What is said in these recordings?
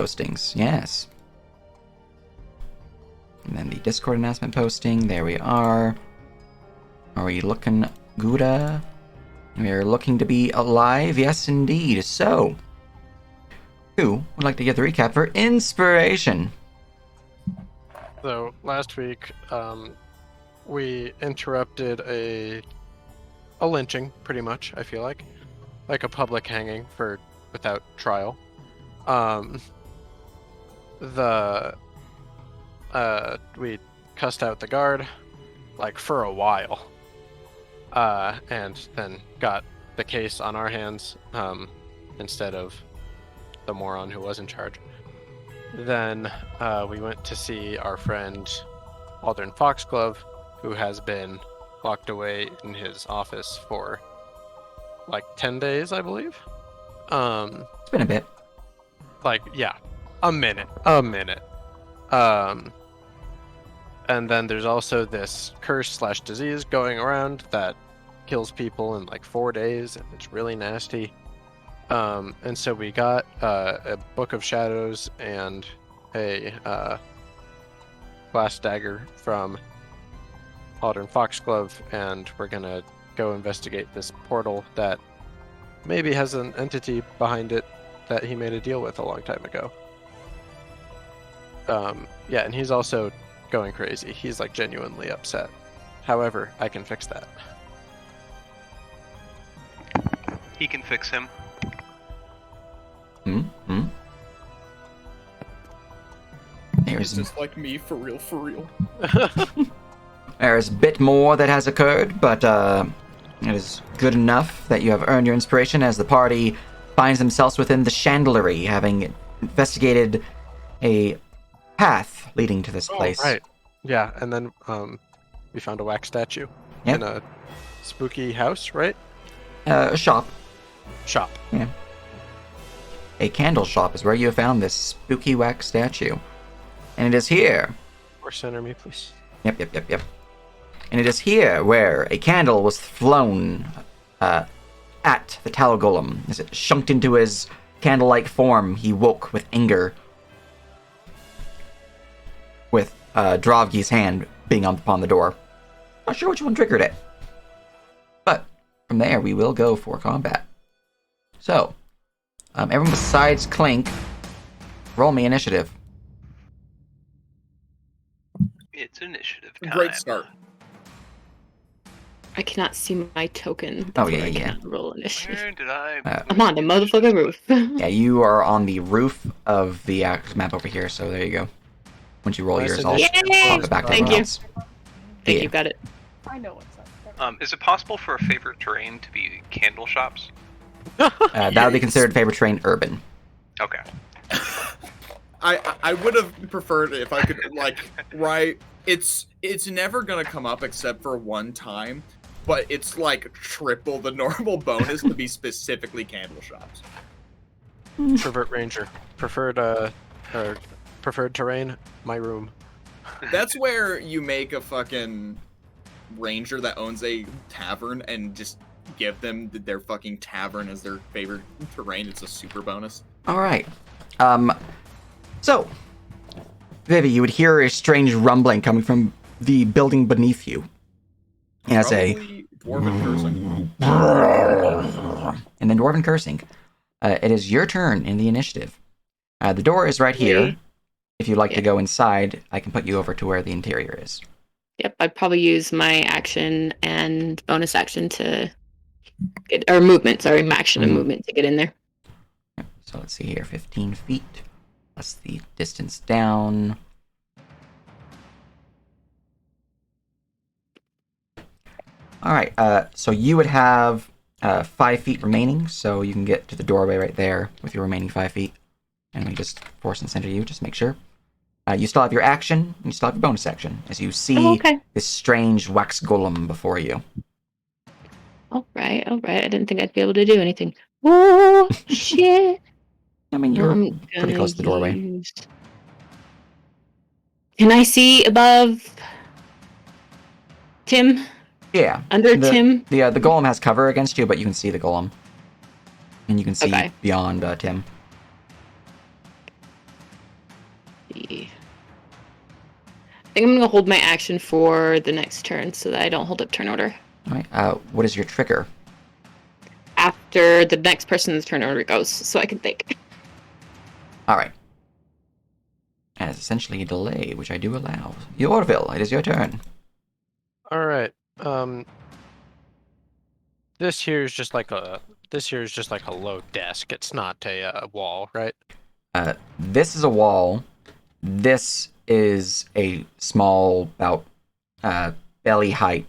postings, yes. And then the Discord announcement posting, there we are. Are we looking good? We're looking to be alive, yes indeed. So, who would like to give the recap for inspiration? So, last week, we interrupted a lynching, pretty much, I feel like a public hanging without trial. We cussed out the guard, for a while, and then got the case on our hands, instead of the moron who was in charge. Then we went to see our friend Aldrin Foxglove, who has been locked away in his office for 10 days, I believe. It's been a bit. A minute. And then there's also this curse/disease going around that kills people in 4 days, and it's really nasty. And so we got a Book of Shadows and a glass dagger from Aldrin Foxglove, and we're gonna go investigate this portal that maybe has an entity behind it that he made a deal with a long time ago. Yeah, and he's also going crazy. He's genuinely upset. However, I can fix that. He can fix him. He's just like me, for real. There's a bit more that has occurred, but it is good enough that you have earned your inspiration as the party finds themselves within the chandlery, having investigated a path leading to this place. Right. Yeah, and then we found a wax statue in a spooky house, right? A shop. Shop. Yeah. A candle shop is where you have found this spooky wax statue. And it is here. Or center me, please. Yep. And it is here where a candle was flown at the Tallow Golem. As it shunked into his candle-like form, he woke with anger. With Dravgi's hand being upon the door. Not sure which one triggered it. But from there, we will go for combat. So, everyone besides Clink, roll me initiative. It's initiative time. Great start. I cannot see my token. Oh, That's yeah, why I yeah. cannot roll initiative. Where did I... I'm on the motherfucking roof. Yeah, you are on the roof of the map over here, so there you go. Once you roll Nice yours, I'll initiative. pop it back to Thank everyone you. else. Thank Yeah. you, got it. I know what's up. Is it possible for a favorite terrain to be candle shops? That would be considered favorite terrain urban. Okay. I would have preferred it if I could right. It's never gonna come up except for one time, but it's triple the normal bonus to be specifically candle shops. Pervert Ranger. Preferred terrain, my room. That's where you make a fucking ranger that owns a tavern and just give them their fucking tavern as their favorite terrain. It's a super bonus. Alright. So, Vivi, you would hear a strange rumbling coming from the building beneath you. As Probably dwarven cursing. and then dwarven cursing. It is your turn in the initiative. The door is right here. If you'd like to go inside, I can put you over to where the interior is. Yep, I'd probably use my action and bonus action to get, or movement, sorry, my action and movement to get in there. So let's see here, 15 feet, plus the distance down. Alright, so you would have 5 feet remaining, so you can get to the doorway right there with your remaining 5 feet. And we just force and center you, just make sure. You still have your action, and you still have your bonus action, as you see this strange wax golem before you. Alright. I didn't think I'd be able to do anything. Oh, shit. I mean, you're pretty close to the doorway. Can I see above Tim? Yeah. Under Tim? The golem has cover against you, but you can see the golem. And you can see beyond Tim. see. I think I'm gonna hold my action for the next turn so that I don't hold up turn order. All right. What is your trigger? After the next person's turn order goes, so I can think. All right. As essentially a delay, which I do allow. Yorville, it is your turn. All right. This here is just like a low desk. It's not a wall, right? This is a wall. This is a small, about belly height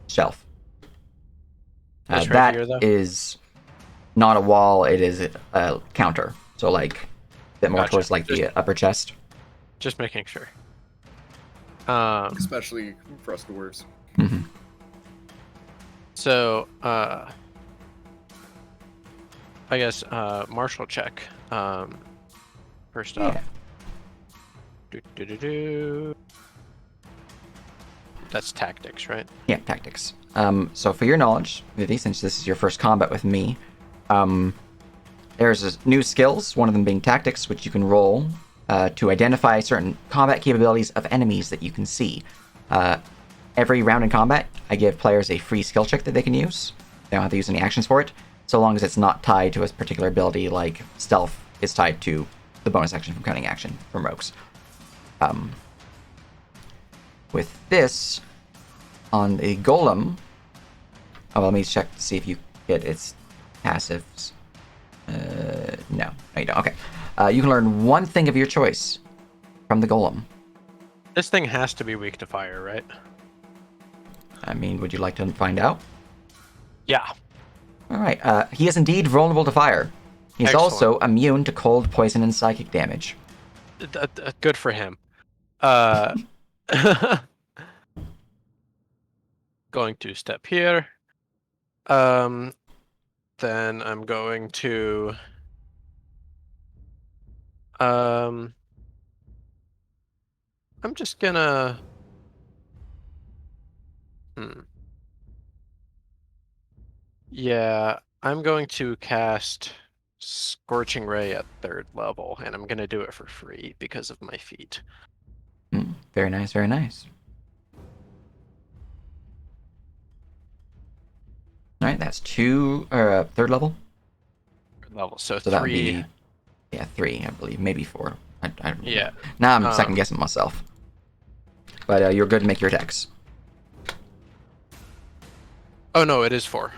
shelf. This right That here, though? is not a wall. It is a counter. So like a bit more Gotcha. towards like the upper chest. Just making sure. Especially for us dwarves. Mm-hmm. So, I guess martial check. First off. Yeah. That's tactics, right? Yeah, tactics. So for your knowledge, Vivi, since this is your first combat with me, there's new skills, one of them being tactics, which you can roll to identify certain combat capabilities of enemies that you can see. Every round in combat, I give players a free skill check that they can use. They don't have to use any actions for it, so long as it's not tied to a particular ability, like stealth is tied to the bonus action from cunning action from rogues. With this, on the golem, let me check to see if you get its passives. No, you don't. Okay. You can learn one thing of your choice from the golem. This thing has to be weak to fire, right? I mean, would you like to find out? Yeah. All right. He is indeed vulnerable to fire. He's Excellent. also immune to cold, poison, and psychic damage. Good for him. Going to step here. Then I'm going to I'm just gonna Yeah, I'm going to cast Scorching Ray at 3rd level, and I'm gonna do it for free because of my feat. Very nice, very nice. All right, that's 3rd level. Level, so So that would 3. be 3, I believe, maybe 4. I don't Yeah. know. Now I'm second guessing myself. But you're good to make your attacks. Oh no, it is 4.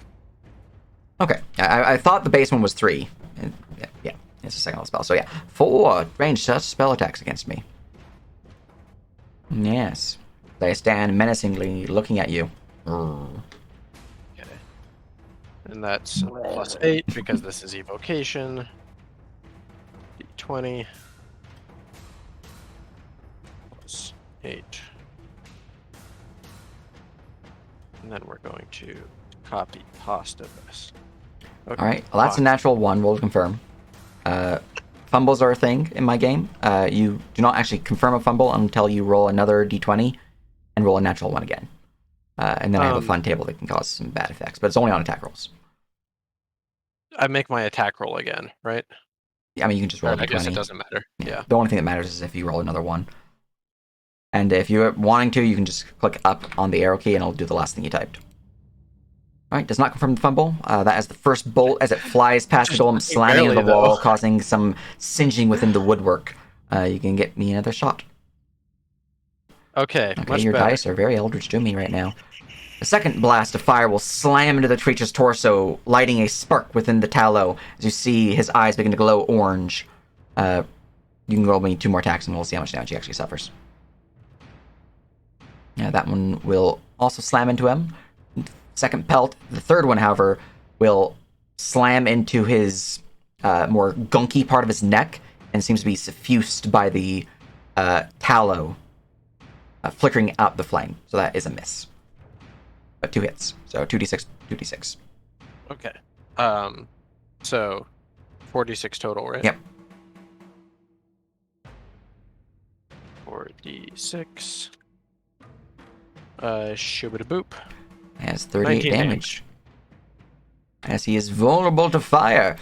Okay, I thought the base one was 3. And, yeah, it's a second level spell. So yeah, 4 ranged spell attacks against me. Yes, they stand menacingly looking at you. Okay. And that's plus 8 because this is evocation. D20 plus 8. And then we're going to copy pasta this. Okay. All right, well, that's a natural 1. Roll to confirm. Fumbles are a thing in my game. You do not actually confirm a fumble until you roll another d20 and roll a natural 1 again. And then I have a fun table that can cause some bad effects, but it's only on attack rolls. I make my attack roll again, right? I mean, you can just roll a I d20. guess it doesn't matter. Yeah. The only thing that matters is if you roll another 1. And if you're wanting to, you can just click up on the arrow key and it'll do the last thing you typed. All right, does not confirm the fumble. That is the first bolt as it flies past the golem, slamming into the Barely, wall, though. causing some singeing within the woodwork. You can get me another shot. Okay, Okay, much your better. dice are very eldritch to me right now. The second blast of fire will slam into the creature's torso, lighting a spark within the tallow as you see his eyes begin to glow orange. You can roll me 2 more attacks and we'll see how much damage he actually suffers. Yeah, that one will also slam into him. Second pelt. The third one, however, will slam into his more gunky part of his neck and seems to be suffused by the tallow flickering out the flame. So that is a miss. But 2 hits. So 2d6, 2d6. Okay. So 46 total, right? Yep. 4d6. Shoo-ba-da-boop. Has 38 19 damage. As he is vulnerable to fire.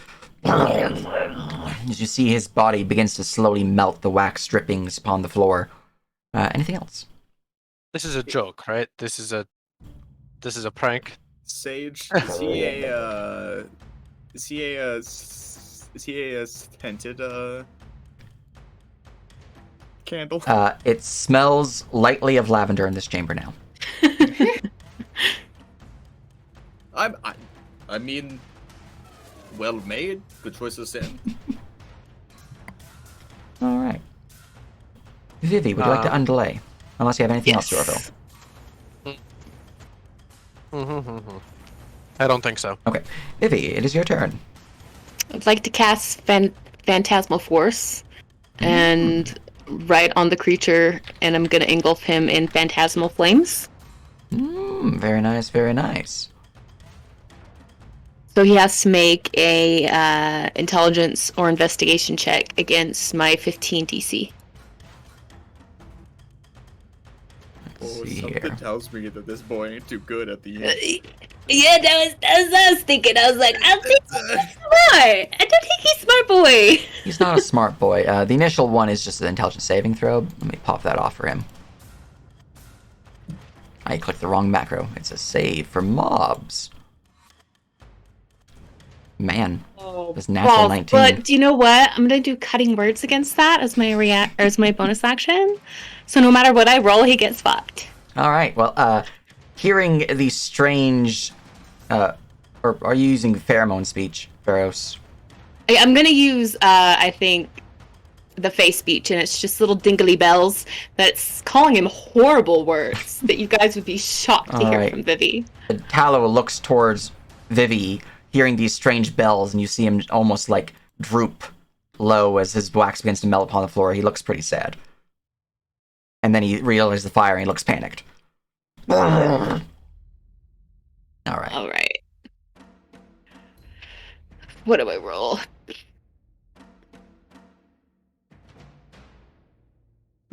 as you see his body begins to slowly melt the wax drippings upon the floor. Anything else? This is a joke, right? This is a prank. Sage, is he a scented candle? It smells lightly of lavender in this chamber now. I mean, well made. Good choice of sin. All right. Vivi, would you like to undelay? Unless you have anything else, Yes. Dorville. I don't think so. Okay. Vivi, it is your turn. I'd like to cast Phantasmal Force and right on the creature, and I'm gonna engulf him in Phantasmal Flames. Very nice, very nice. So he has to make a intelligence or investigation check against my 15 DC. Let's Oh, see something here. tells me that this boy ain't too good at the end. Yeah, that was what I was thinking. I was like, I think he's smart. I don't think he's smart boy. He's not a smart boy. The initial one is just an intelligence saving throw. Let me pop that off for him. I clicked the wrong macro. It's a save for mobs. Man, this natural 19. But do you know what? I'm gonna do cutting words against that as my bonus action. So no matter what I roll, he gets fucked. All right. Well, hearing these strange, or are you using pheromone speech, Pharos? I'm gonna use, I think, the face speech, and it's just little dingly bells that's calling him horrible words that you guys would be shocked to hear from Vivi. Tallow looks towards Vivi, hearing these strange bells, and you see him almost like droop low as his wax begins to melt upon the floor. He looks pretty sad. And then he realizes the fire and he looks panicked. All right. What do I roll?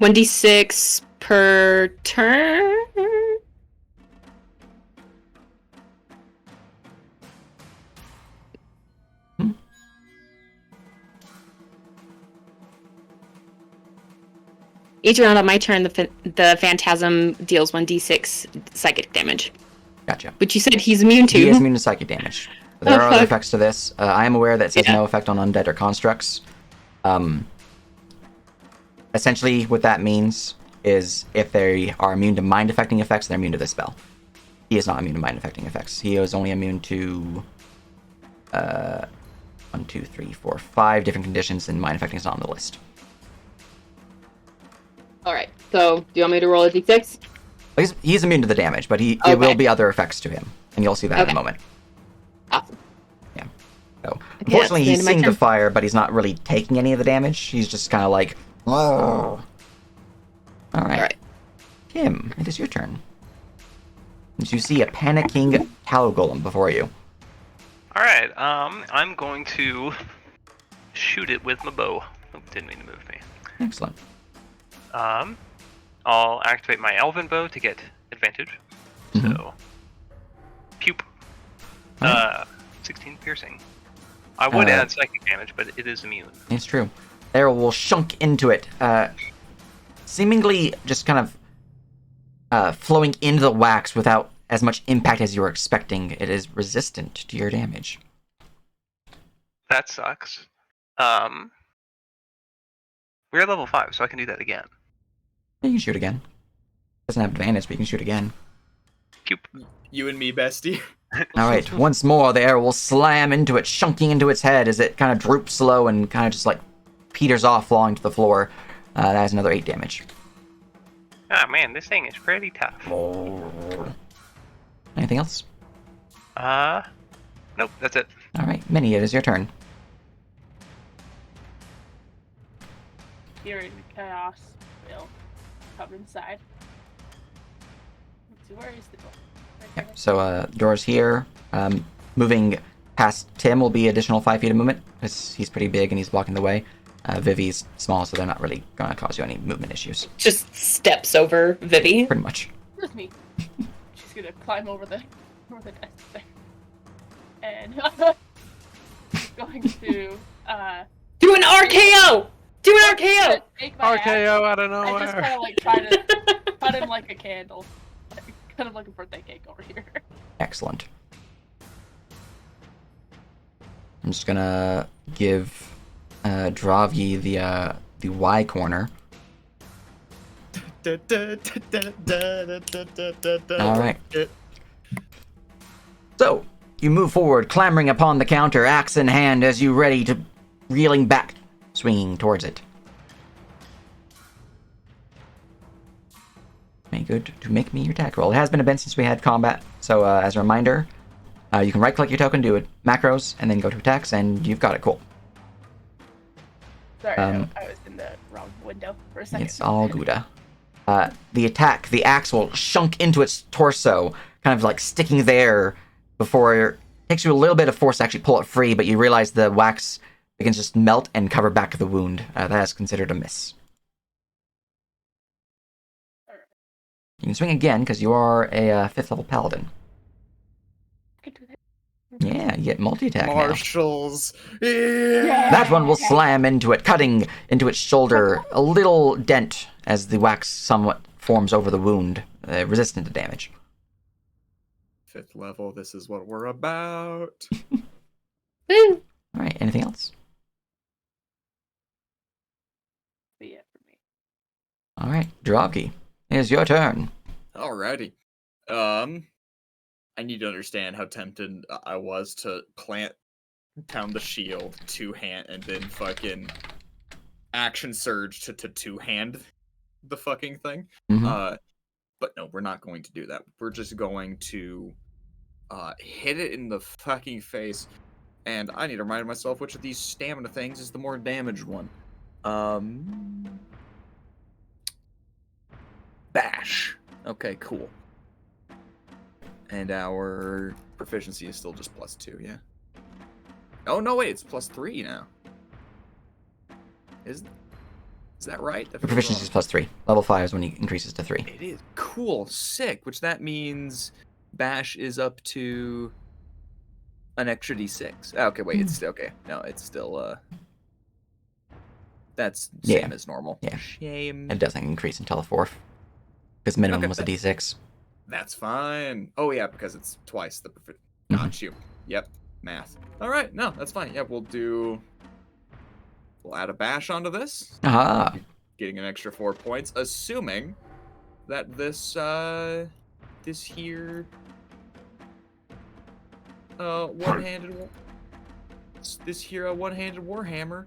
1d6 per turn? Each round on my turn, the phantasm deals 1d6 psychic damage. Gotcha. Which you said he's immune to. He is immune to psychic damage. There are other effects to this. I am aware that it says no effect on undead or constructs. Essentially, what that means is if they are immune to mind-affecting effects, they're immune to this spell. He is not immune to mind-affecting effects. He is only immune to 1, 2, 3, 4, 5 different conditions, and mind-affecting is not on the list. Alright, so do you want me to roll a d6? He's immune to the damage, but there will be other effects to him, and you'll see that in a moment. Awesome. Yeah. So, unfortunately, he's seeing the fire, but he's not really taking any of the damage. He's just kind of like, whoa. All right. Kim, it is your turn. As you see a panicking tallow golem before you. All right. I'm going to shoot it with my bow. Oh, didn't mean to move me. Excellent. I'll activate my elven bow to get advantage. So, pupe. 16 piercing. I would add psychic damage, but it is immune. It's true. Arrow will shunk into it, seemingly just kind of flowing into the wax without as much impact as you were expecting. It is resistant to your damage. That sucks. We're at level 5, so I can do that again. You can shoot again. Doesn't have advantage, but you can shoot again. You and me, bestie. Alright, once more the arrow will slam into it, shunking into its head as it kind of droops low and kind of just like peters off, falling to the floor. That has another 8 damage. Ah, man, this thing is pretty tough. Anything else? Nope, that's it. Alright, Minnie, it is your turn. You're in chaos. Will come inside. Let's see, where is the door? Yep, so doors here. Moving past Tim will be additional 5 feet of movement, because he's pretty big and he's blocking the way. Vivi's small, so they're not really going to cause you any movement issues. Just steps over Vivi. Pretty much. With me. She's gonna climb over the desk there. And going to Do Do an RKO! Do an RKO! Take my axe. RKO out of I just nowhere. kind of like try to cut him like a candle. Kind of like a birthday cake over here. Excellent. I'm just gonna give Dravyi the Y corner. All right. So you move forward, clambering upon the counter, axe in hand, as you ready to reeling back, swinging towards it. Make good to make me your attack roll. It has been a bit since we had combat, so as a reminder, you can right-click your token, do it macros, and then go to attacks, and you've got it. Cool. Sorry, I was in the wrong window for a second. It's all Gouda. The attack, the axe will shunk into its torso, kind of like sticking there before it takes you a little bit of force to actually pull it free, but you realize the wax begins to just melt and cover back the wound. That is considered a miss. You can swing again because you are a 5th level paladin. I can do that. Yeah, you get multi-attack now. Marshals. Yeah. That one will slam into it, cutting into its shoulder. A little dent as the wax somewhat forms over the wound, resistant to damage. 5th level, this is what we're about. Woo! Alright, anything else? But yeah, for me. Alright, Dravki, it's your turn. Alrighty. I need to understand how tempted I was to plant down the shield, two-hand, and then fucking action surge to two-hand the fucking thing. Mhm. But no, we're not going to do that. We're just going to hit it in the fucking face. And I need to remind myself which of these stamina things is the more damaged one. Bash. Okay, cool. And our proficiency is still just +2, yeah? Oh, no, wait, it's +3 now. Is that right? The proficiency is +3. Level 5 is when he increases to 3. It is. Cool. Sick. Which that means Bash is up to an extra D6. Okay, wait, it's okay. No, it's still that's same as normal. Yeah. Shame. It doesn't increase until the 4th. Because minimum was a D6. That's fine. Oh yeah, because it's twice the Got you. Yep. Math. Alright, no, that's fine. Yeah, we'll add a bash onto this. Aha! Getting an extra 4 points, assuming that this here one-handed warhammer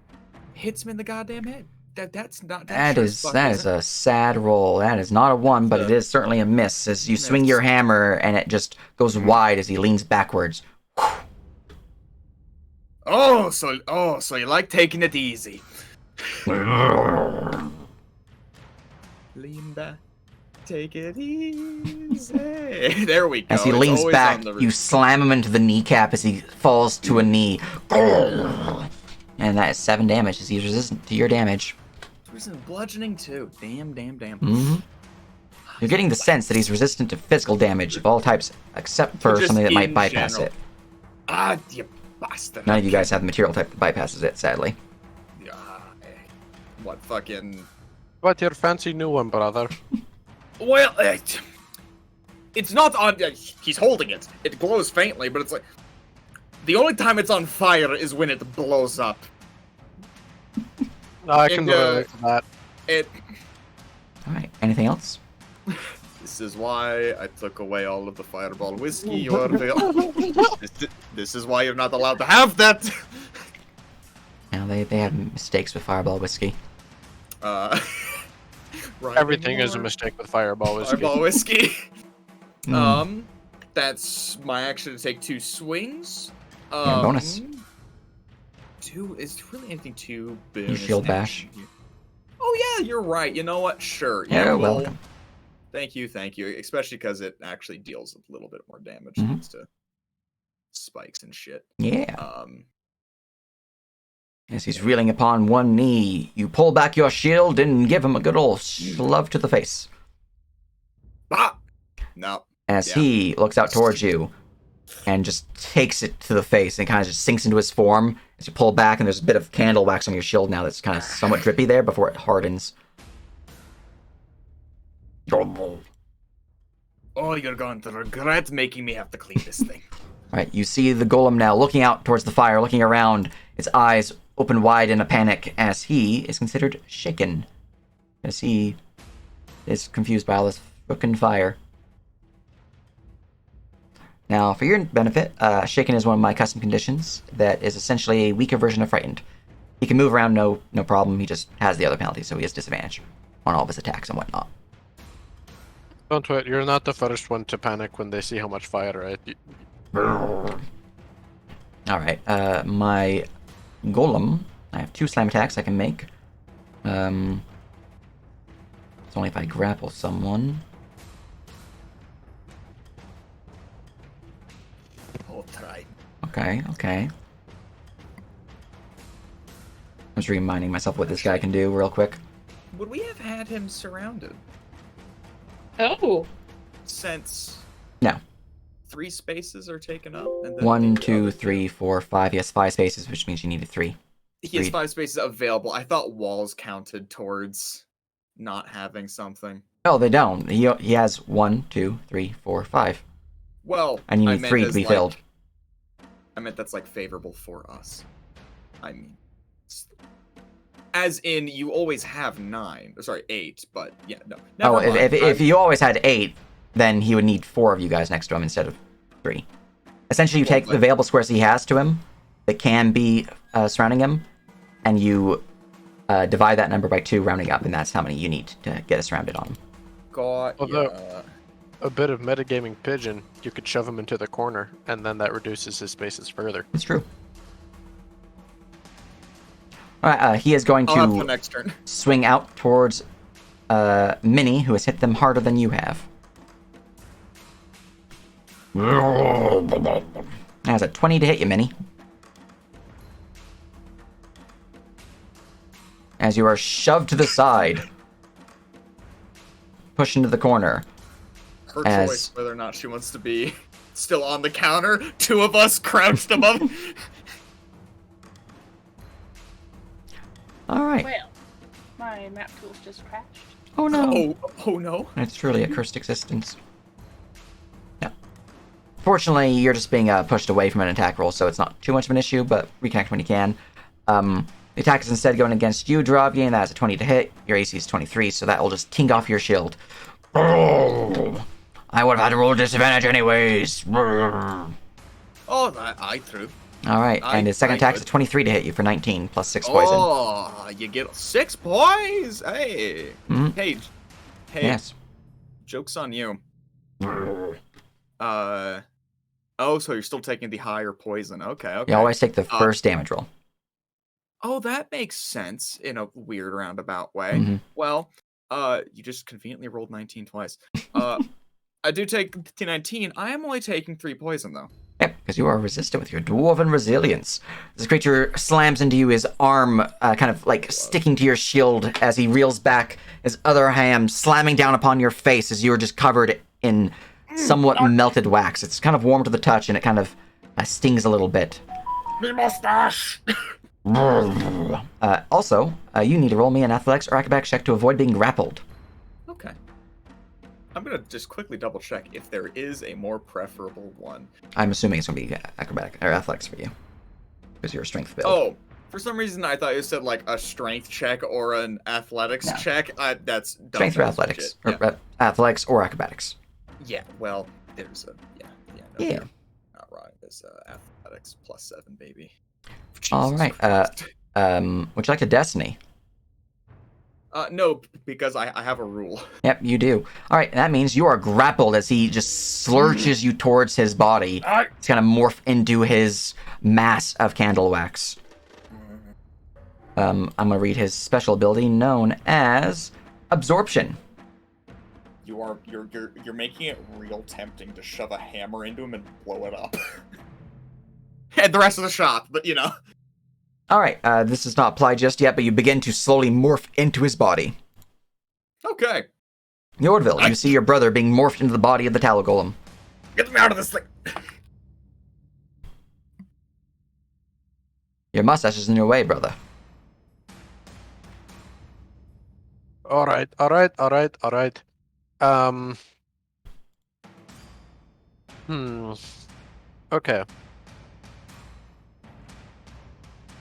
hits him in the goddamn head. That is a sad roll. That is not a 1, but it is certainly a miss as you swing your hammer and it just goes wide as he leans backwards. So you like taking it easy. Lean back, take it easy. There we go. As he It's leans always back, on the you slam him into the kneecap as he falls to a knee. And that is 7 damage as he's resistant to your damage. Resistant bludgeoning too. Damn. Mm-hmm. You're getting the sense that he's resistant to physical damage of all types, except for Just something that might in bypass general. it. Ah, you bastard. None of you guys have the material type that bypasses it, sadly. What fucking... What your fancy new one, brother? Well, it's not on... he's holding it. It glows faintly, but it's like... The only time it's on fire is when it blows up. No, I can relate to that. Alright, anything else? This is why I took away all of the fireball whiskey. This is why you're not allowed to have that. Now they have mistakes with fireball whiskey. Everything is a mistake with fireball whiskey. Fireball whiskey. That's my action to take 2 swings. Bonus. 2 is really anything 2 You bonus. shield bash. Oh yeah, you're right. You know what? Sure. Yeah, we'll- welcome. Thank you. Especially because it actually deals a little bit more damage Mhm. thanks to spikes and shit. Yeah. As he's reeling upon one knee, you pull back your shield and give him a good old shove to the face. Ah! No. As Yeah. he looks out towards you, and just takes it to the face, and it kind of just sinks into his form as you pull back, and there's a bit of candle wax on your shield now that's kind of somewhat drippy there before it hardens. Oh, you're going to regret making me have to clean this thing. Right, you see the golem now looking out towards the fire, looking around, its eyes open wide in a panic as he is considered shaken. As he is confused by all this frickin' fire. Now, for your benefit, shaken is one of my custom conditions that is essentially a weaker version of frightened. He can move around, no problem, he just has the other penalty, so he has disadvantage on all of his attacks and whatnot. Don't worry, you're not the first one to panic when they see how much fire, right? Alright, my golem, I have 2 slam attacks I can make. It's only if I grapple someone. I'll try. Okay. I'm just reminding myself what this guy can do real quick. Would we have had him surrounded Oh. since No. 3 spaces are taken up? And then 1, the 2, other 3, 4, 5. He has 5 spaces, which means you needed 3. He has Agreed. 5 spaces available. I thought walls counted towards not having something. No, they don't. He has 1, 2, 3, 4, 5. Well, And you I need meant 3 to as, be like- filled. I meant that's like favorable for us. I mean, as in you always have 9. Sorry, 8. But yeah, no. Oh, Never mind. if you always had 8, then he would need 4 of you guys next to him instead of 3. Essentially, you Well, take the but- available squares he has to him that can be surrounding him, and you divide that number by 2, rounding up, and that's how many you need to get us surrounded on him. Got Although- A bit of metagaming pigeon, you could shove him into the corner, and then that reduces his spaces further. It's true. Alright, he is going I'll have the to next turn. swing out towards Minnie, who has hit them harder than you have. That's a 20 to hit you, Minnie. As you are shoved to the side. Pushed into the corner. Her As- choice whether or not she wants to be still on the counter. 2 of us crouched above. Alright. Well, my map tools just crashed. Oh no. Oh no. It's truly a cursed existence. Yeah. Fortunately, you're just being pushed away from an attack roll, so it's not too much of an issue, but reconnect when you can. The attack is instead going against you, Dravgi, and that's a 20 to hit. Your AC is 23, so that will just ting off your shield. I would have had to roll disadvantage anyways. Oh, I threw. Alright, and his second I attack is a would. 23 to hit you for 19, plus 6 poison. Oh, you get 6 points. Hey. Mhm. Hey. Yes. Joke's on you. Oh, so you're still taking the higher poison. Okay. You always take the first damage roll. Oh, that makes sense in a weird roundabout way. Mhm. Well, you just conveniently rolled 19 twice. I do take the 19. I am only taking 3 poison though. Yep, because you are resistant with your dwarven resilience. This creature slams into you, his arm kind of like sticking to your shield as he reels back, his other hand slamming down upon your face as you are just covered in somewhat melted wax. It's kind of warm to the touch, and it kind of stings a little bit. Me mustache. Also, you need to roll me an athletics or acrobatics check to avoid being grappled. Okay. I'm gonna just quickly double check if there is a more preferable one. I'm assuming it's going to be acrobatic or athletics for you, because you're a strength build. Oh, for some reason I thought you said like a strength check or an athletics No. check. That's dumb. Strength or That's athletics, legit. or athletics or acrobatics. Yeah. Well, there's a no, Yeah. you're not right. There's athletics plus 7, baby. All Jesus right. Christ. Would you like to destiny? No, because I have a rule. Yep, you do. All right, that means you are grappled as he just slurches you towards his body. It's gonna morph into his mass of candle wax. I'm gonna read his special ability known as absorption. You're making it real tempting to shove a hammer into him and blow it up. And the rest of the shop, but you know. All right, this is not applied just yet, but you begin to slowly morph into his body. Okay. Yordville, you see your brother being morphed into the body of the Tallow Golem. Get me out of this thing. Your mustache is in your way, brother. All right. Okay.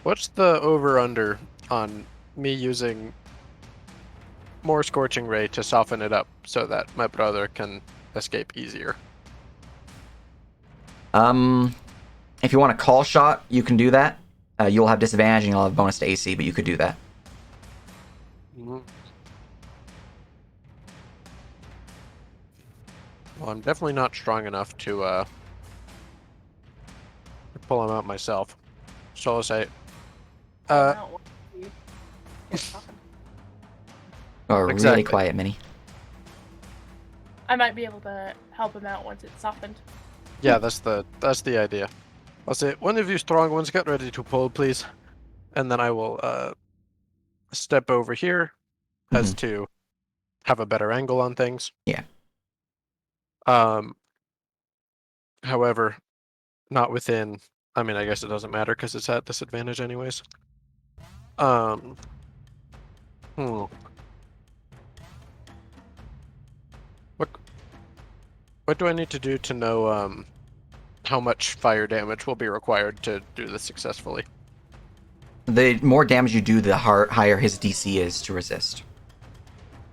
What's the over/under on me using more Scorching Ray to soften it up so that my brother can escape easier? If you want a call shot, you can do that. You'll have disadvantage and you'll have bonus to AC, but you could do that. Well, I'm definitely not strong enough to pull him out myself. So I'll say, Out once you get softened. Or really Exactly. quiet, Minnie. I might be able to help him out once it's softened. yeah, that's the idea. I'll say, one of you strong ones, get ready to pull, please. And then I will step over here as to have a better angle on things. Yeah. However, not within. I mean, I guess it doesn't matter because it's at disadvantage anyways. What do I need to do to know how much fire damage will be required to do this successfully? The more damage you do, the higher his DC is to resist.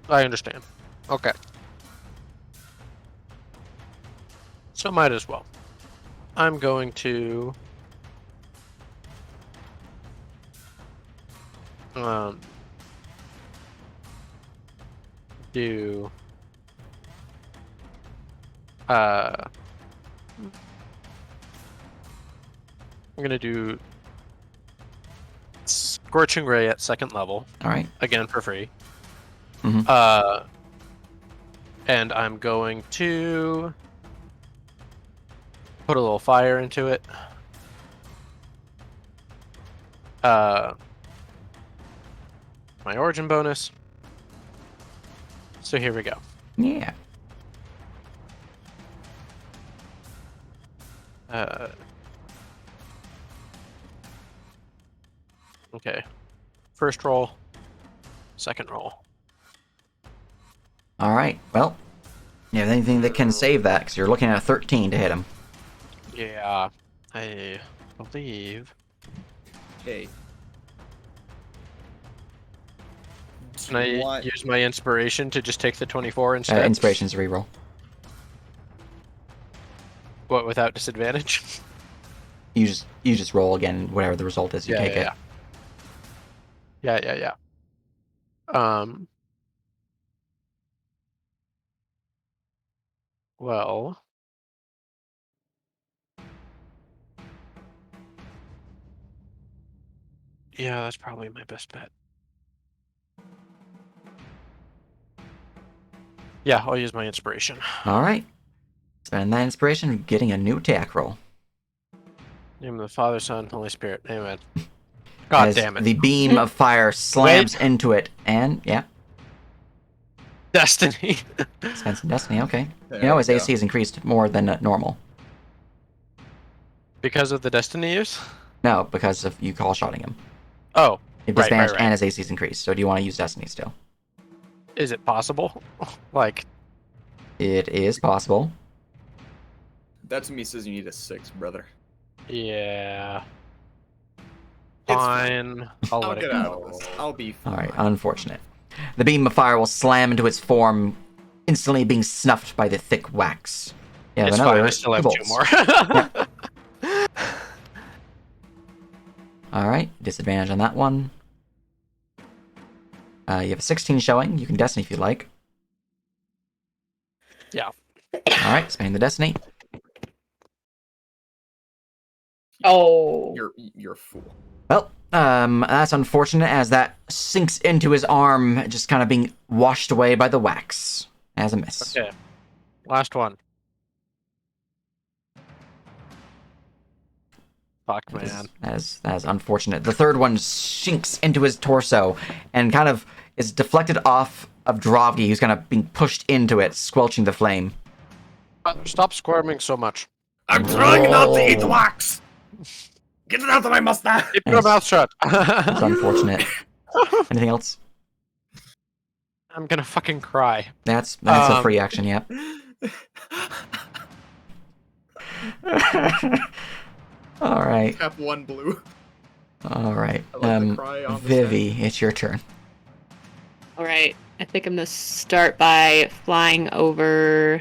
I understand. Okay. So might as well. I'm going to do I'm gonna do Scorching Ray at 2nd level. All right. Again for free. Mhm. And I'm going to put a little fire into it. My origin bonus. So here we go. Yeah. Okay. First roll. Second roll. All right. Well, you have anything that can save that? Because you're looking at a 13 to hit him. Yeah, I believe. Okay. Can I use my inspiration to just take the 24 instead? Inspiration's a reroll. What, without disadvantage? You just roll again. Whatever the result is, you take it. Yeah. Well. Yeah, that's probably my best bet. Yeah, I'll use my inspiration. All right. Spending that inspiration, getting a new attack roll. Name of the Father, Son, Holy Spirit. Amen. God As damn it. the beam of fire slams into it, and yeah, Destiny. spend some destiny. Okay. There You know, his we AC is increased more than normal. Because of the Destiny use? No, because of you call shotting him. Oh, It right, disadvantage right. and his AC is increased. So do you want to use destiny still? Is it possible? Like, It is possible. That's me says you need a 6, brother. yeah. It's Fine. I'll I'll let it get go. out of this. I'll be All fine. right, unfortunate. The beam of fire will slam into its form, instantly being snuffed by the thick wax. Yeah, It's another fine. I still have bolts. 2 more. All right, disadvantage on that one. You have a 16 showing. You can destiny if you like. Yeah. All right, spending the destiny. Oh. You're a fool. Well, that's unfortunate as that sinks into his arm, just kind of being washed away by the wax as a miss. Okay. Last one. Fuck, man. That is unfortunate. The third one sinks into his torso and kind of is deflected off of Drovgi, who's kind of being pushed into it, squelching the flame. Stop squirming so much. I'm trying not to eat wax. Get it out of my mustache! Keep your mouth shut. It's unfortunate. Anything else? I'm gonna fucking cry. That's a free action. Yep. All right. Tap 1 blue. All right. I like the cry on the Vivi, it's your turn. All right. I think I'm gonna start by flying over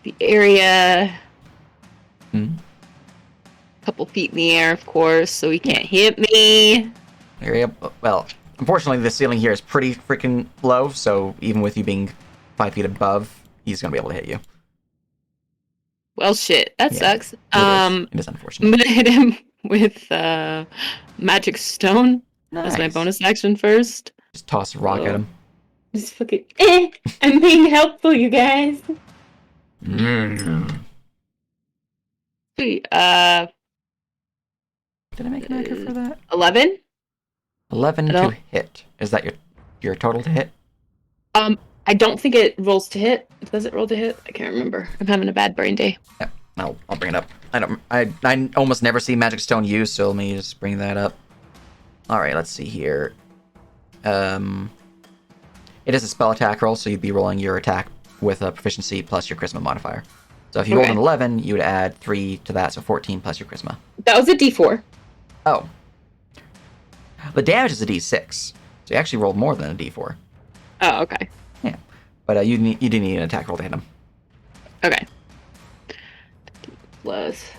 the area. Hmm. Couple feet in the air, of course, so he can't hit me. Area. Well, unfortunately, the ceiling here is pretty freaking low, so even with you being 5 feet above, he's gonna be able to hit you. Well, shit, that Yeah, sucks. It I'm is unfortunate. gonna hit him with magic stone as my Nice. bonus action first. Just toss a rock at him. Just fucking. I'm being helpful, you guys. Mm. Sweet. Did I make an anchor for that? 11. 11 I to don't- hit. Is that your total to hit? I don't think it rolls to hit. Does it roll to hit? I can't remember. I'm having a bad brain day. Yep. I'll bring it up. I almost never see magic stone used, so let me just bring that up. All right, let's see here. It is a spell attack roll, so you'd be rolling your attack with a proficiency plus your charisma modifier. So if you rolled an 11, you would add 3 to that, so 14 plus your charisma. That was a D4. Oh. The damage is a D6, so you actually rolled more than a D4. Oh, okay. Yeah, but you do need an attack roll to hit him. Okay. Plus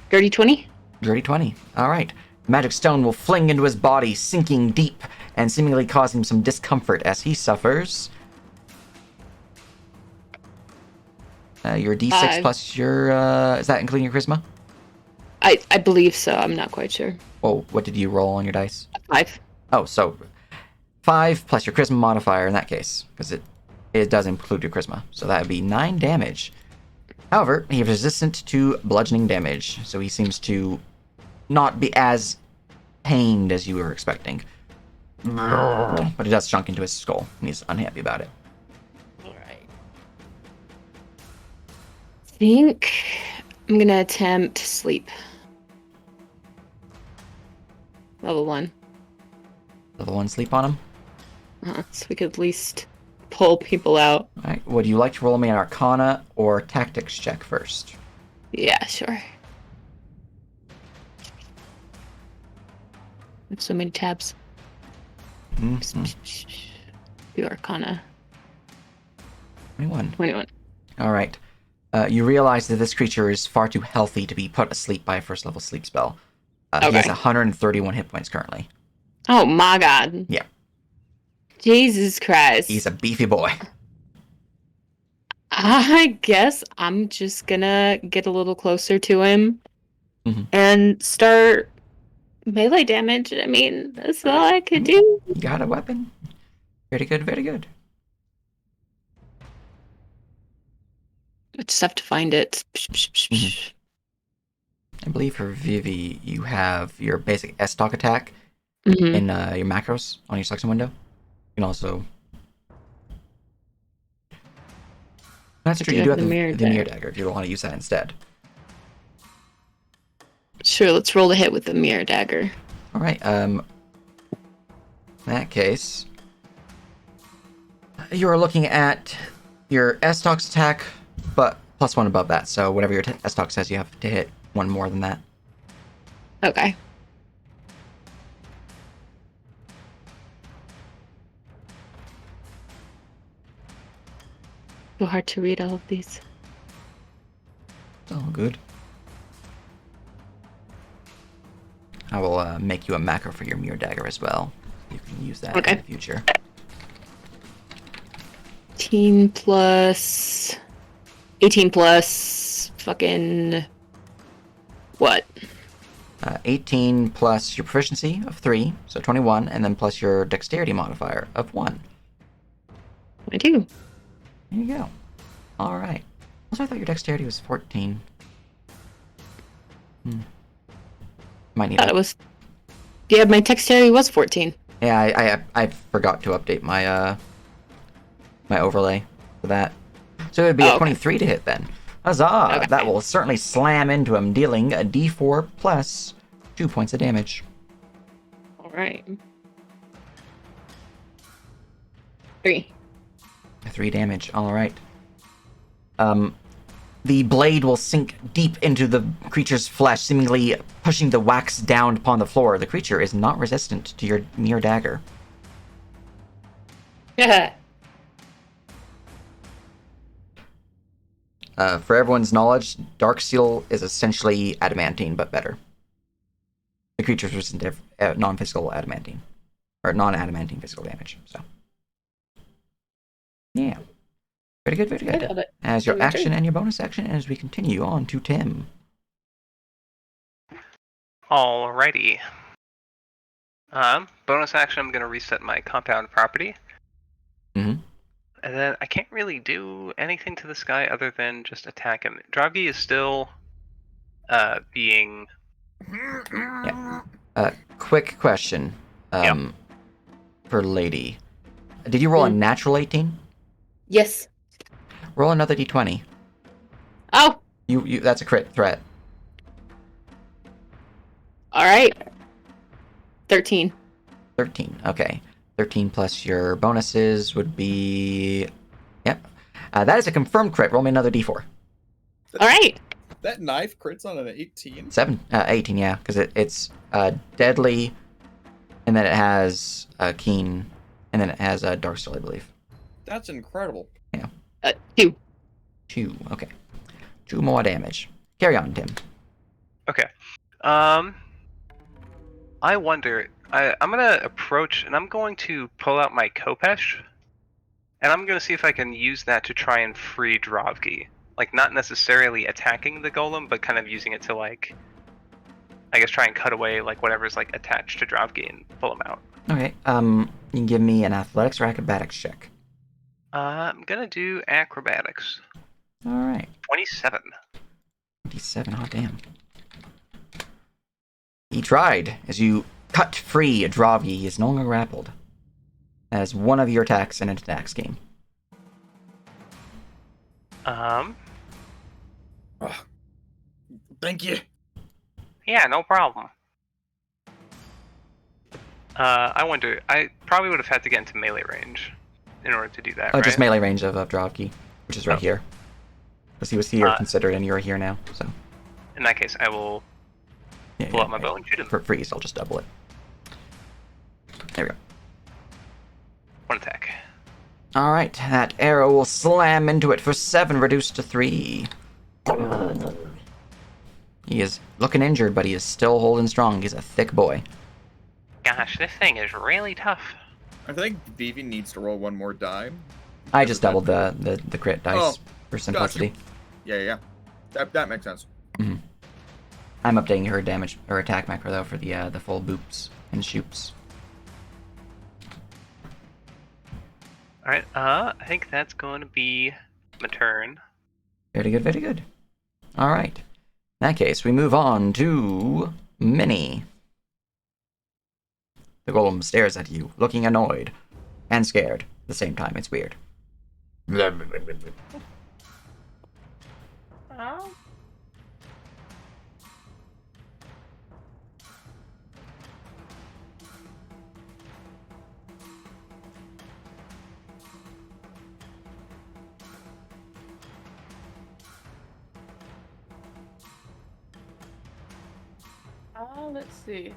dirty 20. Dirty 20. All right. The magic stone will fling into his body, sinking deep and seemingly causing him some discomfort as he suffers. Your D6 5. plus your is that including your charisma? I believe so. I'm not quite sure. Oh, what did you roll on your dice? 5. Oh, so 5 plus your charisma modifier in that case, because it does include your charisma. So that would be 9 damage. However, he is resistant to bludgeoning damage, so he seems to not be as pained as you were expecting. But it does chunk into his skull, and he's unhappy about it. Alright. I think I'm gonna attempt sleep. Level 1. Level 1 sleep on him. So we could at least pull people out. Alright, would you like to roll me an Arcana or Tactics check first? Yeah, sure. I have so many tabs. Mhm. Do Arcana. 21. 21. Alright. You realize that this creature is far too healthy to be put asleep by a first level sleep spell. He has Okay. 131 hit points currently. Oh my god. Yeah. Jesus Christ. He's a beefy boy. I guess I'm just gonna get a little closer to him Mhm. and start melee damage. I mean, that's all I could do. You got a weapon. Very good, very good. I just have to find it. Mhm. I believe for Vivi, you have your basic S-Talk attack Mhm. in your macros on your selection window. You can also... That's I true, do you do have have the the mirror mirror dagger. dagger if you don't want to use that instead. Sure, let's roll the hit with the mirror dagger. Alright, in that case... You're looking at your S-Talk's attack, but plus 1 above that, so whatever your S-Talk says, you have to hit 1 more than that. Okay. So hard to read all of these. It's all good. I will make you a macro for your mirror dagger as well. You can use that Okay. in the future. 18 plus... 18 plus... fucking... What? 18 plus your proficiency of 3, so 21, and then plus your dexterity modifier of 1. 22. There you go. Alright. Also, I thought your dexterity was 14. Might need Thought it was... Yeah, my dexterity was 14. Yeah, I forgot to update my my overlay for that. So it would be Oh, a okay. 23 to hit then. Huzzah! Okay. That will certainly slam into him, dealing a d4 plus 2 points of damage. All right. 3. 3 damage. All right. The blade will sink deep into the creature's flesh, seemingly pushing the wax down upon the floor. The creature is not resistant to your mere dagger. Yeah. For everyone's knowledge, Dark Steel is essentially adamantine, but better. The creature's resistant to non-physical adamantine. Or non-adamantine physical damage, so. Yeah. Very good, very good. I love it. As your Very action true. and your bonus action as we continue on to Tim. Alrighty. Bonus action, I'm going to reset my compound property. Mhm. And then I can't really do anything to this guy other than just attack him. Dravgi is still being... Quick question. Yep. For Lady. Did you roll a Mm. natural 18? Yes. Roll another d20. Oh, You that's a crit threat. all right. 13. 13. Okay. 13 plus your bonuses would be... Yep. That is a confirmed crit. Roll me another d4. All right. That knife crits on an 18. 18, yeah. Because it's deadly, and then it has keen, and then it has dark steel, I believe. That's incredible. 2. 2. Okay. 2 more damage. Carry on, Tim. Okay. I wonder... I'm going to approach, and I'm going to pull out my Kopesh, and I'm going to see if I can use that to try and free Dravgi. Like, not necessarily attacking the golem, but kind of using it to, like, I guess try and cut away, like, whatever's, like, attached to Dravgi and pull him out. Okay. You can give me an athletics or acrobatics check. I'm going to do acrobatics. All right. 27. 27. Oh, damn. He tried. As you cut free a Dravgi, he is no longer grappled. As one of your attacks in an attack scheme. Thank you. Yeah, no problem. I wonder, I probably would have had to get into melee range in order to do that, right? Just melee range of Dravgi, which is right Oh. here. Because he was here considered, and you are here now, so. In that case, I will Yeah, pull out my bow and shoot him. For freeze, I'll just double it. There we go. One attack. Alright, that arrow will slam into it for 7, reduced to 3. He is looking injured, but he is still holding strong. He's a thick boy. Gosh, this thing is really tough. I think Vivi needs to roll one more die. I just doubled the crit dice Oh, for simplicity. Yeah. That makes sense. I'm updating her damage or attack macro though for the full boops and shoops. Alright, I think that's going to be my turn. Very good, very good. Alright. In that case, we move on to Minnie. The golem stares at you, looking annoyed and scared at the same time. It's weird. Oh. Let's see.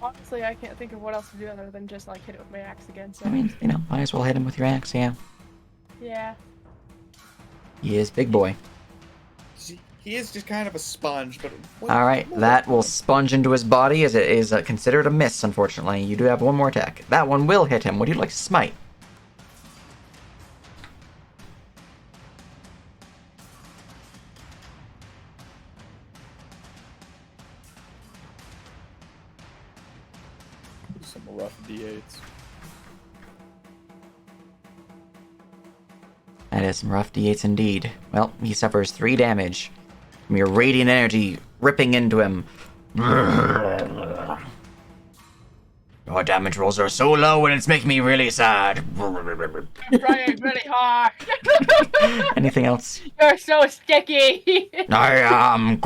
Honestly, I can't think of what else to do other than just like hit it with my axe again. So I mean, might as well hit him with your axe, yeah. yeah. He is big boy. He is just kind of a sponge, but... Alright, that will sponge into his body as it is considered a miss, unfortunately. You do have one more attack. That one will hit him. Would you like to smite? Some rough D8s. That is some rough d8s indeed. Well, he suffers 3 damage from your radiant energy ripping into him. Our damage rolls are so low and it's making me really sad. I'm trying really hard. Anything else? You're so sticky. I am.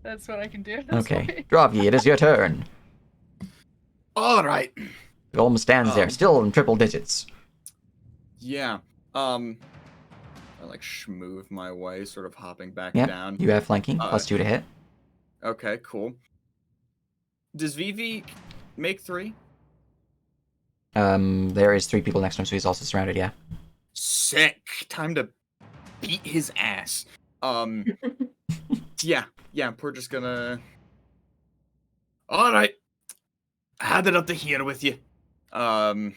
That's what I can do. That's Okay, Drovgy, it is your turn. All right. The golem stands there, still in triple digits. Yeah. I like schmoove my way, sort of hopping back Yeah, down. you have flanking, +2 to hit. Okay, cool. Does Vivi make 3? There is 3 people next to him, so he's also surrounded, yeah. Sick. Time to beat his ass. Yeah, we're just gonna. All right. Had it up to here with you. Gonna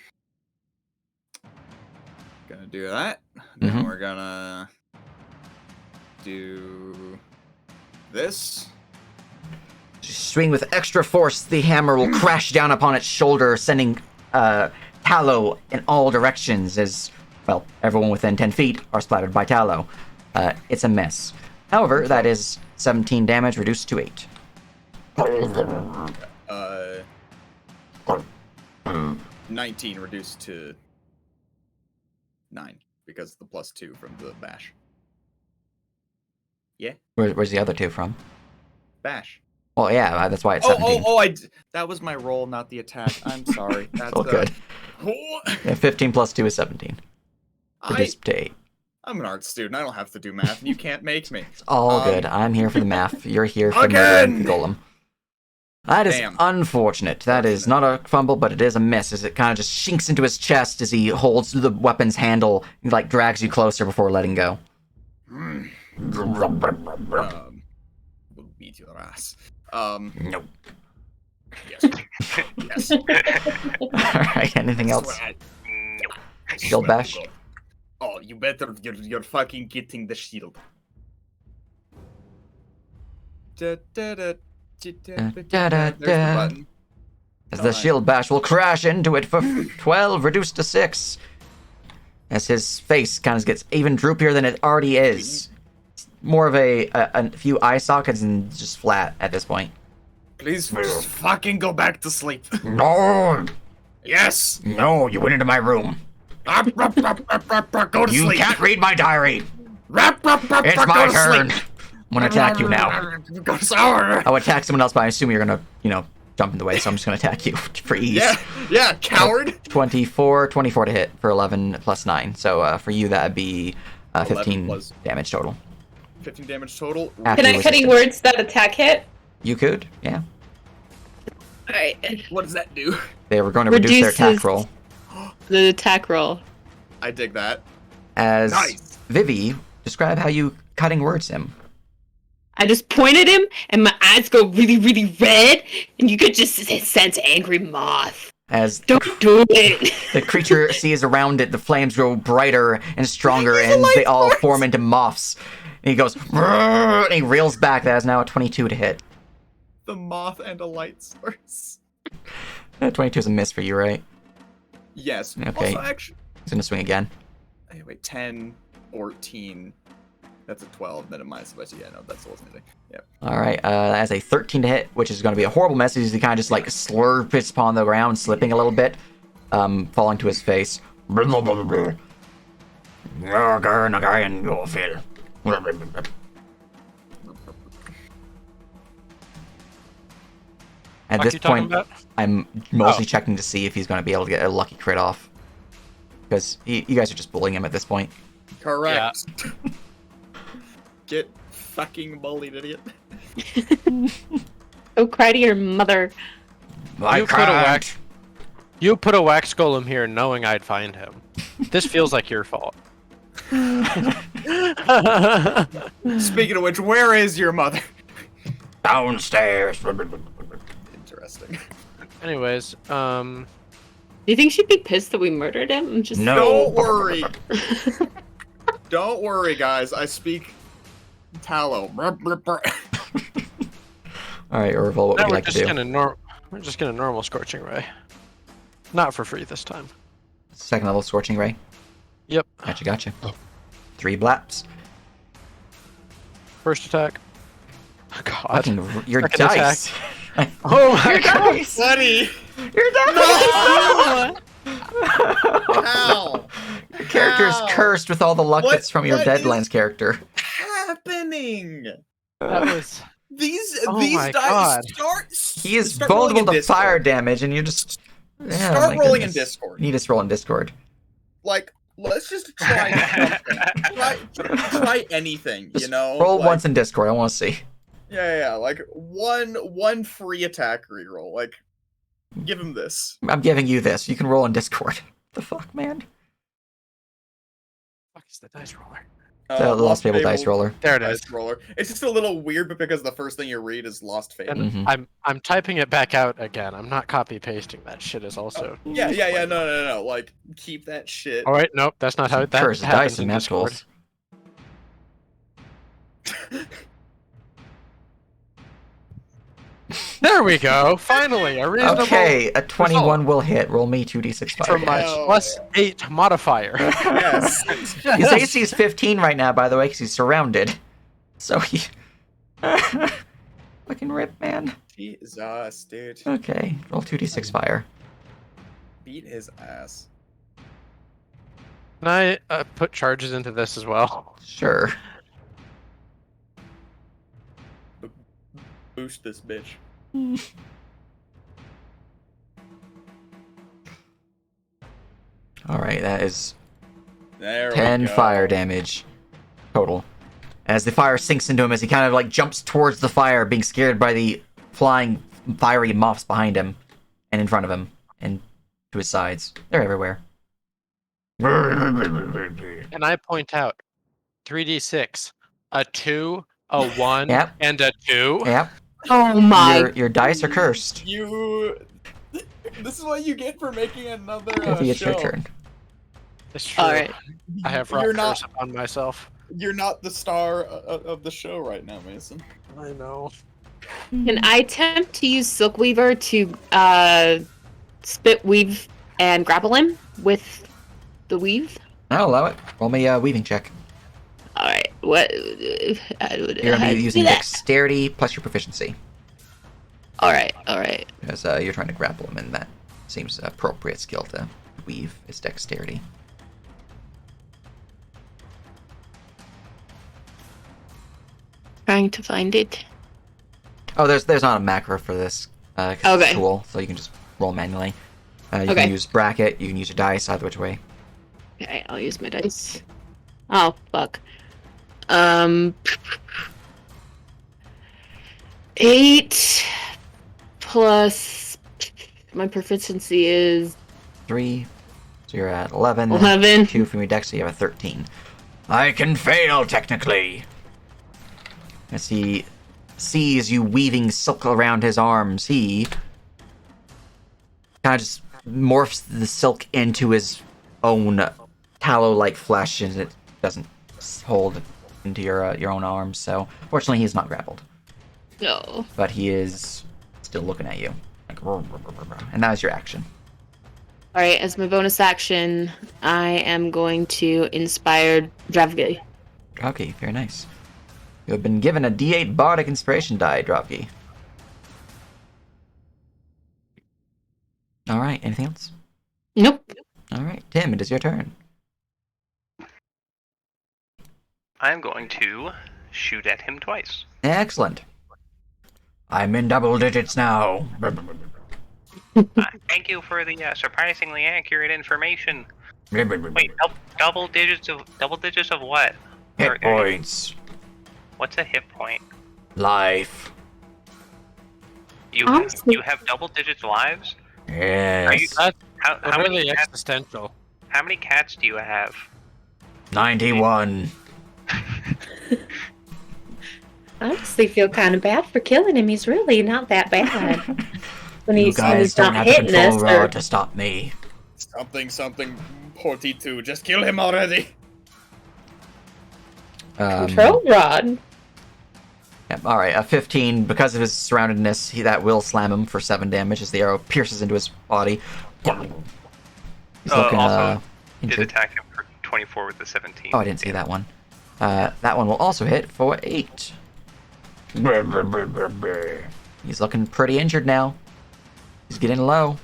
do that. Then we're gonna do this. Swing with extra force, the hammer will crash down upon its shoulder, sending tallow in all directions as, well, everyone within 10 feet are splattered by tallow. It's a mess. However, that is 17 damage reduced to 8. 19 reduced to 9 because of the +2 from the bash. Yeah, Where's the other 2 from? bash. Well, yeah, that's why it's 17. That was my roll, not the attack. I'm sorry. That's all good. Oh, Yeah, 15 + 2 is 17. Reduced to 8. I'm an art student. I don't have to do math, and you can't make me. It's all good. I'm here for the math. You're here for Again! the golem. That is Damn. unfortunate. That is not a fumble, but it is a miss as it kind of just shinks into his chest as he holds the weapon's handle and like drags you closer before letting go. We'll beat your ass. No. Yes. Yes. Alright, anything else? Shield bash? Oh, you better. You're fucking getting the shield. There's the button. As the shield bash will crash into it for 12, reduced to 6. As his face kind of gets even droopier than it already is. It's more of a few eye sockets and just flat at this point. Please just fucking go back to sleep. No! Yes! No, you went into my room. Go to You sleep. can't read my diary. It's It's my turn. I'm gonna attack you now. Go sour. I would attack someone else, but I assume you're gonna, jump in the way, so I'm just gonna attack you for ease. Yeah, coward. 24 to hit for 11 plus 9. So for you, that'd be 15 plus- damage total. 15 damage total. After Can I cutting resistance. words that attack hit? You could, yeah. Alright. What does that do? They were going to reduce their attack Reduces- roll. The attack roll. I dig that. As Nice. Vivi, describe how you cutting words him. I just point at him, and my eyes go really, really red, and you could just sense angry moth. As Don't do it. the creature sees around it, the flames grow brighter and stronger, and they all form into moths. And he goes, "Rrrr," and he reels back. That is now a 22 to hit. The moth and a light source. 22 is a miss for you, right? Yes. Okay. Also, actually, He's gonna swing again. hey, wait, 10, 14. That's a 12. Then a minus, but yeah, no, that's what's missing. Yep. All right, as a 13 to hit, which is going to be a horrible mess, as he kind of just like slurps upon the ground, slipping a little bit, falling to his face. At this point, I'm mostly checking to see if he's going to be able to get a lucky crit off. Because you guys are just bullying him at this point. Correct. Get fucking bullied, idiot. Go cry to your mother. You put a wax golem here knowing I'd find him. This feels like your fault. Speaking of which, where is your mother? Downstairs. Interesting. Anyways, Do you think she'd be pissed that we murdered him? I'm just No. Don't worry. Don't worry, guys. I speak tallow. All right, Orville, what would now you we're like to just do? we're just gonna normal scorching ray. Not for free this time. Second level Scorching Ray. Yep. Gotcha. 3 blaps. First attack. God. Fucking your Second dice. Oh my Your God. dice. Buddy, Your dice. how? Your character is How? cursed with all the luck What- that's from your what Deadlands is- character. Happening? That was. These Oh these my dice God. He is start rolling vulnerable in to fire Discord. damage, and you're just Start my rolling in goodness. Discord. You just roll in Discord. Like, let's just try something. try anything, Just you know? roll Like, once in Discord. I want to see. Yeah, like one free attack reroll. Like, give him this. I'm giving you this. You can roll in Discord. The fuck, man? Fuck is the dice roller? The Lost Fable dice roller. There it is. Dice roller. It's just a little weird, but because the first thing you read is Lost Fable. And Mhm. I'm typing it back out again. I'm not copy pasting that shit. Is also. Yeah. No. Like, keep that shit. Oh wait, nope. That's not how that Cursed happens dice in and Discord. magicals. There we go. Finally, a reasonable. Okay, a 21 will hit. Roll me 2d6 fire From my damage. +8 modifier. Yes. His AC is 15 right now, by the way, because he's surrounded. So he... Fucking rip, man. Jesus, dude. Okay, roll 2d6 fire. Beat his ass. Can I put charges into this as well? Sure. Boost this bitch. Alright, that is There 10 we go. fire damage total. As the fire sinks into him, as he kind of like jumps towards the fire, being scared by the flying fiery moths behind him and in front of him and to his sides. They're everywhere. And I point out 3d6, a 2, a 1, Yep. and a 2. Yep. Oh my. Your dice are cursed. You. This is what you get for making another Maybe it's show. your turn. It's true. All right. I have You're rock not. curse upon myself. You're not the star of the show right now, Mason. I know. Can I attempt to use Silkweaver to spit weave and grapple him with the weave? I'll allow it. Roll me a weaving check. All right. What? You're going to be using dexterity plus your proficiency. All right. All right. Because you're trying to grapple him, and that seems appropriate skill to weave is dexterity. Trying to find it. Oh, there's not a macro for this. 'Cause it's a Okay. tool, so you can just roll manually. You Okay. can use bracket, you can use your dice, either which way. Okay, I'll use my dice. Oh fuck. 8 plus my proficiency is 3, so you're at 11. 11. 2 from your dex, so you have a 13. I can fail, technically. As he sees you weaving silk around his arms, he kind of just morphs the silk into his own tallow-like flesh, and it doesn't hold into your own arms. So, fortunately, he's not grappled, No. but he is still looking at you, like, and that is your action. All right, as my bonus action, I am going to inspire Dravgi. Dropkey, very nice. You have been given a D8 Bardic Inspiration die, Dropkey. Alright, anything else? Nope. Alright, Tim, it is your turn. I'm going to shoot at him twice. Excellent. I'm in double digits now. Thank you for the surprisingly accurate information. Wait, double digits of what? Hit points. What's a hit point? Life. You Honestly- have double digits lives? Yes. That's How really many cats, existential. how many cats do you have? 91. I honestly feel kind of bad for killing him. He's really not that bad. When You he's, when guys he's don't not have the hitting us. control rod Or... to stop me. Something, Porty2. Just kill him already. Control rod. Yep, alright, a 15. Because of his surroundedness, that will slam him for 7 damage as the arrow pierces into his body. He's looking, also, did injured. attack him for 24 with the 17. Oh, I didn't see that one. That one will also hit for 8. He's looking pretty injured now. He's getting low.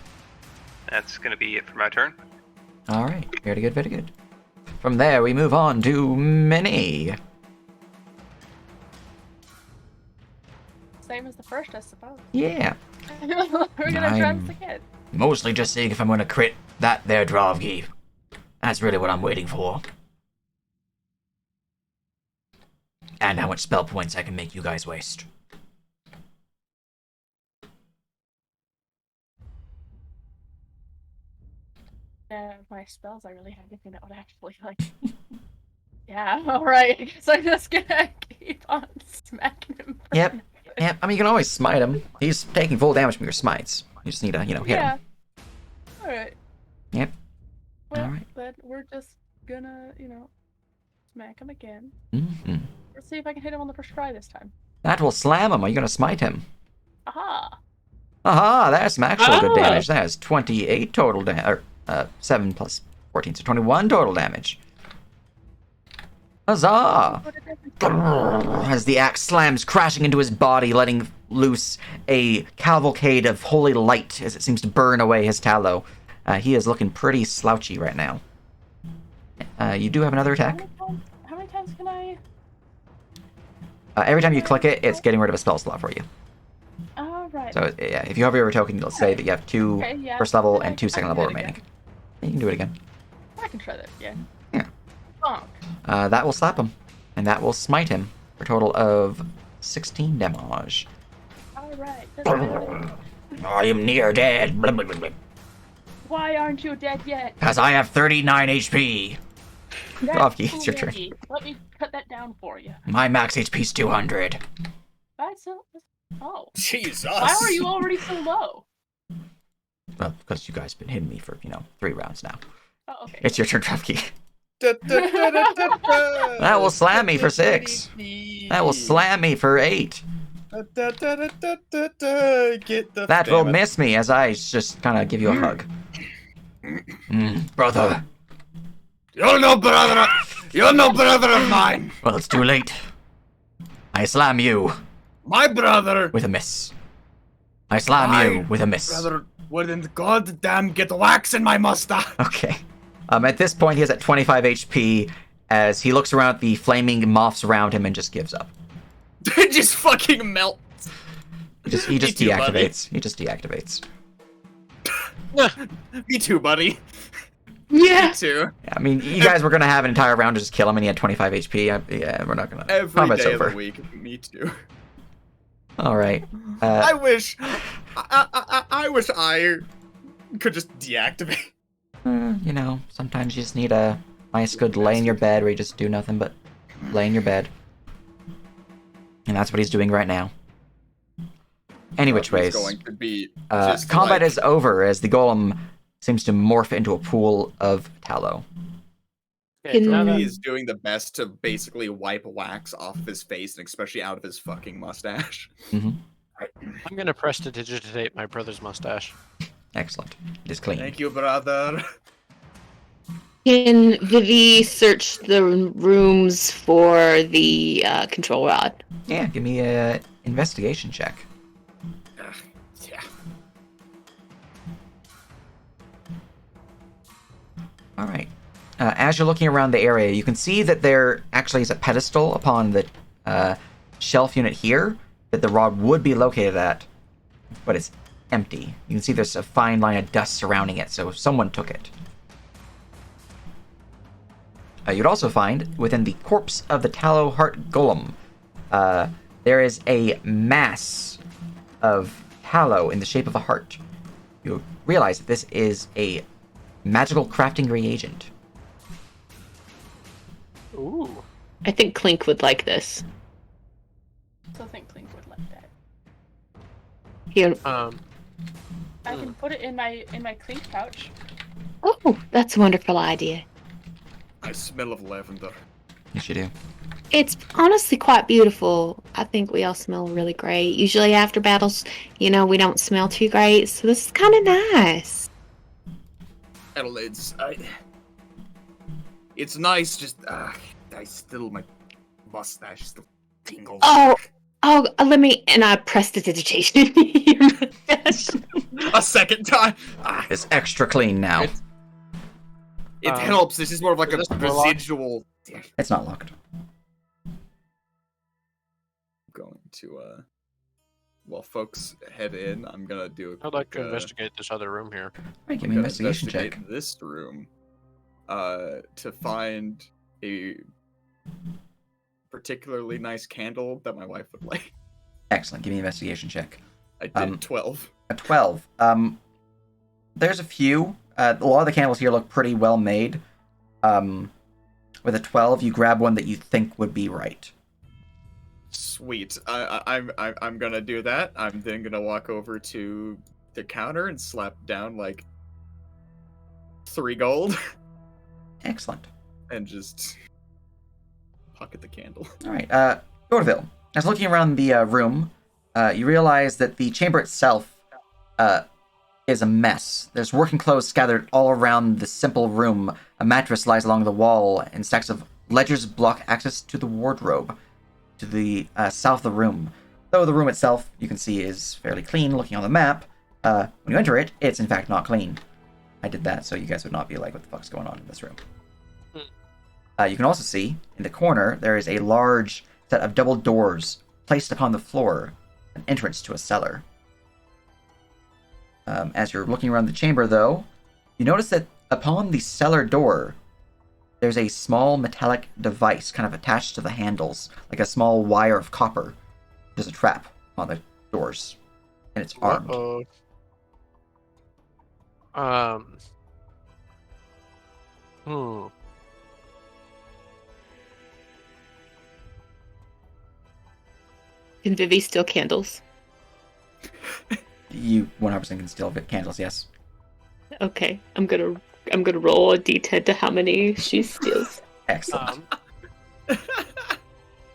That's gonna be it for my turn. All right, very good, very good. From there, we move on to Minnie. Same as the first, I suppose. Yeah. We're gonna try this again. Mostly just seeing if I'm gonna crit that there Dravgi. That's really what I'm waiting for. And how much spell points I can make you guys waste. My spells, I really have anything that would actually, like... Yeah, alright. I guess I'm just gonna keep on smacking him. Yep. Yep. I mean, you can always smite him. He's taking full damage from your smites. You just need to, hit him. Alright. Yep. Well, Alright. then we're just gonna, smack him again. Mm-hmm. Let's see if I can hit him on the first try this time. That will slam him. Are you gonna smite him? Aha! Aha! That's some actual good Ah. damage. That is 28 total damage. 7 plus 14, so 21 total damage. Huzzah! As the axe slams crashing into his body, letting loose a cavalcade of holy light as it seems to burn away his tallow. He is looking pretty slouchy right now. You do have another attack. How many times can I... Every time you click it, it's getting rid of a spell slot for you. Alright. So yeah, if you hover your token, it'll say that you have 2 Okay, yeah. first level I and 2 can second do level it remaining. again. You can do it again. I can try that again. Yeah. Bonk. That will slap him, and that will smite him for a total of 16 damage. Alright. I am near dead. Why aren't you dead yet? Because I have 39 HP. That's Dravgi, it's your turn. plenty. Let me cut that down for you. My max HP is 200. Oh. Jesus. Why are you already so low? Well, because you guys have been hitting me for, 3 rounds now. Oh, okay. It's your turn, Dravgi. That That will slam me for 6. That will slam me for 8. Get the That will damn it. miss me as I just kind of give you a hug. Brother. You're no brother. You're no brother of mine. Well, it's too late. I slam you My brother. with a miss. I slam you with a miss. Brother wouldn't goddamn get wax in my mustache. Okay. At this point, he is at 25 HP as he looks around at the flaming moths around him and just gives up. It just fucking melts. He just Me too, buddy. deactivates. He just deactivates. Me too, buddy. Yeah. Me too. Yeah, I mean, you guys were gonna have an entire round to just kill him, and he had 25 HP. Yeah, we're not gonna. Every Combat's day over. of the week. Me too. All right. I wish. I wish I could just deactivate. Sometimes you just need a nice good lay in your bed where you just do nothing but lay in your bed. And that's what he's doing right now. Any which He's ways, going to be combat is over as the golem seems to morph into a pool of tallow. Okay, Can- now that- He's doing the best to basically wipe wax off of his face and especially out of his fucking mustache. I'm gonna prestidigitate my brother's mustache. Excellent. It is clean. Thank you, brother. Can Vivi search the rooms for the control rod? Yeah, give me a investigation check. Yeah. All right. As you're looking around the area, you can see that there actually is a pedestal upon the shelf unit here that the rod would be located at, but it's empty. You can see there's a fine line of dust surrounding it, so someone took it. You'd also find within the corpse of the tallow heart golem, there is a mass of tallow in the shape of a heart. You realize that this is a magical crafting reagent. Ooh. I think Clink would like this. So I think Clink would like that. Here. I can put it in my Clink pouch. Oh, that's a wonderful idea. I smell of lavender. Yes, you do. It's honestly quite beautiful. I think we all smell really great. Usually after battles, we don't smell too great, so this is kind of nice. It's nice, just my mustache still tingles. Oh, Oh, let me. And I prestidigitation. A second time. Ah, It's extra clean now. it helps. This is more of like is a this door locked? residual. It's not locked. Going to while folks head in, I'm gonna do a I'd like quick, to investigate this other room here. Right, give I'm me an gonna investigation check. investigate this room to find a particularly nice candle that my wife would like. Excellent. Give me an investigation check. I did 12. A 12. There's a few. A lot of the candles here look pretty well made. With a 12, you grab one that you think would be right. Sweet. I'm gonna do that. I'm then gonna walk over to the counter and slap down like 3 gold Excellent. and just pocket the candle. All right. Dorville, as looking around the room, you realize that the chamber itself is a mess. There's working clothes scattered all around the simple room. A mattress lies along the wall, and stacks of ledgers block access to the wardrobe to the south of the room. Though the room itself, you can see, is fairly clean. Looking on the map, when you enter it, it's in fact not clean. I did that so you guys would not be like, what the fuck's going on in this room? You can also see, in the corner, there is a large set of double doors placed upon the floor, an entrance to a cellar. As you're looking around the chamber, though, you notice that upon the cellar door, there's a small metallic device kind of attached to the handles, like a small wire of copper. There's a trap on the doors, and it's armed. Uh-oh. Hmm. Can Vivi steal candles? You 100% can steal candles, yes. Okay, I'm gonna roll a d10 to how many she steals. Excellent.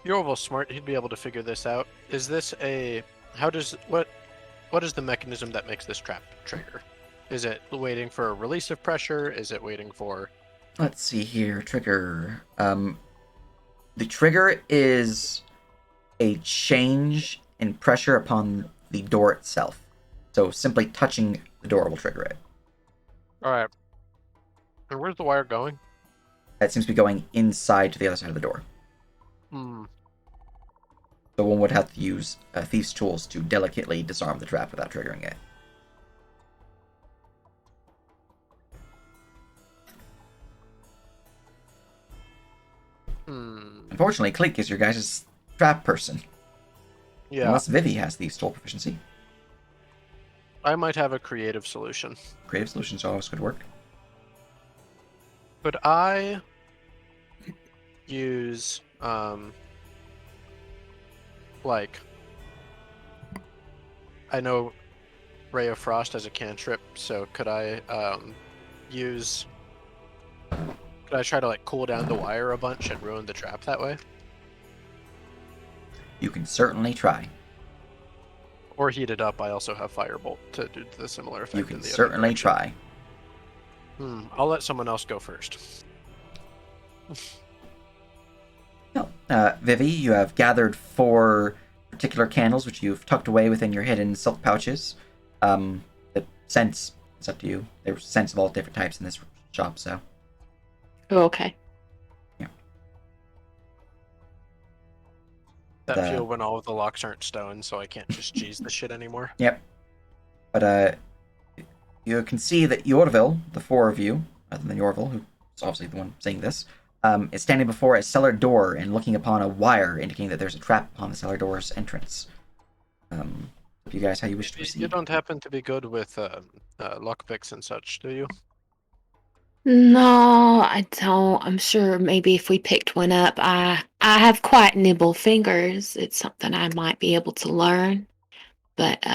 Yorville's smart. He'd be able to figure this out. Is this a... What is the mechanism that makes this trap trigger? Is it waiting for a release of pressure? Is it waiting for... Let's see here. Trigger. The trigger is a change in pressure upon the door itself. So simply touching the door will trigger it. Alright. And where's the wire going? It seems to be going inside to the other side of the door. Hmm. So one would have to use thief's tools to delicately disarm the trap without triggering it. Unfortunately, Cleek is your guys' trap person. Yeah. Unless Vivi has thief's tool proficiency. I might have a creative solution. Creative solutions always could work. Could I use, like, I know Ray of Frost as a cantrip, so could I, could I try to, like, cool down the wire a bunch and ruin the trap that way? You can certainly try. Or heat it up. I also have Firebolt to do the similar effect. You can in the certainly other direction. try. I'll let someone else go first. No. Vivi, you have gathered 4 particular candles, which you've tucked away within your hidden silk pouches. The scents, it's up to you. There's scents of all different types in this shop, so. Oh, okay. That feel when all of the locks aren't stone, so I can't just cheese the shit anymore. Yep. But you can see that Yorville, the 4 of you, other than Yorville, who's obviously the one saying this, is standing before a cellar door and looking upon a wire indicating that there's a trap upon the cellar door's entrance. If you guys, how you wish to proceed. You don't happen to be good with lockpicks and such, do you? No, I don't. I'm sure maybe if we picked one up, I have quite nimble fingers. It's something I might be able to learn, but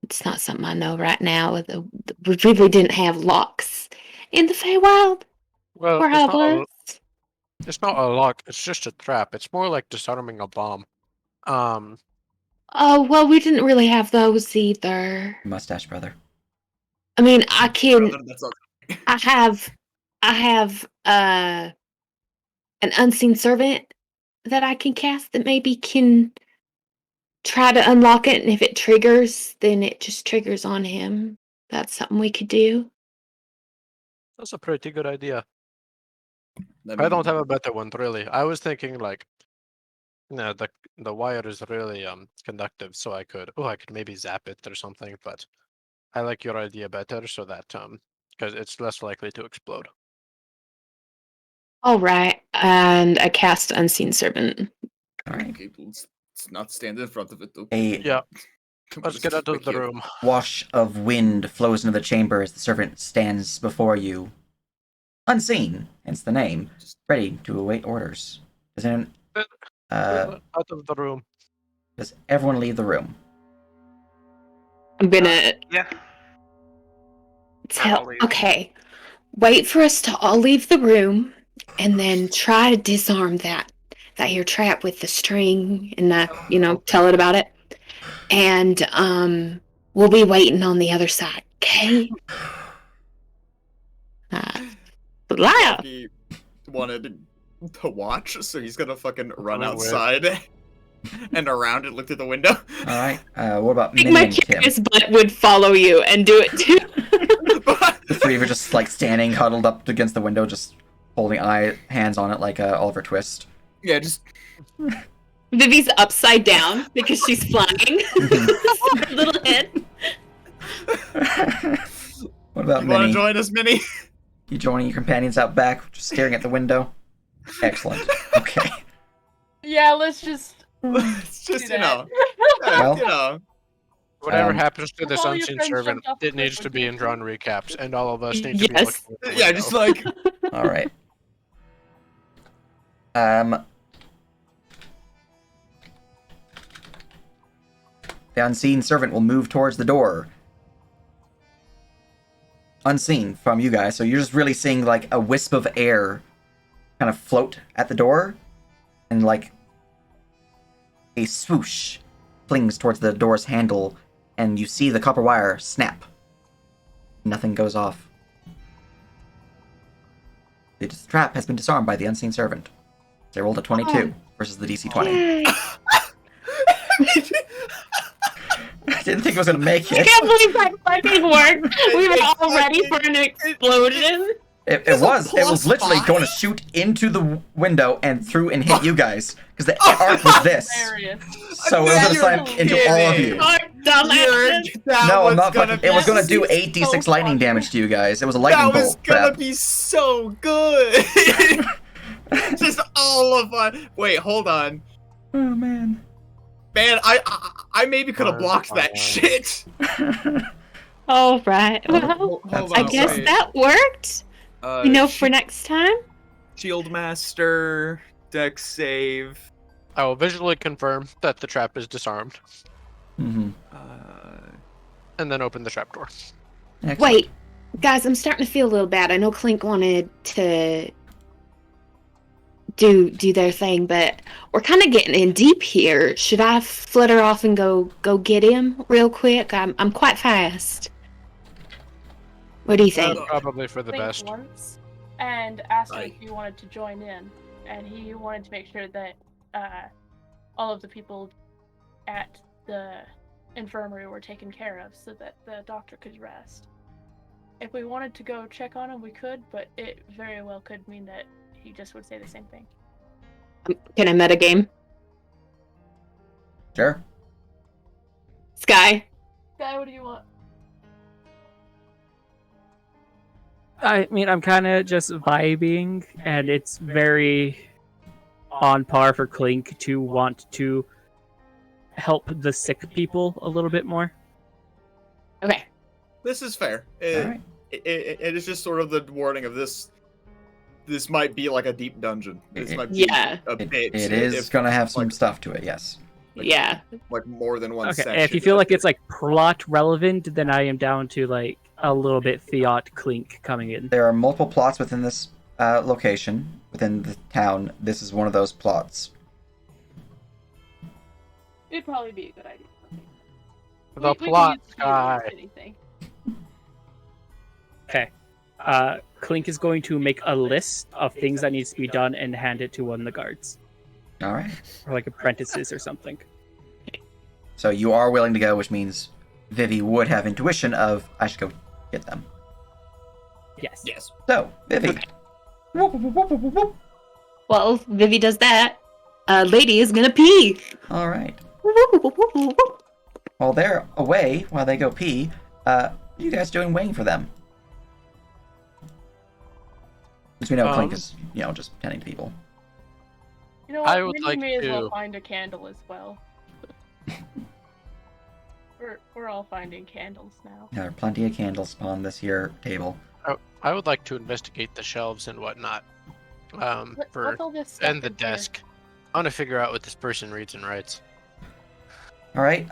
it's not something I know right now. We really didn't have locks in the Feywild. Well, Where I was. it's not a lock. It's just a trap. It's more like disarming a bomb. Oh, well, we didn't really have those either. Mustache brother. I mean, I can. That's okay. I have an unseen servant that I can cast that maybe can try to unlock it, and if it triggers, then it just triggers on him. That's something we could do. That's a pretty good idea. I I don't mean, have a better one, really. I was thinking like, no, the wire is really conductive, so I could maybe zap it or something. But I like your idea better, so that because it's less likely to explode. All right, and I cast Unseen Servant. All right. Okay, let's not stand in front of it though. A Yeah, Come let's on, get out of wake the you up. room. wash of wind flows into the chamber as the servant stands before you, unseen, hence the name, ready to await orders. Does anyone, Out of the room. does everyone leave the room? I'm gonna Yeah. tell. I'll leave. Okay, wait for us to all leave the room, and then try to disarm that here trap with the string, and tell it about it. And we'll be waiting on the other side. Okay. Liar. He wanted to watch, so he's gonna fucking run Running away. outside and around and look through the window. All right. What about I think Minnie my and Tim? curious butt would follow you and do it too. The three of you are just like standing, huddled up against the window, just holding hands on it like Oliver Twist. Yeah, just Vivi's upside down because she's flying. Her little head. What about you want to Minnie? join us, Minnie? You joining your companions out back, just staring at the window? Excellent. Okay. Yeah, let's just. It's just Do you know, Well- Whatever Um, happens to this all your unseen friends servant, jumped off the it needs cliff to with be you. in drawn recaps, and all of us need to be Yes. looking at the yeah, window. just like All right. The unseen servant will move towards the door. Unseen from you guys, so you're just really seeing like a wisp of air kind of float at the door, and like a swoosh flings towards the door's handle, and you see the copper wire snap. Nothing goes off. The trap has been disarmed by the unseen servant. They rolled a 22 versus the DC 20. Yay. I didn't think it was gonna make I it. can't believe that fucking worked. We were all ready for an explosion. It It's a was literally +5. going to shoot into the window and through and hit you guys because the arc was this. Hilarious. So it was gonna slam into all of you. Oh, dumbasses. No, I'm not fucking. It was gonna do be 8d6 so lightning funny. damage to you guys. It was a that lightning was bolt gonna trap. be so good. Just all of us. Wait, hold on, Oh man. man. I maybe could have blocked that shit. All right. Well, Hold I on, guess wait. that worked. We know for next time. Shield Master, Dex save. I will visually confirm that the trap is disarmed, Mm-hmm. and then open the trap door. Wait, guys, I'm starting to feel a little bad. I know Clink wanted to do their thing, but we're kind of getting in deep here. Should I flutter off and go get him real quick? I'm quite fast. What do you think? Probably for the Think best. once and asked him Aye. if he wanted to join in, and he wanted to make sure that all of the people at the infirmary were taken care of, so that the doctor could rest. If we wanted to go check on him, we could, but it very well could mean that he just would say the same thing. Can I metagame? Sure. Sky. Guy, what do you want? I mean, I'm kind of just vibing, and it's very on par for Clink to want to help the sick people a little bit more. Okay. This is fair. All right. It is just sort of the wording of this. This might be like a deep dungeon. This might be Yeah. a bit. It is if, gonna have some like- stuff to it. Yes. Yeah. like more than one Okay, section. if you feel like it's like plot relevant, then I am down to like a little bit Fiat Clink coming in. There are multiple plots within this location, within the town. This is one of those plots. It'd probably be a good idea. The We can plot use guy. anything. Okay. Clink is going to make a list of things that needs to be done and hand it to one of the guards, All right. or like apprentices or something. So you are willing to go, which means Vivi would have intuition of, I should go get them. Yes. Yes. So, Vivi. Whoop, whoop, whoop, whoop, whoop. Well, if Vivi does that, lady is gonna pee. All right. Whoop, whoop, whoop, whoop, whoop. While they're away, while they go pee, what are you guys doing waiting for them? Because we know Clink is, just tending to people. You know what? I would Maybe like may as well to- find a candle as well. We're all finding candles now. There are plenty of candles upon this here table. I would like to investigate the shelves and whatnot. What's all this stuff And the in here? desk. I want to figure out what this person reads and writes. All right.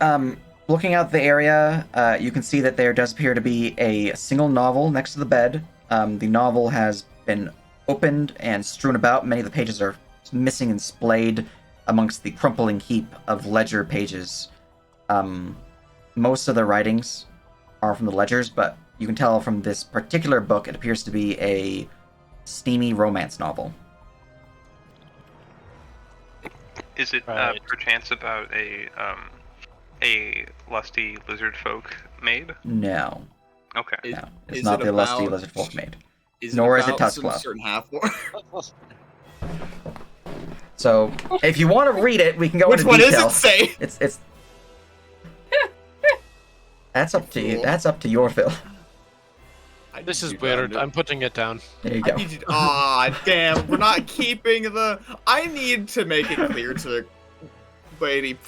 Looking out the area, you can see that there does appear to be a single novel next to the bed. The novel has been opened and strewn about. Many of the pages are missing and splayed amongst the crumpling heap of ledger pages. Most of the writings are from the ledgers, but you can tell from this particular book it appears to be a steamy romance novel. Is it Right. perchance about a lusty lizard folk maid? No, Okay. no, Is it's not it the lusty about- lizard folk maid. Is Nor is it about some Tuskglow. certain half So, if you want to read it, we can go Which into one detail. is it? Say. It's. That's up to you. Cool. That's up to your Phil. I This need is you weird. down to- I'm putting it down. There you I go. need you. Damn! We're not keeping the. I need to make it clear to lady.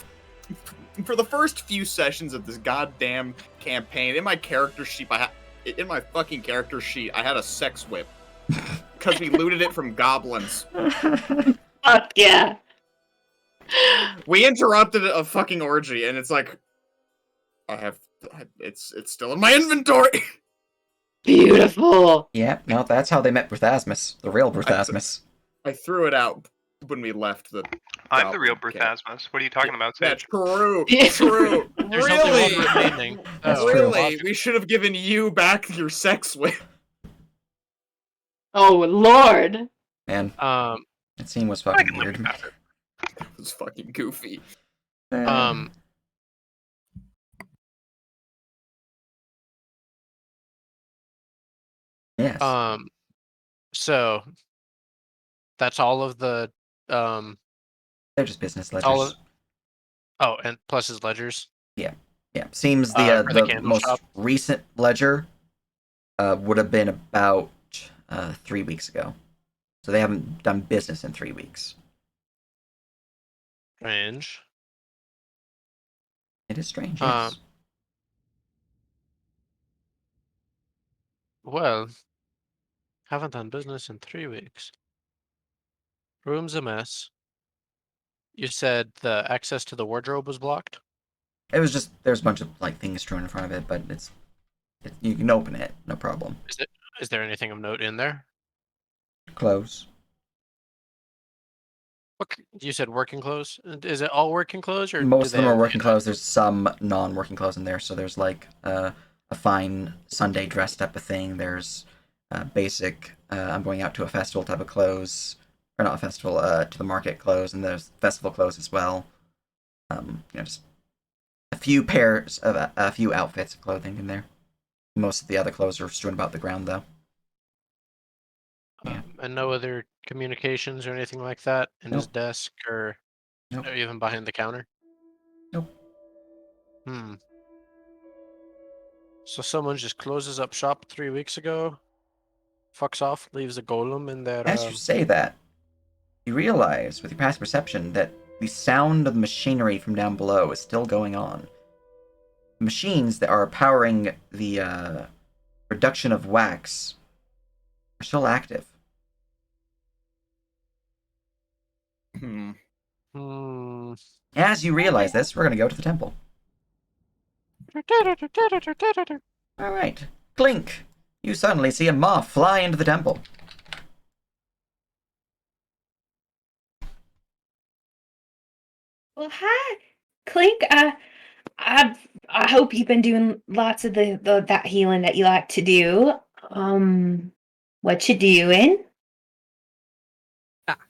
For the first few sessions of this goddamn campaign, in my character sheet, in my fucking character sheet, I had a sex whip because we looted it from goblins. Fuck yeah. We interrupted a fucking orgy, and it's like, it's still in my inventory. Beautiful. Yeah, no, that's how they met Bruthasmus, the real Bruthasmus. I threw it out when we left the. I'm the real goblin camp. Bruthasmus. What are you talking about, That's Sage? true. Yeah. True. There's really? only one remaining. That's Oh, true. Really? We should have given you back your sex whip. Oh, Lord. Man, Um, that scene was I fucking can live weird. with that. That was fucking goofy. um, Yes. so that's all of the They're just business ledgers. all of- oh, and plus his ledgers. Yeah. Seems for the the candle most shop. recent ledger would have been about 3 weeks ago. So they haven't done business in 3 weeks. Strange. It is strange, Um, yes. Well, haven't done business in 3 weeks. Room's a mess. You said the access to the wardrobe was blocked? It was just, there's a bunch of things strewn in front of it, but you can open it, no problem. Is there anything of note in there? Close. You said working clothes? Is it all working clothes, or Most do of them they are have working any- clothes. There's some non-working clothes in there. So there's a fine Sunday dress type of thing. There's basic I'm going out to a festival type of clothes, or not a festival, to the market clothes, and there's festival clothes as well. Just a few pairs of a few outfits of clothing in there. Most of the other clothes are strewn about the ground, though. Yeah. And no other communications or anything like that in his Nope. desk or Nope. even behind the counter? Nope. So someone just closes up shop 3 weeks ago, fucks off, leaves a golem in their. As you say that, you realize with your past perception that the sound of the machinery from down below is still going on. The machines that are powering the production of wax are still active. Hmm. As you realize this, we're going to go to the temple. Alright. Clink, you suddenly see a moth fly into the temple. Well, hi, Clink. I hope you've been doing lots of that healing that you like to do. What you doing?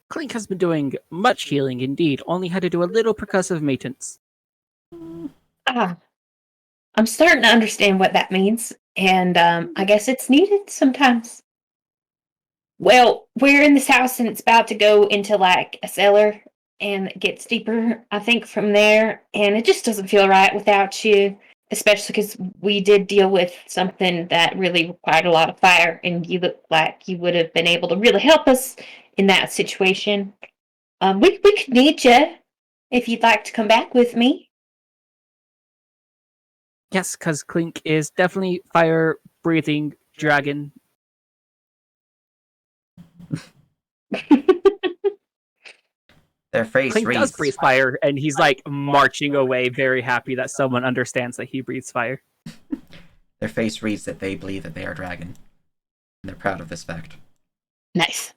Clink has been doing much healing indeed, only had to do a little percussive maintenance. Ah, I'm starting to understand what that means, and I guess it's needed sometimes. Well, we're in this house and it's about to go into like a cellar and it gets deeper, I think, from there. And it just doesn't feel right without you, especially because we did deal with something that really required a lot of fire. And you look like you would have been able to really help us in that situation. We could need you if you'd like to come back with me. Yes, because Clink is definitely fire-breathing dragon. Their face Clink does reads. breathe fire, and he's like marching away, very happy that someone understands that he breathes fire. Their face reads that they believe that they are dragon. And they're proud of this fact. Nice.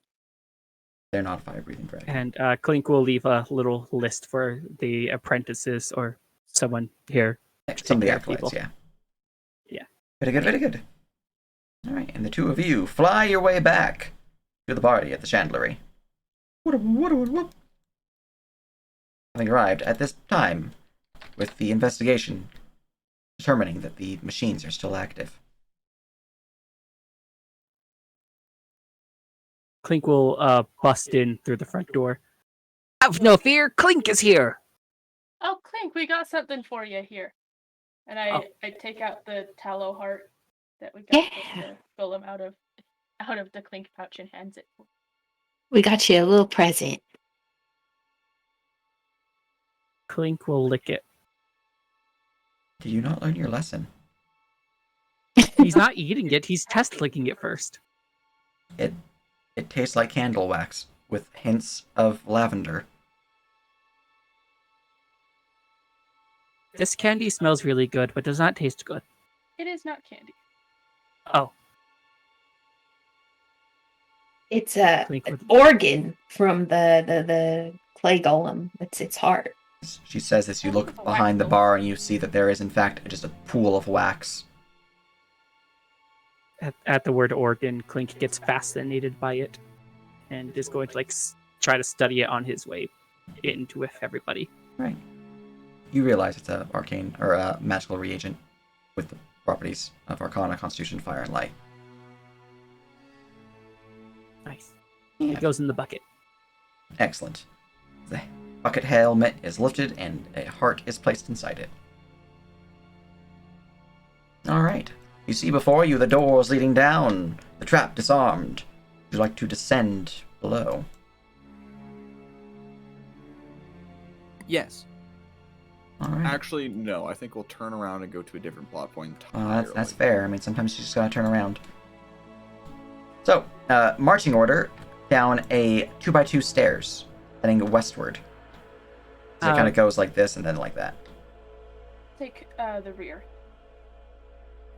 They're not a fire-breathing dragon. And Clink will leave a little list for the apprentices or someone here. Some of the care of acolytes, people. yeah. Yeah. Very good, very good. Alright, and the two of you fly your way back to the party at the chandlery. Having arrived at this time with the investigation determining that the machines are still active. Clink will bust in through the front door. Have no fear, Clink is here! Oh, Clink, we got something for you here. And I take out the tallow heart that we got the golem out of the Clink pouch and hands it. We got you a little present. Clink will lick it. Did you not learn your lesson? He's not eating it, he's test licking it first. It tastes like candle wax with hints of lavender. This candy smells really good, but does not taste good. It is not candy. Oh. It's a Clink an with- organ from the clay golem. It's its heart. She says as you look behind the bar and you see that there is in fact just a pool of wax. At the word organ, Clink gets fascinated by it and is going to try to study it on his way into with everybody. Right. You realize it's a arcane or a magical reagent with the properties of Arcana, Constitution, Fire, and Light. Nice. Yeah. It goes in the bucket. Excellent. The bucket helmet is lifted and a heart is placed inside it. Alright. You see before you the doors leading down, the trap disarmed. Would you like to descend below? Yes. Alright. Actually, no. I think we'll turn around and go to a different plot point entirely. That's fair. I mean, sometimes you just gotta turn around. So, marching order down a 2x2 stairs, heading westward. So it kind of goes like this and then like that. Take the rear.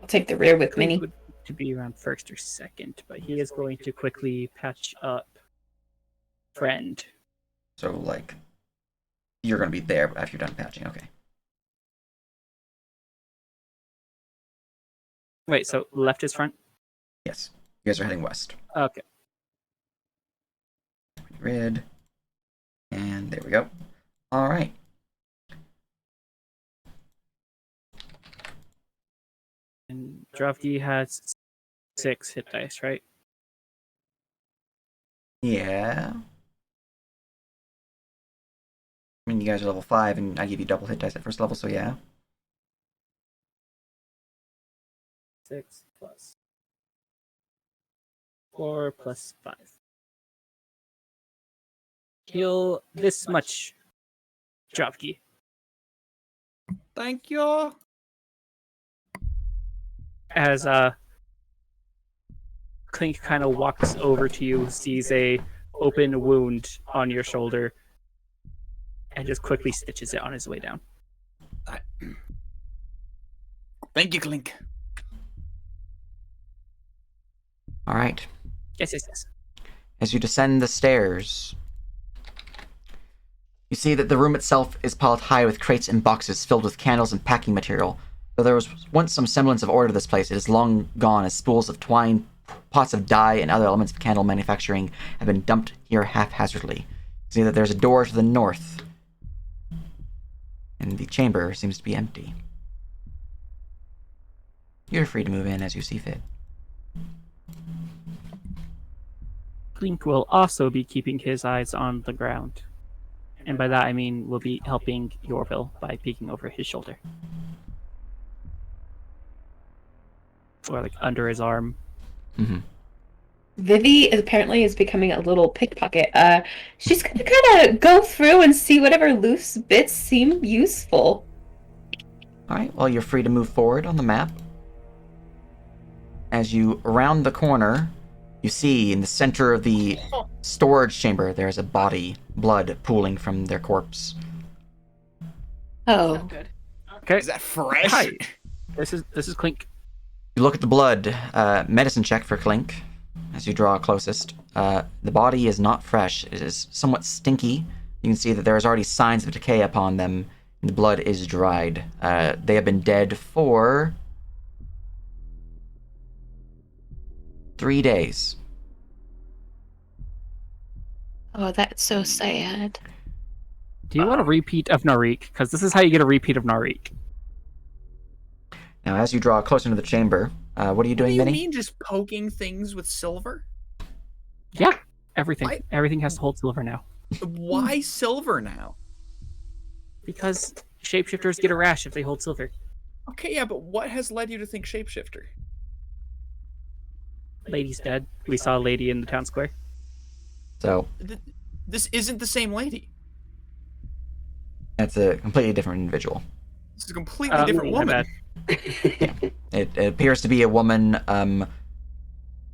I'll take the rear with Clink Minnie. would to be around first or second, but he is going to quickly patch up friend. So, like, you're gonna be there after you're done patching. Okay. Wait, so left is front? Yes. You guys are heading west. Okay. Red. And there we go. Alright. And Dravki has 6 hit dice, right? Yeah. I mean, you guys are level 5, and I give you double hit dice at first level, so yeah. 6 plus 4 plus 5. Heal this much, Dravki. Thank you. As Clink kind of walks over to you, sees a open wound on your shoulder, and just quickly stitches it on his way down. Thank you, Clink. Alright. Yes. As you descend the stairs, you see that the room itself is piled high with crates and boxes filled with candles and packing material. Though there was once some semblance of order to this place, it is long gone as spools of twine, pots of dye, and other elements of candle manufacturing have been dumped here haphazardly. You see that there's a door to the north. and the chamber seems to be empty. You're free to move in as you see fit. Clink will also be keeping his eyes on the ground. And by that I mean we'll be helping Yorville by peeking over his shoulder. Or like under his arm. Mm-hmm. Vivi apparently is becoming a little pickpocket. She's gonna kind of go through and see whatever loose bits seem useful. Alright, well, you're free to move forward on the map. As you round the corner, you see in the center of the storage chamber there's a body, blood pooling from their corpse. Oh, Not good. Okay. Is that fresh? Hi. This is Clink. You look at the blood, medicine check for Clink, as you draw closest. The body is not fresh. It is somewhat stinky. You can see that there is already signs of decay upon them, and the blood is dried. They have been dead for 3 days. Oh, that's so sad. Do you want a repeat of Narik? Because this is how you get a repeat of Narik. Now, as you draw closer to the chamber, what are you What do doing, you Minnie? mean just poking things with silver? Yeah, everything. Why- Everything has to hold silver now. Why silver now? Because shapeshifters get a rash if they hold silver. Okay, yeah, but what has led you to think shapeshifter? Lady's dead. We saw a lady in the town square. So, This isn't the same lady. that's a completely different individual. This is a completely different my woman. bad. It appears to be a woman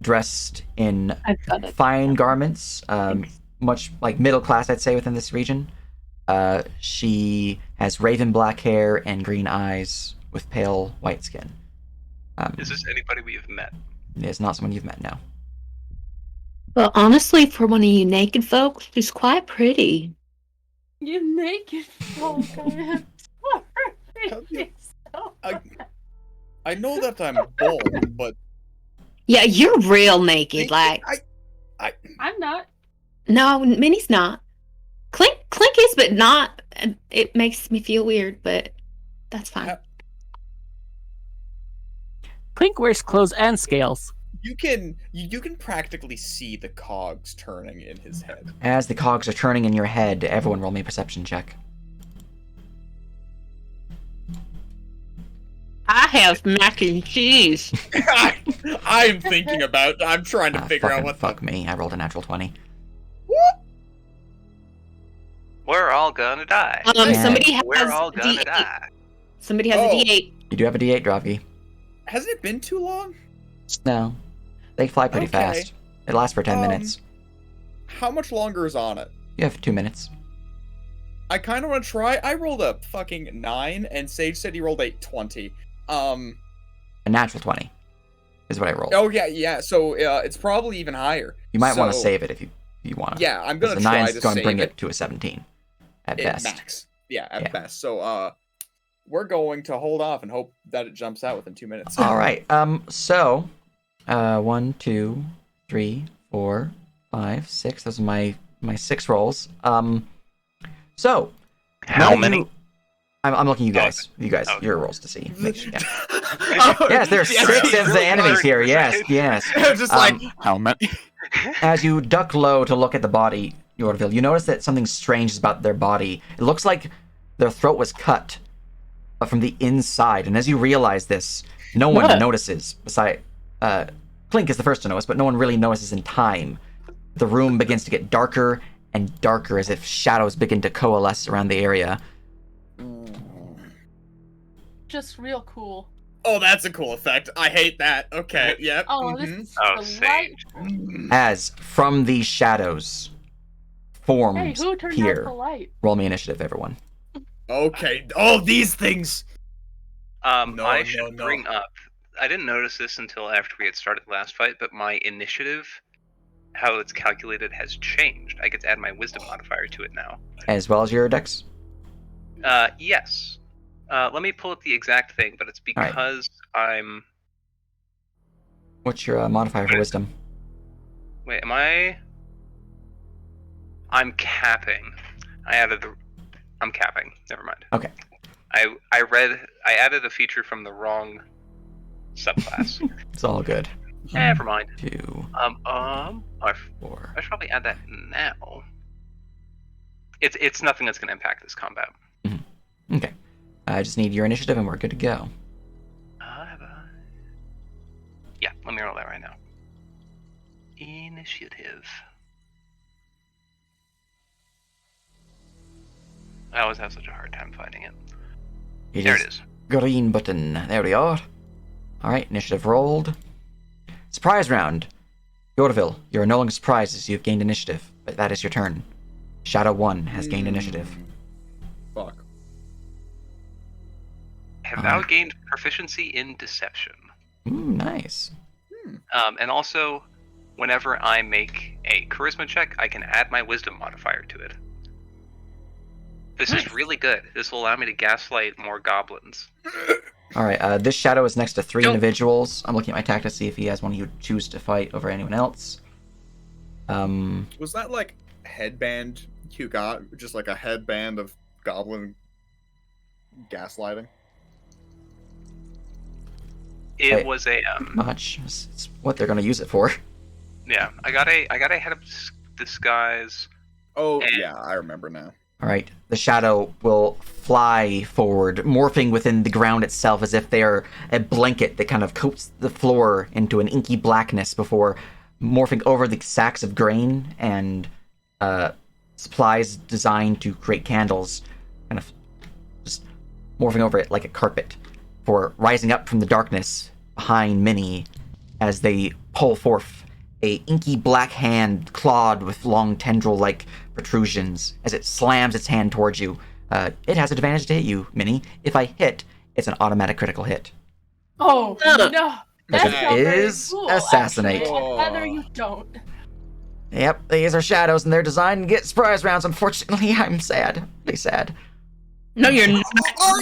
dressed in I've got it. fine garments, much like middle class, I'd say, within this region. She has raven black hair and green eyes with pale white skin. Is this anybody we have met? It is not someone you've met, no. Well, honestly, for one of you naked folks, she's quite pretty. You naked folk. I am sorry. So I know that I'm bald, but Yeah, you're real naked. Like, I'm not. no, Minnie's not. Clink is, but not. It makes me feel weird, but that's fine. Clink wears clothes and scales. you can practically see the cogs turning in his head. As the cogs are turning in your head, everyone roll me a perception check. I have mac and cheese. I'm thinking about. I'm trying to figure out Fucking what fuck me. I rolled a natural 20. We're all gonna die. Somebody has We're all gonna D8. die. Somebody has Oh. a D8. You do have a D8, Drovgi. Hasn't it been too long? No. They fly pretty Okay. fast. It lasts for 10 minutes. How much longer is on it? You have 2 minutes. I kind of want to try. I rolled a fucking 9, and Sage said he rolled a 20. A natural 20 is what I rolled. Oh yeah. So it's probably even higher. You might want to So- save it if you want to. Yeah, I'm gonna the try 9's to going to save bring it. it to a 17 at At best. max. Yeah, at Yeah. best. So we're going to hold off and hope that it jumps out within 2 minutes. All right. So, 1, 2, 3, 4, 5, 6. Those are my 6 rolls. So How none of many? you- I'm looking at you guys. You guys, Okay. your rolls to see. Yeah. Oh, Yes, there's yeah, 6 he's of the really enemies hard. here. Yes. I'm just like, How many? As you duck low to look at the body, Yorville, you notice that something strange is about their body. It looks like their throat was cut, but from the inside. And as you realize this, no one What? notices. Besides, Clink is the first to notice, but no one really notices in time. The room begins to get darker and darker as if shadows begin to coalesce around the area. Just real cool. oh, that's a cool effect. I hate that. Okay, yep. Oh, mhm. this is Oh, delightful. As from these shadows, Hey, forms who turned out appear. the light? Roll me initiative, everyone. Okay. Oh, these things. No, I no, should no. bring up. I didn't notice this until after we had started the last fight, but my initiative, how it's calculated, has changed. I get to add my wisdom modifier to it now. As well as your dex. Yes. Let me pull up the exact thing, but it's All right. because I'm. What's your modifier for wisdom? Wait, am I? I'm capping. I added the. I'm capping. Never mind. I added a feature from the wrong subclass. It's all good. Never mind. 2, I 4. should probably add that now. It's nothing that's gonna impact this combat. Okay. I just need your initiative and we're good to go. Yeah, let me roll that right now. Initiative. I always have such a hard time finding it. There it is. Green button. There we are. Alright, initiative rolled. Surprise round. Yorville, you are no longer surprised as you have gained initiative, but that is your turn. Shadow 1 has gained initiative. Fuck. Have now gained proficiency in deception. Ooh, nice. And also, whenever I make a charisma check, I can add my wisdom modifier to it. This is really good. This will allow me to gaslight more goblins. Alright, this shadow is next to 3 Nope. individuals. I'm looking at my attack to see if he has one he would choose to fight over anyone else. Was that like headband you got? Just like a headband of goblin gaslighting? It was a much. It's what they're going to use it for. yeah. I got a head of disguise. Oh, And- yeah, I remember now. Alright, the shadow will fly forward, morphing within the ground itself as if they are a blanket that kind of coats the floor into an inky blackness before morphing over the sacks of grain and supplies designed to create candles, kind of just morphing over it like a carpet, for rising up from the darkness behind Minnie as they pull forth a inky black hand clawed with long tendril-like protrusions as it slams its hand towards you. It has advantage to hit you, Minnie. If I hit, it's an automatic critical hit. Oh no, that's it not very is cool, assassinate. actually. I'd rather you don't. Yep, these are shadows and they're designed to get surprise rounds. Unfortunately, I'm sad. Really sad. No, you're not.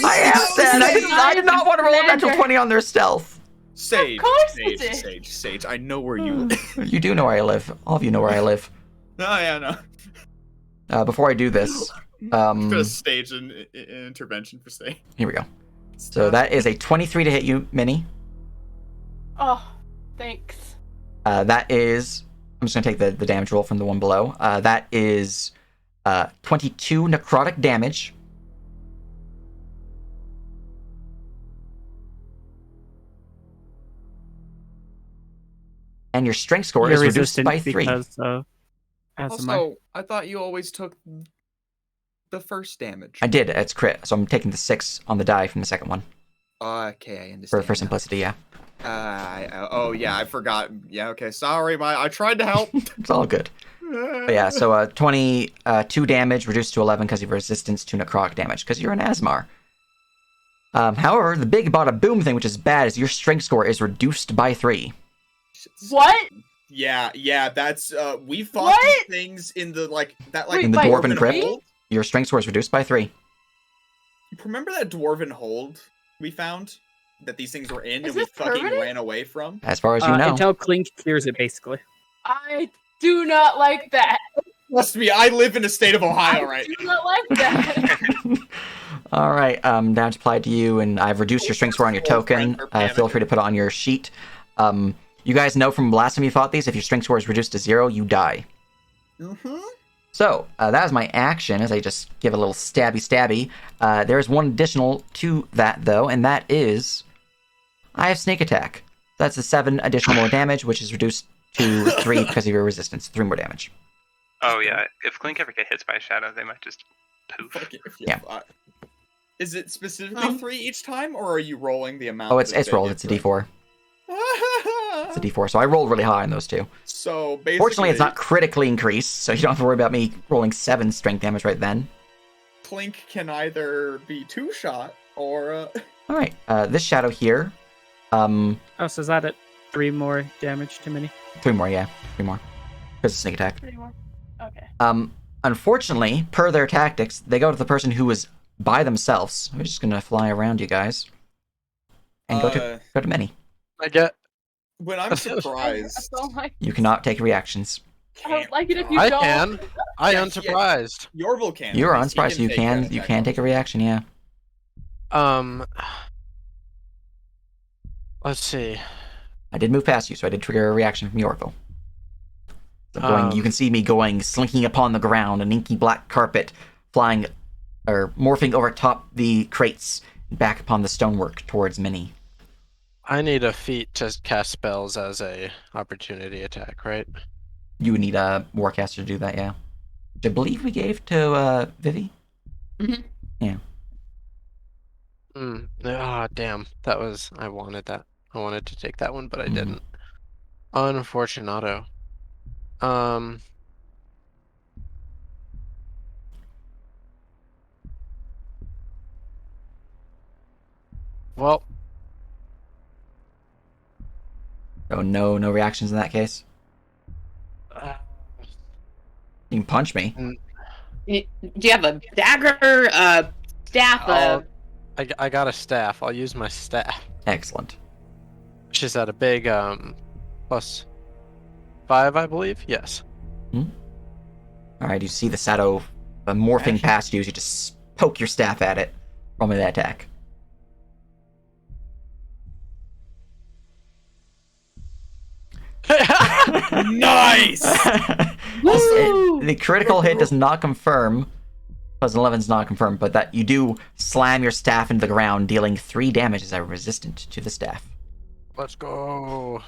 I am sad. I did not want to roll a natural 20 on their stealth. Sage, Of course you Sage, did. Sage, I know where you live. You do know where I live. All of you know where I live. Oh, yeah, no. Before I do this, Gonna stage an intervention for Sage. here we go. So that is a 23 to hit you, Minnie. Oh, thanks. That is... I'm just going to take the damage roll from the one below. That is 22 necrotic damage. And your strength score is You're reduced resistant by 3. because as am I. Also, I thought you always took the first damage. I did. It's crit, so I'm taking the 6 on the die from the second one. Okay, I understand. For simplicity, yeah. Oh, yeah, I forgot. Yeah, okay, sorry, I tried to help. It's all good. But yeah, so 22 damage reduced to 11 because of resistance to necrotic damage, because you're an Asmar. However, the big bada boom thing, which is bad, is your strength score is reduced by 3. What? Yeah, that's we fought What? these things in the In the Wait, Dwarven Crypt, hold. your strength score is reduced by 3. Remember that dwarven hold we found that these things were in Is and we this fucking permanent? ran away from? As far as you know. Until Clink clears it, basically. I do not like that. Trust me, I live in the state of Ohio, right? I do not like that. All right, damage applied to you, and I've reduced your strength score on your token. Feel free to put it on your sheet. You guys know from last time you fought these, if your strength score is reduced to 0, you die. Mm-hmm. So, that is my action, as I just give a little stabby. There is one additional to that, though, and that is... I have Sneak Attack. That's a 7 additional more damage, which is reduced to 3 because of your resistance. 3 more damage. Oh yeah, if Clink ever get hit by a shadow, they might just poof. Yeah. Is it specifically 3 each time, or are you rolling the amount? Oh, it's that rolled. they It's a get d4. It's a d4, so I rolled really high on those two. So basically, Fortunately, it's not critically increased, so you don't have to worry about me rolling 7 strength damage right then. Clink can either be 2-shot or. Alright, this shadow here. Oh, so is that at 3 more damage to Minnie? 3 more, yeah. 3 more. Because of sneak attack. 3 more. Okay. Unfortunately, per their tactics, they go to the person who was by themselves. We're just gonna fly around you guys. And go to Minnie. I get. When I'm surprised, Oh my. You cannot take reactions. I would like it if you I don't. can. I Yeah, unsurprised. Yorville can. You're He unsurprised. You take can an you attack can take a reaction, yeah. Um, let's see. I did move past you, so I did trigger a reaction from Yorville. So going, you can see me going, slinking upon the ground, an inky black carpet flying, or morphing over top the crates, back upon the stonework towards Minnie. I need a feat to cast spells as a opportunity attack, right? You would need a Warcaster to do that, yeah. Which I believe we gave to Vivi. Mhm. Yeah. Ah, damn. That was... I wanted that. I wanted to take that one, but I Mhm. didn't. Unfortunato. Well, So no reactions in that case. uh, You can punch me. Do you have a dagger, staff? I got a staff. I'll use my staff. Excellent. Which is at a big, +5, I believe? Yes. Alright, you see the shadow morphing past you as you just poke your staff at it. Roll me that attack. Nice! The critical hit does not confirm. Plus 11 is not confirmed, but that you do slam your staff into the ground, dealing 3 damage as I resistant to the staff. Let's go.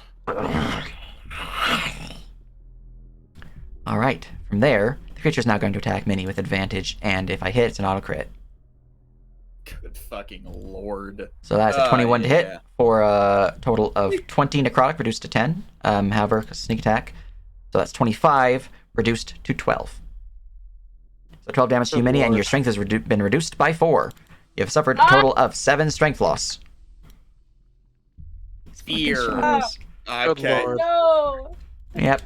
Alright, from there, the creature is now going to attack Minnie with advantage, and if I hit, it's an auto crit. Good fucking lord. So that's a 21 to hit yeah. for a total of 20 necrotic, reduced to 10. However, sneak attack. So that's 25, reduced to 12. So 12 damage to you, Good Minnie, and lord. your strength has been reduced by 4. You have suffered a total of 7 strength loss. Fear. Yes. Good Okay. lord. No. Yep.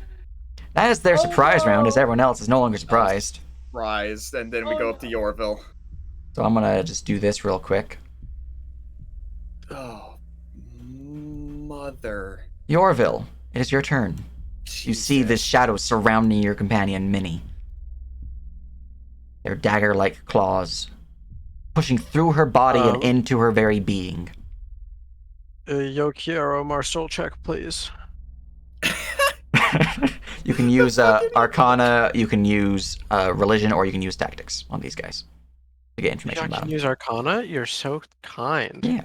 That is their Oh, surprise round, as no. everyone else is no longer surprised. Rise, and then we Oh, go up to Yorville. So I'm gonna just do this real quick. Oh, mother. Yorville, it is your turn. You see this shadow surrounding your companion, Minnie. Their dagger-like claws pushing through her body and into her very being. Yo quiero martial check, please. You can use Arcana, you can use Religion, or you can use Tactics on these guys to get information I about can them. use Arcana? You're so kind. Yeah.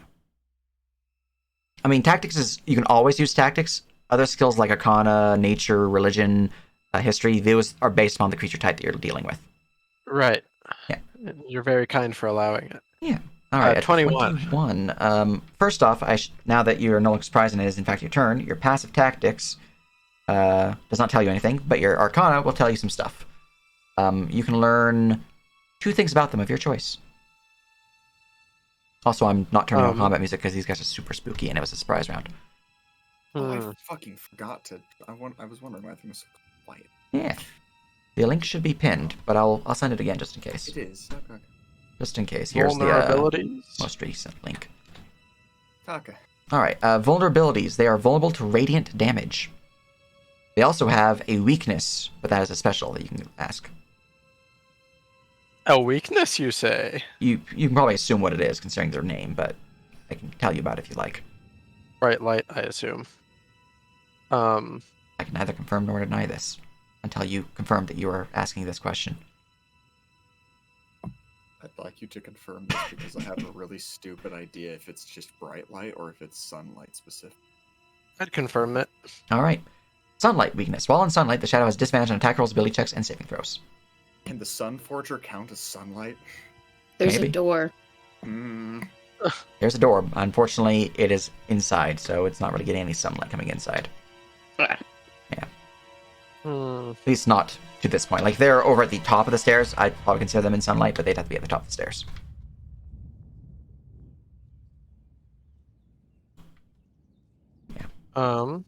I mean, Tactics is... You can always use Tactics. Other skills like Arcana, Nature, Religion, History, those are based upon the creature type that you're dealing with. Right. Yeah. You're very kind for allowing it. Yeah. All right, at 21. 21. First off, now that you're no longer surprised and it is in fact your turn, your passive Tactics does not tell you anything, but your Arcana will tell you some stuff. You can learn 2 things about them of your choice. Also, I'm not turning on combat music because these guys are super spooky and it was a surprise round. Oh, I fucking forgot to. I was wondering why everything was so quiet. Yeah. The link should be pinned, but I'll send it again just in case. It is. Okay. Just in case. Here's the Vulnerabilities. most recent link. Okay. Alright, vulnerabilities. They are vulnerable to radiant damage. They also have a weakness, but that is a special that you can ask. A weakness, you say? You can probably assume what it is, considering their name, but I can tell you about it if you like. Bright light, I assume. I can neither confirm nor deny this until you confirm that you are asking this question. I'd like you to confirm this because I have a really stupid idea if it's just bright light or if it's sunlight specific. I'd confirm it. Alright. Sunlight weakness. While in sunlight, the shadow has disadvantage on attack rolls, ability checks, and saving throws. Can the Sun Forger count as sunlight? There's Maybe. a door. There's a door. Unfortunately, it is inside, so it's not really getting any sunlight coming inside. At least not to this point. Like, they're over at the top of the stairs. I'd probably consider them in sunlight, but they'd have to be at the top of the stairs. I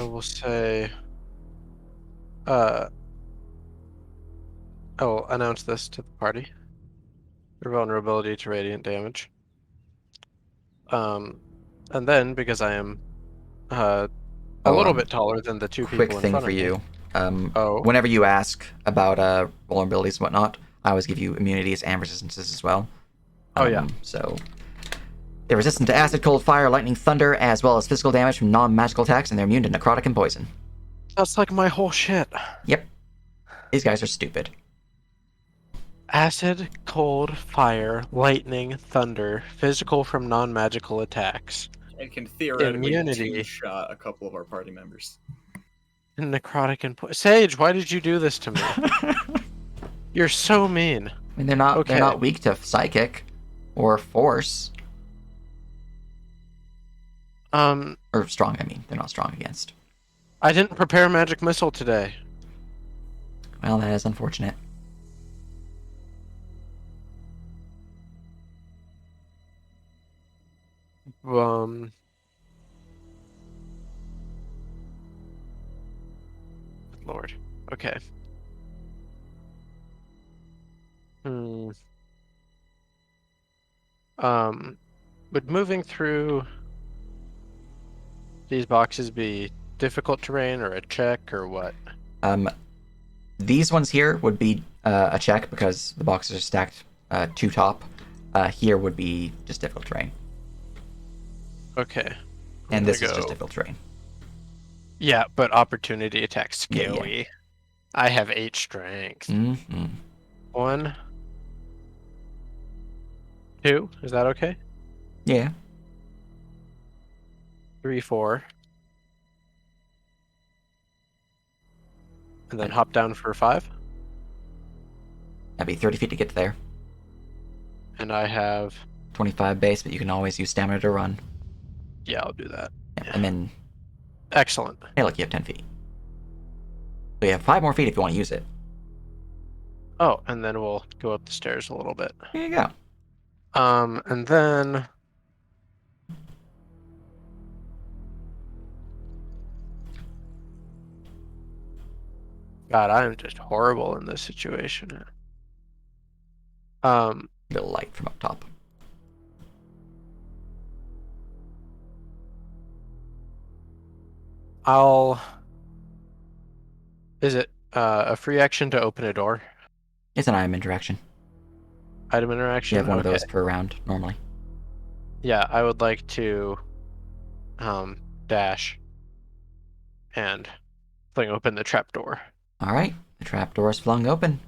will say, I will announce this to the party. Your vulnerability to radiant damage. And then, because I am a little bit taller than the 2 Quick people in thing front for of me. you. Oh. Whenever you ask about vulnerabilities and whatnot, I always give you immunities and resistances as well. Oh, yeah. So they're resistant to acid, cold, fire, lightning, thunder, as well as physical damage from non-magical attacks, and they're immune to necrotic and poison. That's like my whole shit. Yep. These guys are stupid. Acid, cold, fire, lightning, thunder, physical from non-magical attacks, And can theoretically Immunity. two-shot a couple of our party members. and necrotic and Sage, why did you do this to me? You're so mean. I mean, they're not Okay. weak to psychic or force or strong. I mean, they're not strong against. I didn't prepare magic missile today. Well, that is unfortunate. Lord. Okay. Would moving through these boxes be difficult terrain or a check or what? These ones here would be a check because the boxes are stacked two top. Here would be just difficult terrain. Okay. And I'm this gonna is just go- difficult terrain. Yeah, but opportunity attack Yeah, yeah. scary. I have 8 strength. Mm-hmm. 1, 2, is that okay? Yeah. 3, 4. And then hop down for 5. That'd be 30 feet to get there. And I have 25 base, but you can always use stamina to run. yeah, I'll do that. Yeah. And then, Excellent. hey, look, you have 10 feet. So you have 5 more feet if you want to use it. Oh, and then we'll go up the stairs a little bit. There you go. And then God, I am just horrible in this situation. A little light from up top. Is it a free action to open a door? It's an item interaction. Item interaction? You have one Okay. of those per round, normally. Yeah, I would like to dash and fling open the trapdoor. Alright, the trapdoor is flung open.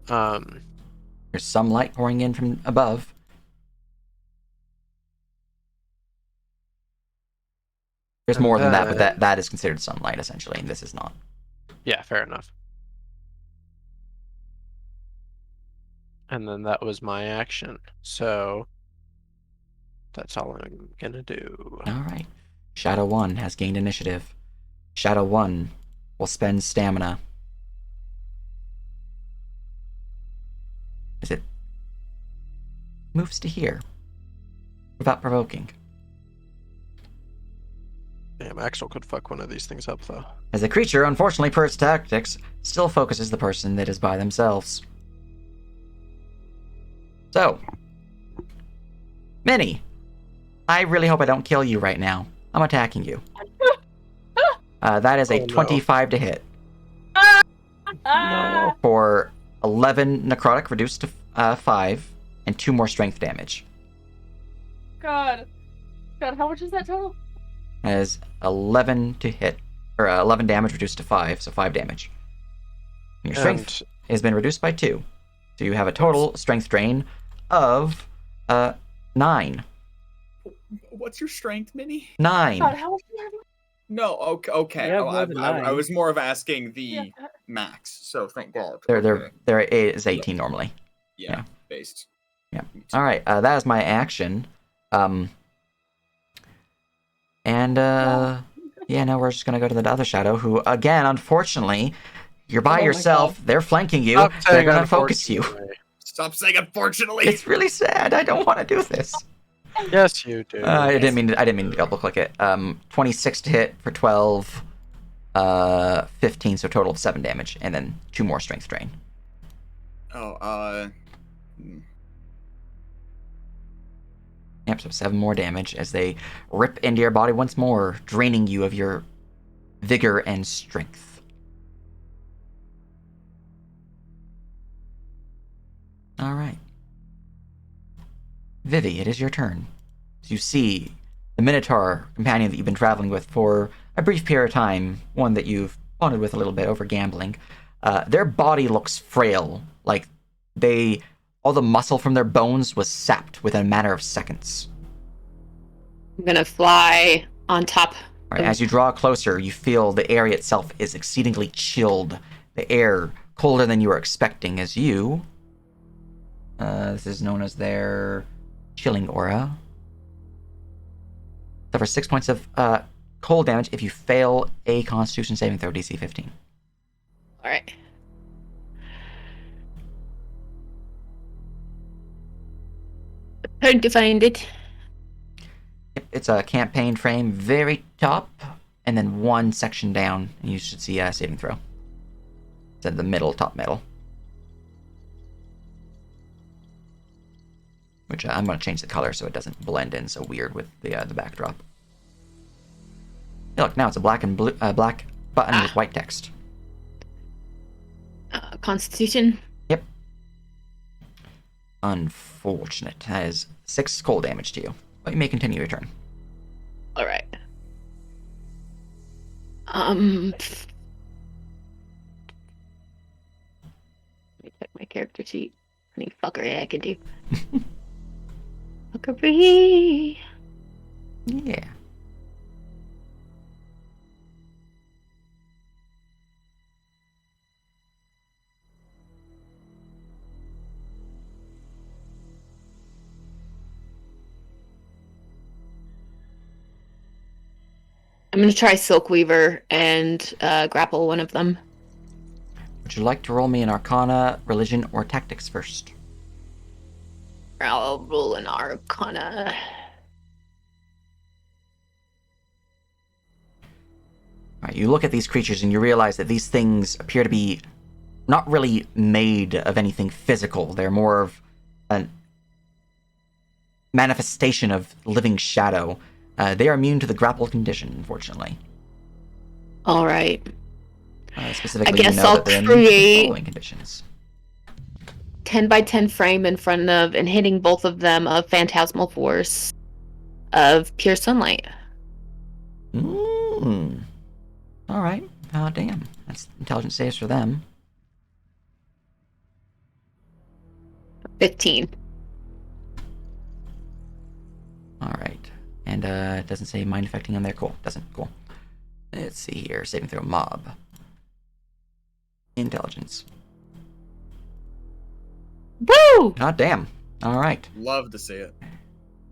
There's some light pouring in from above. There's more than that, but that is considered sunlight, essentially, and this is not. Yeah, fair enough. And then that was my action. So that's all I'm gonna do. Alright. Shadow 1 has gained initiative. Shadow 1 will spend stamina. As it moves to here. Without provoking. Damn, Axel could fuck one of these things up though. As the creature, unfortunately per its tactics, still focuses the person that is by themselves. So, Minnie, I really hope I don't kill you right now. I'm attacking you. That is a Oh, no. 25 to hit. No. For 11 necrotic reduced to 5, and 2 more strength damage. God, how much is that total? That is 11 to hit, or 11 damage reduced to 5, so 5 damage. Your strength has been reduced by 2, so you have a total strength drain of 9. What's your strength, Minnie? 9. God, how much do you have? No, okay. You have Oh, more than I nine. was more of asking the Yeah, max, so thank God. There is 18 normally. Yeah, based. Yeah. All right, that is my action. Yeah, no, we're just gonna go to the other shadow, who again, unfortunately, you're by Oh my yourself. They're flanking you. Stop They're saying gonna focus you. unfortunately. Stop saying unfortunately. It's really sad. I don't want to do this. Yes, you do. I didn't mean to double click it. 26 to hit for 12, 15, so total of 7 damage, and then 2 more strength drain. Yep, so 7 more damage as they rip into your body once more, draining you of your vigor and strength. Alright. Vivi, it is your turn. As you see the Minotaur companion that you've been traveling with for a brief period of time, one that you've bonded with a little bit over gambling, their body looks frail, like all the muscle from their bones was sapped within a matter of seconds. I'm gonna fly on top. Right, as you draw closer, you feel the area itself is exceedingly chilled. The air colder than you were expecting as you... this is known as their chilling aura. Suffer 6 points of cold damage if you fail a Constitution saving throw DC 15. Alright. Trying to find it. It's a campaign frame, very top, and then one section down, and you should see a saving throw. It's at the middle, top middle. Which I'm going to change the color so it doesn't blend in so weird with the backdrop. Hey, look, now it's a black and blue, black button with white text. Constitution. Yep. Unfortunate. That is 6 cold damage to you, but you may continue your turn. All right. Let me check my character sheet. Any fuckery I can do. Fuckery. Yeah. I'm gonna try Silk Weaver and grapple one of them. Would you like to roll me an Arcana, Religion, or Tactics first? I'll roll an Arcana. Alright, you look at these creatures and you realize that these things appear to be not really made of anything physical. They're more of a manifestation of living shadow. They are immune to the grapple condition, unfortunately. All right. Specifically, I guess you know I'll that they're immune to the create following conditions. 10 by 10 frame in front of and hitting both of them of phantasmal force of pure sunlight. Alright. Oh, damn. That's intelligence saves for them. 15. Alright. And it doesn't say mind affecting on there. Cool. Doesn't. Cool. Let's see here. Saving throw mob. Intelligence. Woo! God damn. Alright. Love to see it.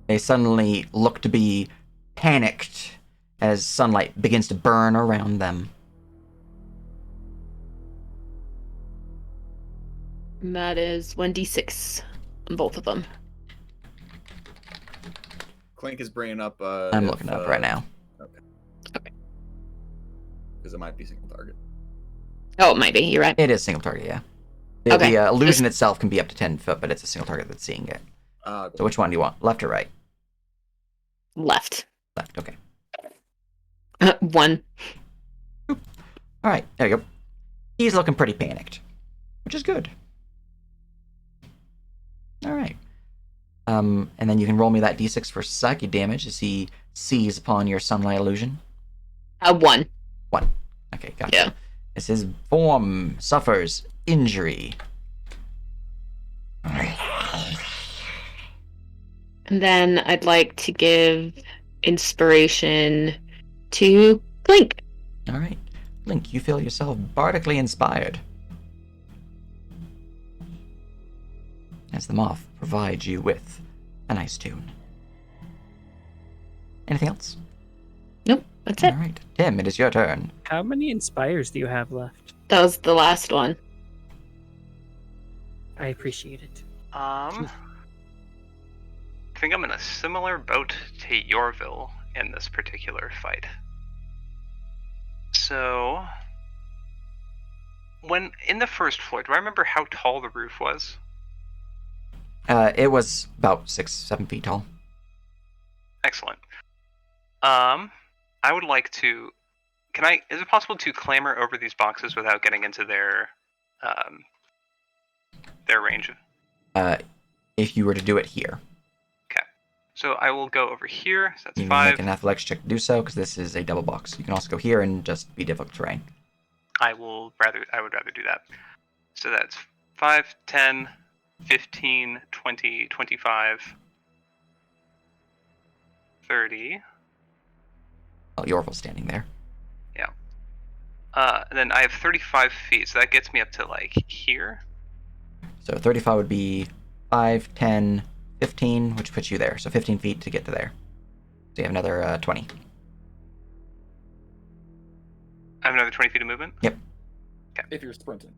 They suddenly look to be panicked as sunlight begins to burn around them. And that is 1d6 on both of them. Clink is bringing up. I'm looking it up right now. Okay. Because it might be single target. Oh, it might be. You're right. It is single target, yeah. Okay. The illusion itself can be up to 10 foot, but it's a single target that's seeing it. Cool. So which one do you want? Left or right? Left. Left, okay. 1. Alright, there you go. He's looking pretty panicked, which is good. Alright. And then you can roll me that d6 for psychic damage as he sees upon your sunlight illusion. 1. 1. Okay, gotcha. Yeah. As his form suffers injury. And then I'd like to give inspiration to Clink. Alright. Link, you feel yourself bardically inspired. As the moth provides you with a nice tune. Anything else? Nope, that's it. Alright. Tim, it is your turn. How many inspires do you have left? That was the last one. I appreciate it. I think I'm in a similar boat to Yorville in this particular fight. So, when in the first floor, do I remember how tall the roof was? It was about 6-7 feet tall. Excellent. I would like to. Is it possible to clamber over these boxes without getting into their range? If you were to do it here, Okay. So I will go over here. So that's you can 5. make an athletics check to do so, because this is a double box. You can also go here and just be difficult terrain. I would rather do that. So that's 5, 10, 15, 20, 25, 30. Oh, Yorville's standing there. And then I have 35 feet, so that gets me up to like here. So 35 would be 5, 10, 15, which puts you there. So 15 feet to get to there. So you have another 20. I have another 20 feet of movement? Yep. If you're sprinting.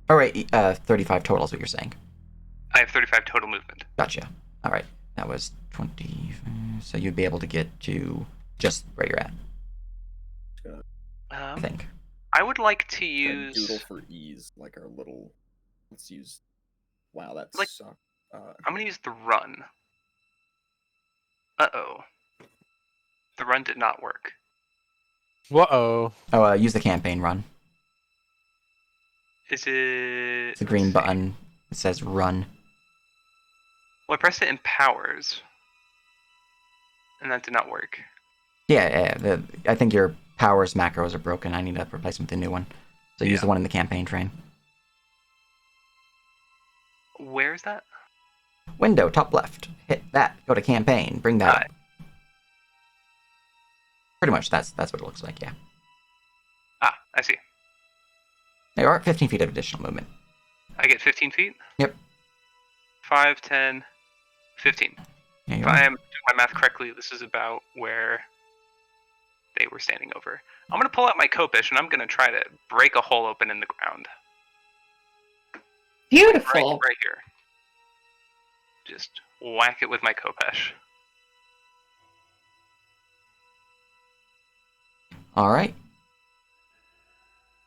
All right, 35 total is what you're saying. I have 35 total movement. Gotcha. All right, that was 20. So you'd be able to get to just where you're at, I think. I would like to Try and use. doodle for ease, like our little. Let's use. Wow, that Like- sucked. I'm gonna use the run. Uh-oh. The run did not work. Whoa. Oh, use the campaign run. Is it? It's a green button. It says run. Well, I pressed it in powers, and that did not work. Yeah, I think your powers macros are broken. I need to replace them with a new one. So use the one in the campaign train. Where is that? Window, top left. Hit that. Go to campaign. Bring that up. Pretty much, that's what it looks like, yeah. Ah, I see. There are 15 feet of additional movement. I get 15 feet? Yep. 5, 10, 15. Yeah, If you're I right. am doing my math correctly, this is about where they were standing over. I'm going to pull out my Kopish, and I'm going to try to break a hole open in the ground. Beautiful. Right here. Just whack it with my Kopesh. All right.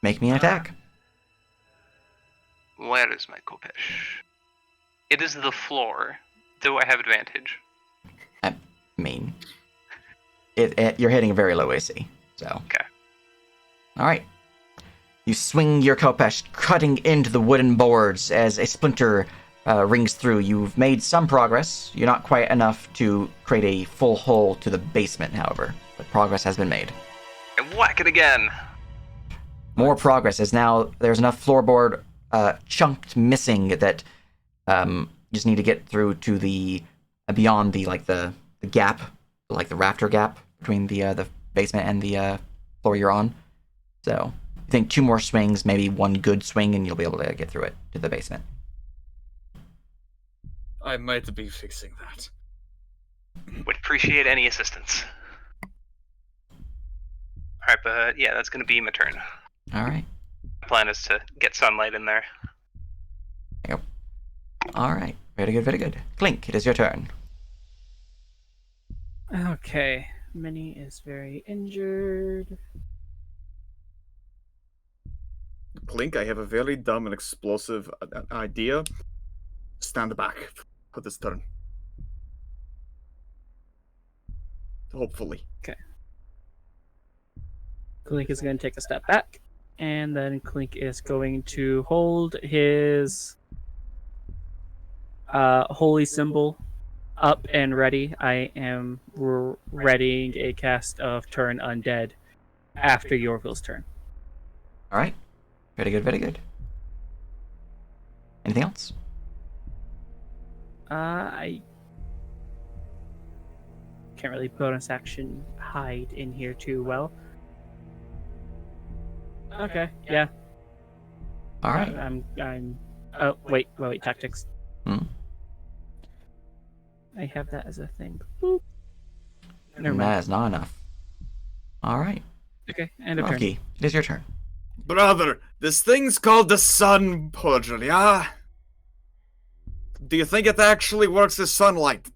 Make me an attack. Where is my Kopesh? It is the floor. Do I have advantage? I mean, you're hitting a very low AC, so. Okay. All right. You swing your Kopesh, cutting into the wooden boards as a splinter rings through. You've made some progress. You're not quite enough to create a full hole to the basement, however, but progress has been made. And whack it again! More progress, as now there's enough floorboard chunked missing that you just need to get through to the beyond the gap, like the rafter gap between the basement and the floor you're on. So I think 2 more swings, maybe 1 good swing, and you'll be able to get through it to the basement. I might be fixing that. Would appreciate any assistance. Alright, but yeah, that's going to be my turn. All right. My plan is to get sunlight in there. All right. Very good, very good. Clink, it is your turn. Okay. Minnie is very injured. Clink, I have a very dumb and explosive idea. Stand back for this turn. Hopefully. Clink is going to take a step back, and then Clink is going to hold his holy symbol up and ready. I am readying a cast of Turn Undead after Yorville's turn. All right. Very good, very good. Anything else? I can't really bonus action hide in here too well. Okay, yeah. All right. I'm. Oh wait, tactics. Hmm. I have that as a thing. Boop. Never That mind. is not enough. All right. Okay, end of turn. Rocky, it is your turn. Brother, this thing's called the sun purge, yeah? Do you think it actually works as sunlight?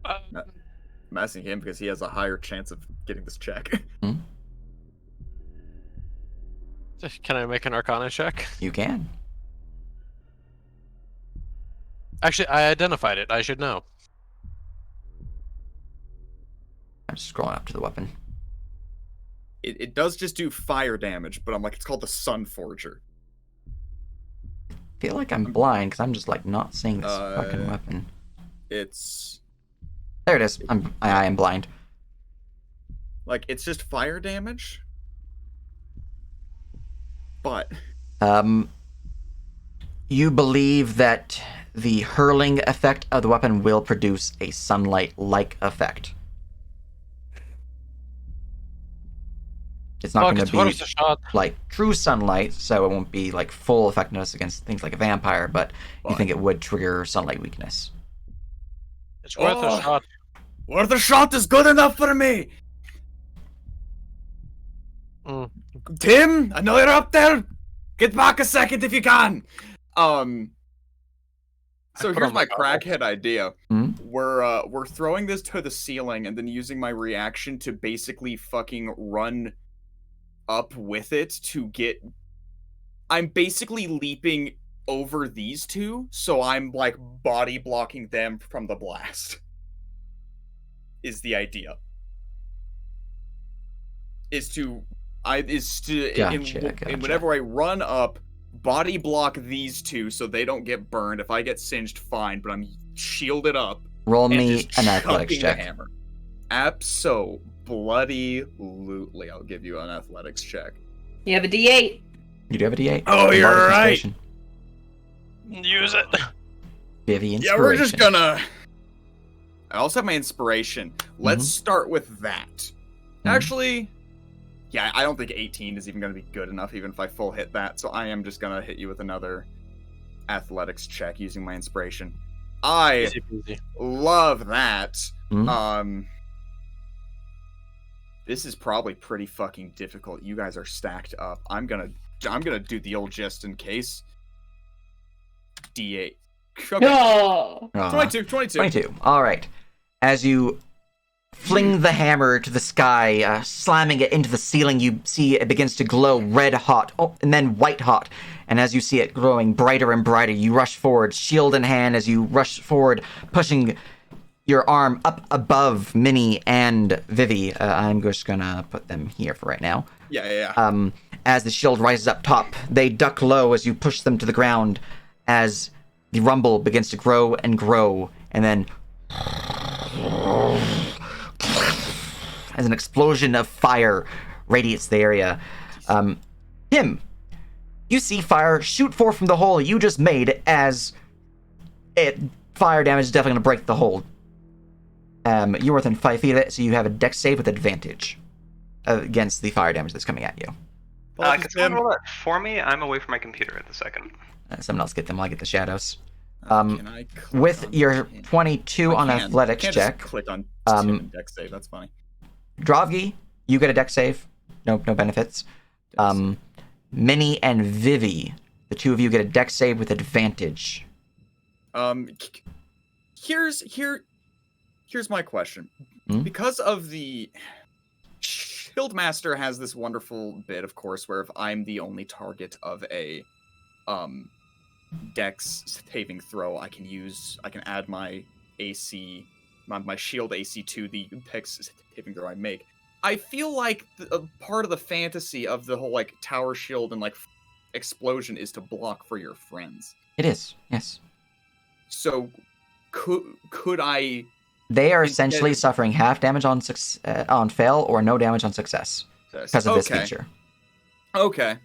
I'm asking him because he has a higher chance of getting this check. Can I make an Arcana check? You can. Actually, I identified it. I should know. scrolling up to the weapon. It does just do fire damage, but I'm like, it's called the Sun Forger. I feel like I'm blind because I'm just like not seeing this fucking Uh, weapon. It's There it is. I am blind. like it's just fire damage, but You believe that the hurling effect of the weapon will produce a sunlight-like effect. It's not going to be the shot. like true sunlight, so it won't be like full effectiveness against things like a vampire, but you think it would trigger sunlight weakness. It's worth Oh. a shot. Well, the shot is good enough for me. Mm. Tim, I know you're up there. Get back a second if you can. So put here's on my my goggles. crackhead idea. Hmm? We're throwing this to the ceiling and then using my reaction to basically fucking run up with it to get. I'm basically leaping over these two, so I'm like body blocking them from the blast. Is the idea. Gotcha. Whenever I run up, body block these two so they don't get burned. If I get singed, fine, but I'm shielded up. Roll and me just an athletics chucking the check. hammer. Absolutely, I'll give you an athletics check. You have a D8. You do have a D8. Oh, Bardic you're right. Inspiration. Use it. Vivi Yeah, we're just Inspiration. gonna. I also have my inspiration. Let's start with that. Actually, yeah, I don't think 18 is even gonna be good enough, even if I full hit that. So I am just gonna hit you with another athletics check using my inspiration. I Easy peasy. love that. Mhm. This is probably pretty fucking difficult. You guys are stacked up. I'm gonna do the old just in case. D8. Okay. No. 22. All right. As you fling the hammer to the sky, slamming it into the ceiling, you see it begins to glow red hot, and then white hot. And as you see it growing brighter and brighter, you rush forward, shield in hand, as you rush forward, pushing your arm up above Minnie and Vivi. I'm just gonna put them here for right now. Yeah. As the shield rises up top, they duck low as you push them to the ground, as the rumble begins to grow and grow, and then as an explosion of fire radiates the area. Tim, you see fire shoot forth from the hole you just made, as fire damage is definitely going to break the hole. You're within 5 feet of it, so you have a dex save with advantage against the fire damage that's coming at you. Can someone roll that for me? I'm away from my computer at the second. Someone else get them, I get the shadows. Can I click With on your Tim? 22 on I can't. athletics Can't check, just click on Tim and dex save. That's funny. Dravgi, you get a dex save. No benefits. Minnie and Vivi, the two of you get a dex save with advantage. Here's my question. Because of the Shieldmaster has this wonderful bit, of course, where if I'm the only target of a dex saving throw, I can add my AC, my shield AC to the dex saving throw I make. I feel like part of the fantasy of the whole like tower shield and like explosion is to block for your friends. It is, yes. So could I? They are essentially suffering half damage on on fail or no damage on success because of this feature. Okay.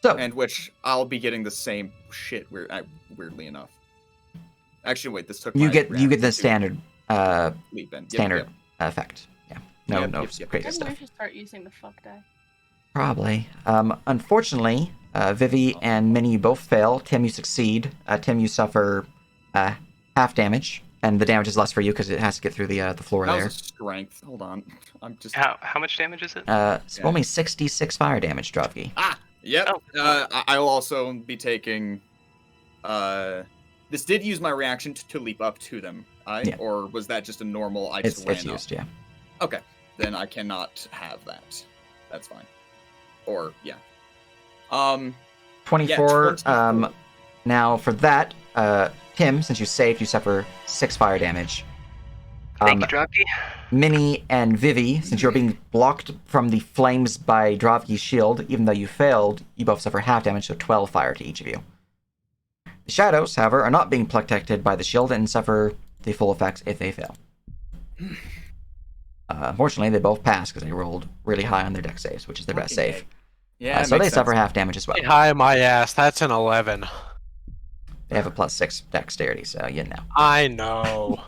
So, And which I'll be getting the same shit. Weirdly enough. Actually, wait. This took you my get reaction the to standard leap in. standard effect. Yeah, no Yep, crazy Maybe stuff. we should start using the fuck die. Probably. Unfortunately, Vivi and Minnie, you both fail. Tim, you succeed. Tim, you suffer half damage, and the damage is less for you because it has to get through the floor That there. was a strength. Hold on. I'm just. How much damage is it? It's only 66 fire damage, Dravgi. Yep. Oh. I'll also be taking. This did use my reaction to leap up to them. Yeah. Or was that just a normal? I It's just ran up? used, yeah. Okay, then I cannot have that. That's fine. Or yeah. 24. 24. Now for that, Tim, since you saved, you suffer 6 fire damage. Thank you, Dropkey. Minnie and Vivi, since you're being blocked from the flames by Drovki's shield, even though you failed, you both suffer half damage, so 12 fire to each of you. The shadows, however, are not being protected by the shield and suffer the full effects if they fail. Unfortunately, they both pass because they rolled really high on their dex saves, which is their best save. Yeah, So they suffer half damage as well. Hi, my ass. That's an 11. They have a +6 dexterity, so you know. I know.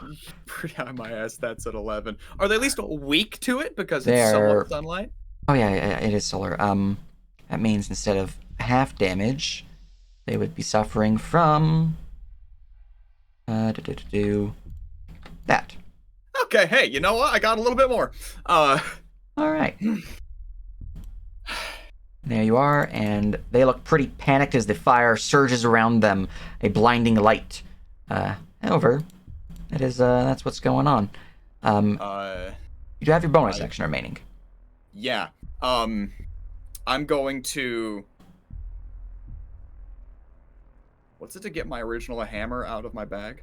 Pretty high my ass. That's at 11. Are they at least weak to it because it's They're- somewhat sunlight? Oh yeah, it is solar. That means instead of half damage, they would be suffering from that. Okay, hey, you know what? I got a little bit more. All right. There you are, and they look pretty panicked as the fire surges around them, a blinding light. However, it is that's what's going on. You do have your bonus action remaining. Yeah. I'm going to. What's it to get my original hammer out of my bag?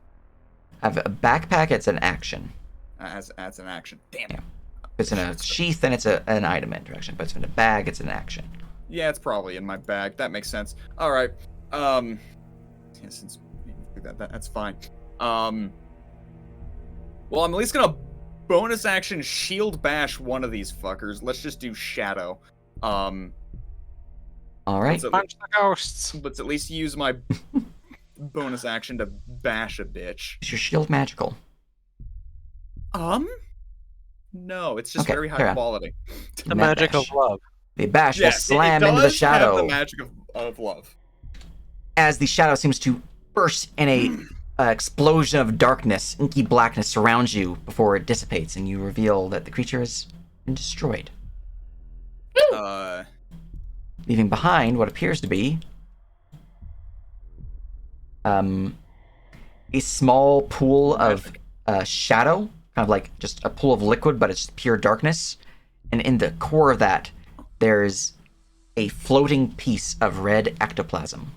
Have a backpack. It's an action. As an action. Damn. Yeah. If it's in a sheath, then it's an item interaction. But if it's in a bag, it's an action. Yeah, it's probably in my bag. That makes sense. All right. Yeah, since that's fine. Well, I'm at least gonna bonus action shield bash one of these fuckers. Let's just do shadow. All right. Punch the ghosts. Let's at least use my bonus action to bash a bitch. Is your shield magical? No, it's just Okay, very fair high enough. quality. The magic of Bash. love. The bash will Yes, slam it into the does shadow. have the magic of love. As the shadow seems to burst in a explosion of darkness, inky blackness surrounds you before it dissipates, and you reveal that the creature has been destroyed, leaving behind what appears to be a small pool of shadow, kind of like just a pool of liquid, but it's pure darkness. And in the core of that, there's a floating piece of red ectoplasm.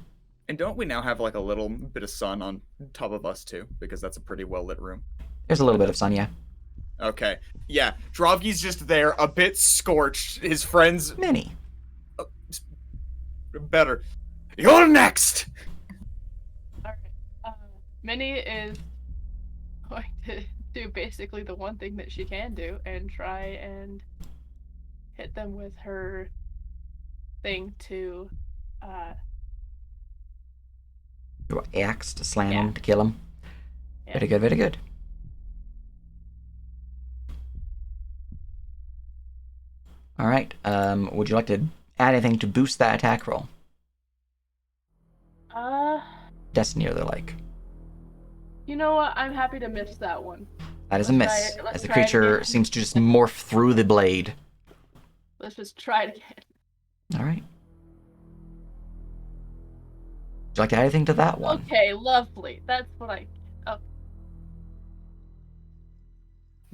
And don't we now have like a little bit of sun on top of us too? Because that's a pretty well lit room. There's a little bit of sun, yeah. Okay. Yeah, Drovgi's just there, a bit scorched. His friends Many. better. You're next. Alright. Minnie is going to do basically the one thing that she can do and try and hit them with her thing to Your axe to slam Yeah. him, to kill him. Yeah. Very good, very good. Alright, would you like to add anything to boost that attack roll? Destiny or the like. You know what? I'm happy to miss that one. That is a Let's try miss, it- let's as the try it creature again. seems to just morph through the blade. Let's just try it again. Alright. Would you like to add anything to that one? Okay, lovely. That's what I.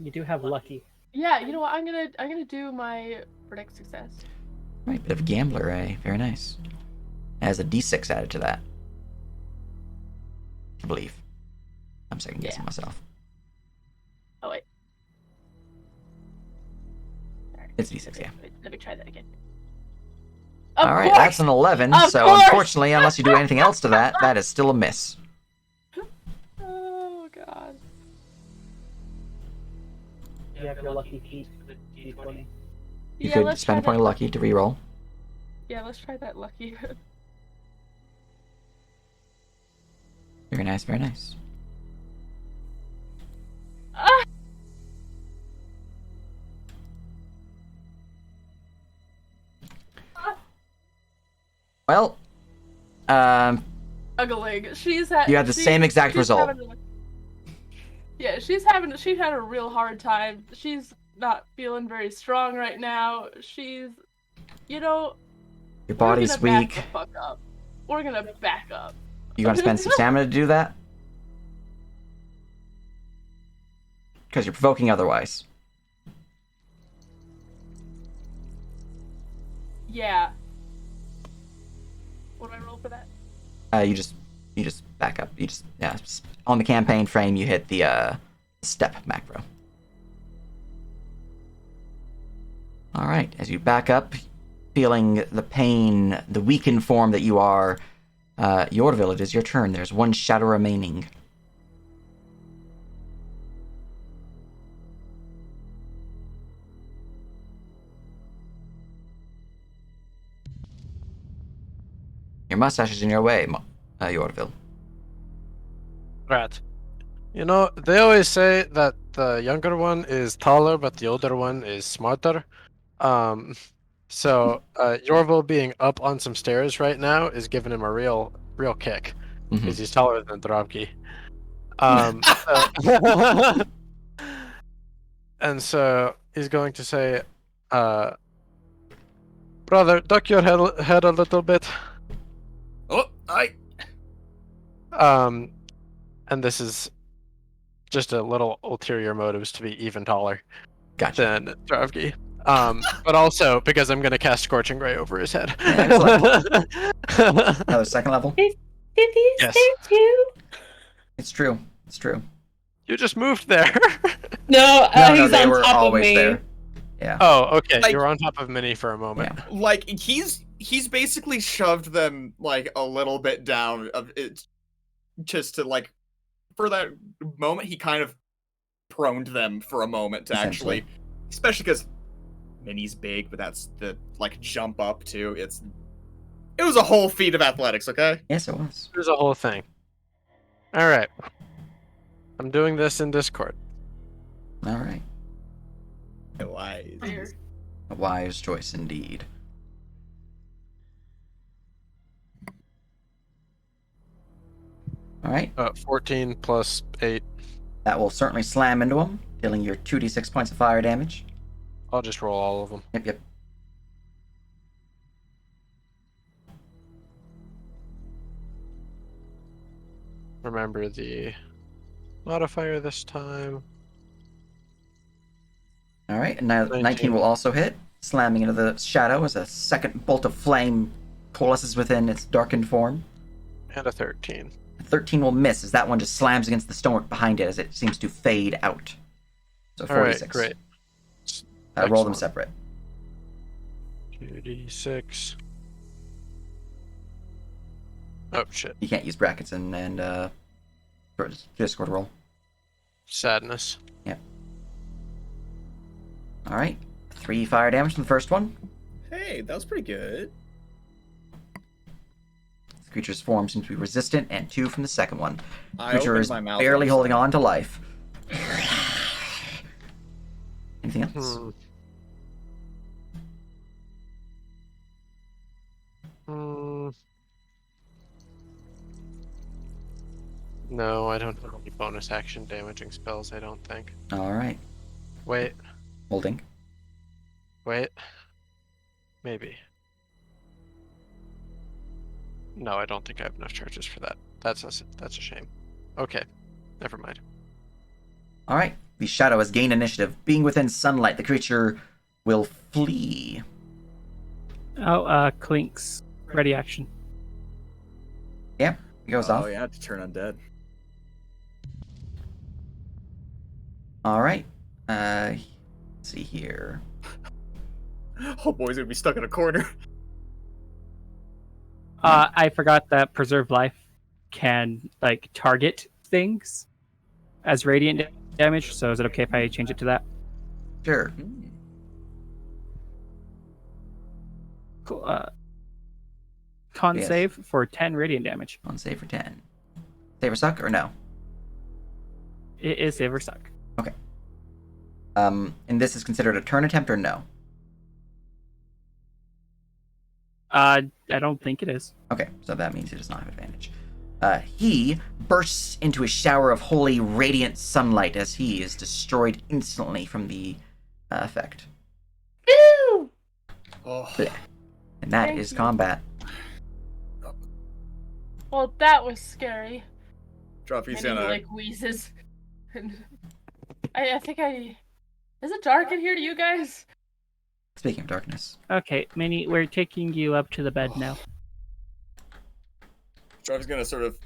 You do have lucky. Yeah, you know what? I'm gonna do my predict success. Right, bit of a gambler, eh? Very nice. Has a d6 added to that. I believe. I'm second guessing Yeah. myself. Oh wait. Sorry. It's a d6, yeah. Wait, let me try that again. Alright, that's an 11, Of so course! unfortunately, unless you do anything else to that, that is still a miss. Oh god. You have your lucky feet for the D20. You Yeah, could let's spend a try point that of lucky to reroll. Yeah, let's try that lucky. Very nice, very nice. Ah! Well, Struggling. She's had. You had the same exact she's result. having yeah, she's had a real hard time. She's not feeling very strong right now. She's, you know, your we're body's gonna back weak. the fuck up. We're gonna back up. You want to spend some stamina to do that? Because you're provoking otherwise. Yeah. What do I roll for that? You just back up. You just on the campaign frame you hit the step macro. All right, as you back up, feeling the pain, the weakened form that you are, Yorville, it is your turn. There's one shadow remaining. Your mustache is in your way, Yorville. Right. You know, they always say that the younger one is taller, but the older one is smarter. So Yorville being up on some stairs right now is giving him a real kick because he's taller than Dravki. And so he's going to say, brother, duck your head a little bit. Oh, And this is just a little ulterior motives to be even taller Gotcha. than Dravki. But also because I'm going to cast Scorching Ray over his head. Another second level? Did these Yes. there too? It's true. It's true. You just moved there. No, No, he's they on were top of always me. there. Yeah. Oh, okay. Like- You were on top of Minnie for a moment. Yeah. like he's basically shoved them like a little bit down of it, just to like for that moment he kind of proned them for a moment to actually, Essentially. especially because Minnie's big, but that's the like jump up too. It was a whole feat of athletics. Okay. Yes, it was. There's a whole thing. All right. I'm doing this in Discord. All right. Wise. Weird. A wise choice indeed. All right. 14 plus 8. That will certainly slam into him, dealing your 2d6 points of fire damage. I'll just roll all of them. Yep. Remember the modifier this time. All right, and now 19 will also hit, slamming into the shadow as a second bolt of flame coalesces within its darkened form. And a 13. 13 will miss as that one just slams against the stonework behind it as it seems to fade out. So All right, 46. great. Roll them Excellent. separate. 2d6. Oh, shit. You can't use brackets and Discord roll. Sadness. All right, 3 fire damage from the first one. Hey, that was pretty good. The creature's form seems to be resistant, and 2 from the second one. The I creature opened is my mouth barely up, holding so- on to life. Anything else? No, I don't have any bonus action damaging spells, I don't think. All right, Wait. holding. Maybe. No, I don't think I have enough charges for that. That's a shame. Okay, never mind. All right, the shadow has gained initiative. Being within sunlight, the creature will flee. Oh, Clink's ready action. It goes off. Oh yeah, to turn undead. All right. Let's see here. Oh boy's gonna be stuck in a corner. I forgot that preserve life can like target things as radiant damage. So is it okay if I change it to that? Sure. Cool. Con Yes. save for 10 radiant damage. On save for 10. Save or suck or no? It is save or suck. And this is considered a turn attempt or no? I don't think it is. Okay, so that means he does not have advantage. He bursts into a shower of holy radiant sunlight as he is destroyed instantly from the effect. Woo! Oh, And that Thank is you. combat. Well, that was scary. Druffy's And he gonna. like wheezes. I think I. Is it dark in here to you guys? Speaking of darkness. Okay, Minnie, we're taking you up to the bed now. Druffy's gonna sort of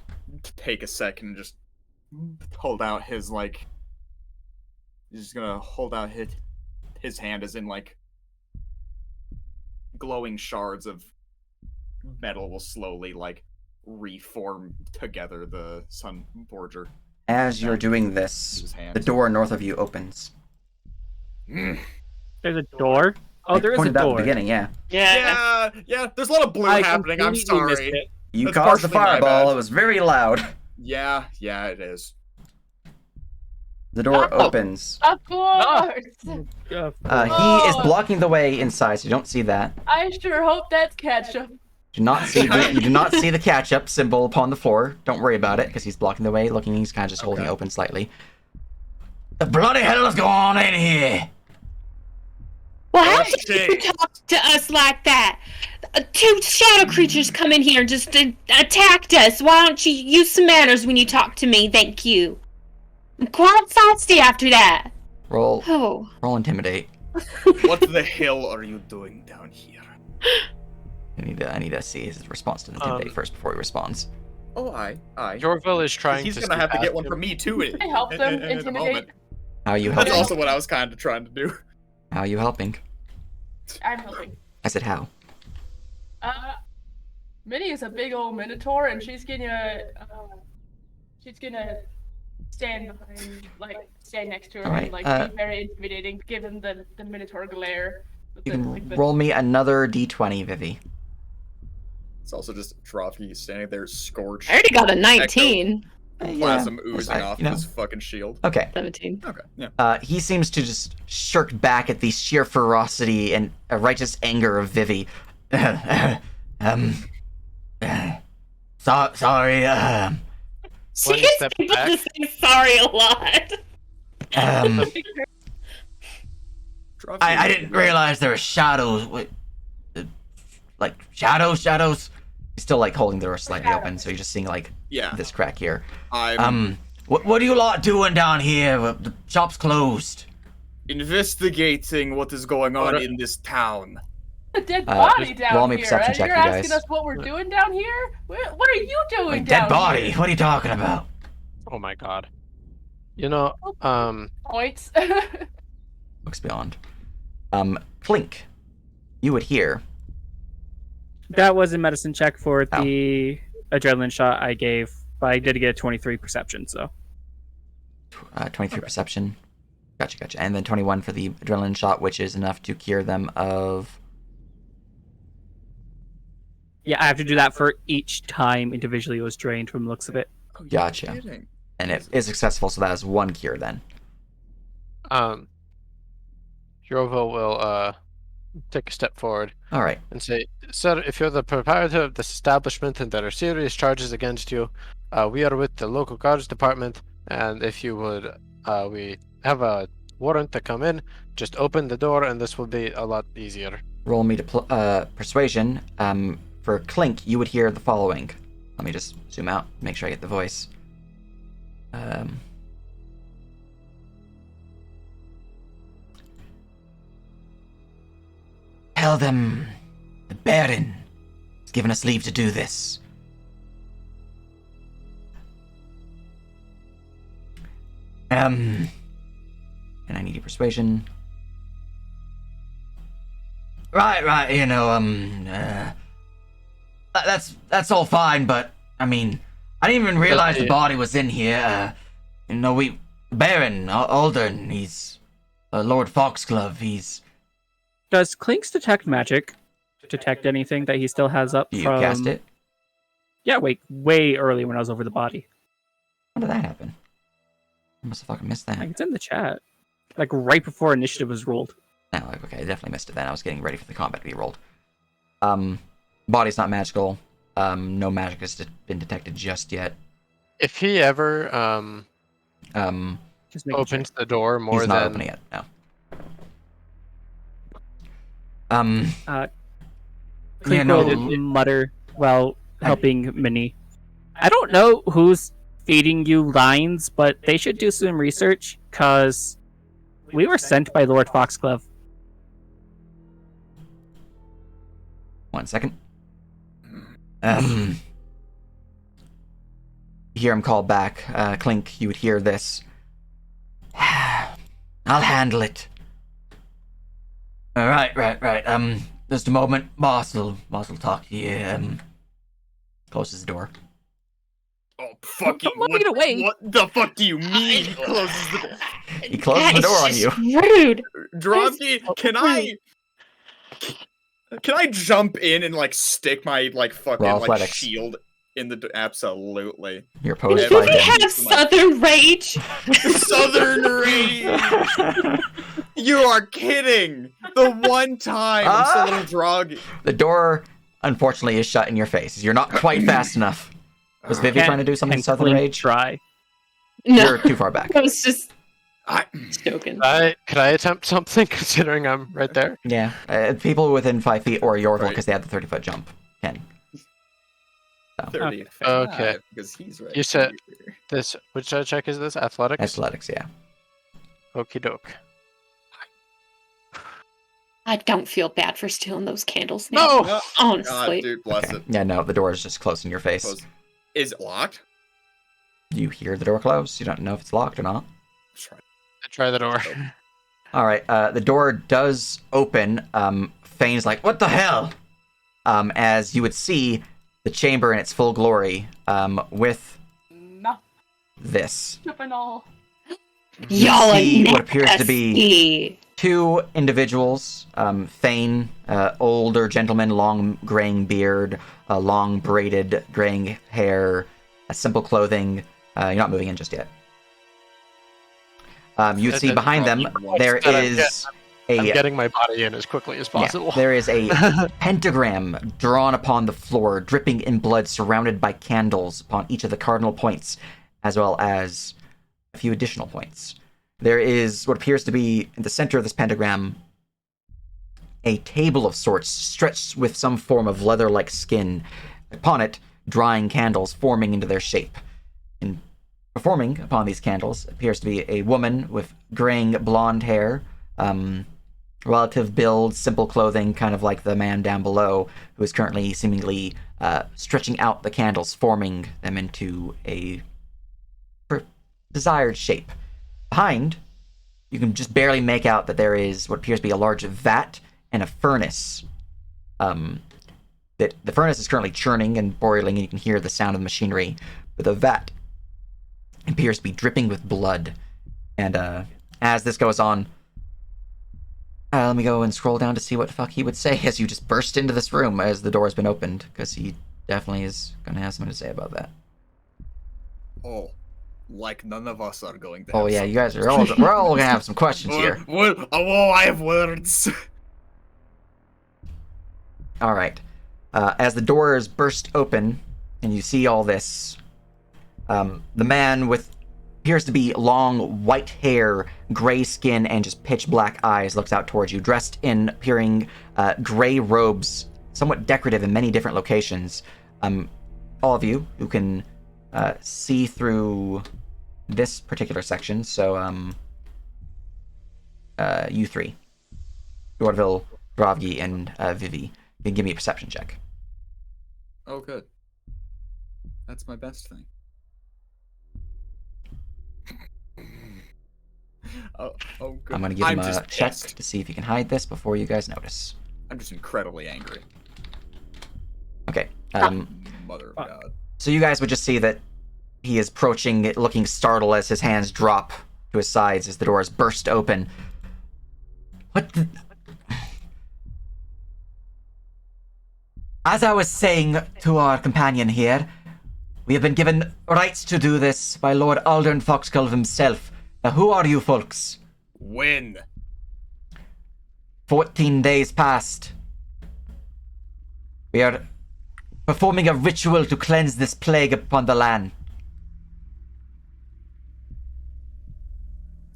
take a second and just hold out his like. He's just gonna hold out his hand, as in like glowing shards of metal will slowly like reform together the Sun Borger. As you're doing Use this, his hands. the door north of you opens. There's a door? Oh, I there is a pointed out at door. the beginning, yeah. Yeah, there's a lot of blue I happening. I'm completely missed sorry. it. You That's caused the partially my fireball. bad. It was very loud. Yeah, it is. The door Oh. opens. Of course. He is blocking the way inside, so you don't see that. I sure hope that's ketchup. You do not see the catch-up symbol upon the floor. Don't worry about it, because he's blocking the way. Looking, he's kind of just holding it open slightly. The bloody hell is going on in here? Well, how Oh, did you shit. talk to us like that? Two shadow creatures come in here and just attacked us. Why don't you use some manners when you talk to me? Thank you. I'm quite feisty after that. Roll Oh. intimidate. What the hell are you doing down here? I need to see his response to intimidate first before he responds. Oh, I. Yorville is trying He's to. gonna have to see get past one him. from me too. I help them in a intimidate. moment. How are you That's helping? also what I was kind of trying to do. How are you helping? I'm helping. I said how. Minnie is a big old minotaur, and she's gonna stand next to her Alright, and like be very intimidating, given the minotaur glare. You can roll me another d20, Vivi. It's also just Drovsky standing there scorched. I already got a 19. Plasm oozing Yeah, off you know. his fucking shield. Okay. 17. Okay, yeah. He seems to just shirk back at the sheer ferocity and righteous anger of Vivi. Sorry, She One gets step people back. to say sorry a lot. Drovsky I didn't realize there were shadows. Like, shadows. He's still, like, holding the door slightly open, so you're just seeing, like, Yeah. this crack here. I'm What are you lot doing down here? The shop's closed. investigating what is going on in this town. A dead body just down roll me a here. perception And check, you're you asking guys. us what we're doing down here? What are you doing Wait, down dead body? here? What are you talking about? Oh my god. You know, Points. Looks beyond. Clink, you would hear. That was a medicine check for the adrenaline shot I gave, but I did get a 23 perception, so. 23 perception. Gotcha. And then 21 for the adrenaline shot, which is enough to cure them of... Yeah, I have to do that for each time individually was drained from the looks of it. Oh, you're Gotcha. kidding. And it is successful, so that is one cure then. Yorville will take a step forward Alright. and say, "Sir, if you're the proprietor of this establishment and there are serious charges against you, we are with the local guards department, and if you would, we have a warrant to come in. Just open the door, and this will be a lot easier." Roll me to persuasion. For Clink, you would hear the following. Let me just zoom out, make sure I get the voice. Tell them the Baron has given us leave to do this. And I need your persuasion. Right, you know, that's all fine, but, I mean, I didn't even realize the body was in here. You know, Baron, Aldern, he's Lord Foxglove, he's... Does Clinks detect magic? Detect anything that he still has up You from... cast it? Yeah, way early when I was over the body. How did that happen? I must have fucking missed that. Like, it's in the chat. Like, right before initiative was rolled. No, okay, I definitely missed it then. I was getting ready for the combat to be rolled. Body's not magical. No magic has been detected just yet. If he ever Just making opens the door more He's not than opening it, no. Clink Yeah, no, will mutter while helping Minnie. I don't know who's feeding you lines, but they should do some research, because we were sent by Lord Foxglove. 1 second. You hear him call back. Clink, you would hear this. I'll handle it. Right. just a moment. Boss will talk to you. Closes the door. Oh, fucking Don't look it away. What the fuck do you mean? He closes the door. He closes the That door on is you. just rude. Dropkey, can I jump in and like stick my like fucking Roll like athletics. shield in the Absolutely. You're opposed Do by we him. have Southern Rage? Southern Rage. You are kidding. The one time I'm Ah! Southern Drog. The door, unfortunately, is shut in your face. You're not quite fast enough. Was Vivi Can- trying to do something can Southern Clink Rage? try? No, You're too far back. I was just I, joking. Could I attempt something considering I'm right there? Yeah. People within 5 feet or Yorville, Right. because they have the 30-foot jump, can. 30. Okay. Because he's right. You said- here. This which check is this? Athletics? Athletics, yeah. Okie doke. I don't feel bad for stealing those candles now. No! God, Honestly. dude, bless Okay. it. Yeah, no, the door is just closed in your face. Close. Is it locked? You hear the door close. You don't know if it's locked or not. Try. Try the door. All right, the door does open. Fane's like, "What the hell?" As you would see the chamber in its full glory, with Nothing this. and all. You Y'all are see what appears to be nasty. two individuals. Thane, older gentleman, long graying beard, long braided graying hair, simple clothing. You're not moving in just yet. You That- see that- behind them there that I'm is I'm a getting my body in as quickly as possible. there is a pentagram drawn upon the floor, dripping in blood, surrounded by candles upon each of the cardinal points, as well as a few additional points. There is what appears to be in the center of this pentagram a table of sorts, stretched with some form of leather-like skin. Upon it, drying candles forming into their shape. And performing upon these candles appears to be a woman with graying blonde hair, relative build, simple clothing, kind of like the man down below, who is currently seemingly stretching out the candles, forming them into a desired shape. Behind, you can just barely make out that there is what appears to be a large vat and a furnace. That the furnace is currently churning and boiling, and you can hear the sound of the machinery. But the vat appears to be dripping with blood. And as this goes on, let me go and scroll down to see what the fuck he would say as you just burst into this room as the door has been opened, because he definitely is going to have something to say about that. Oh, like none of us are going to. Oh have yeah, something. you guys are all we're all going to have some questions here. Oh, I have words. All right. As the doors burst open and you see all this, the man with appears to be long white hair, gray skin, and just pitch black eyes looks out towards you, dressed in appearing gray robes, somewhat decorative in many different locations. All of you who can see through this particular section, so you three, Dorville, Bravgi, and Vivi, you can give me a perception check. Oh, good. That's my best thing. Oh, good. I'm going to give him a just check pissed. to see if he can hide this before you guys notice. I'm just incredibly angry. Okay. Mother of God. So you guys would just see that he is approaching, looking startled as his hands drop to his sides as the doors burst open. What the... As I was saying to our companion here, we have been given rights to do this by Lord Aldern Foxglove himself. Now, who are you folks? When? 14 days past. We are performing a ritual to cleanse this plague upon the land.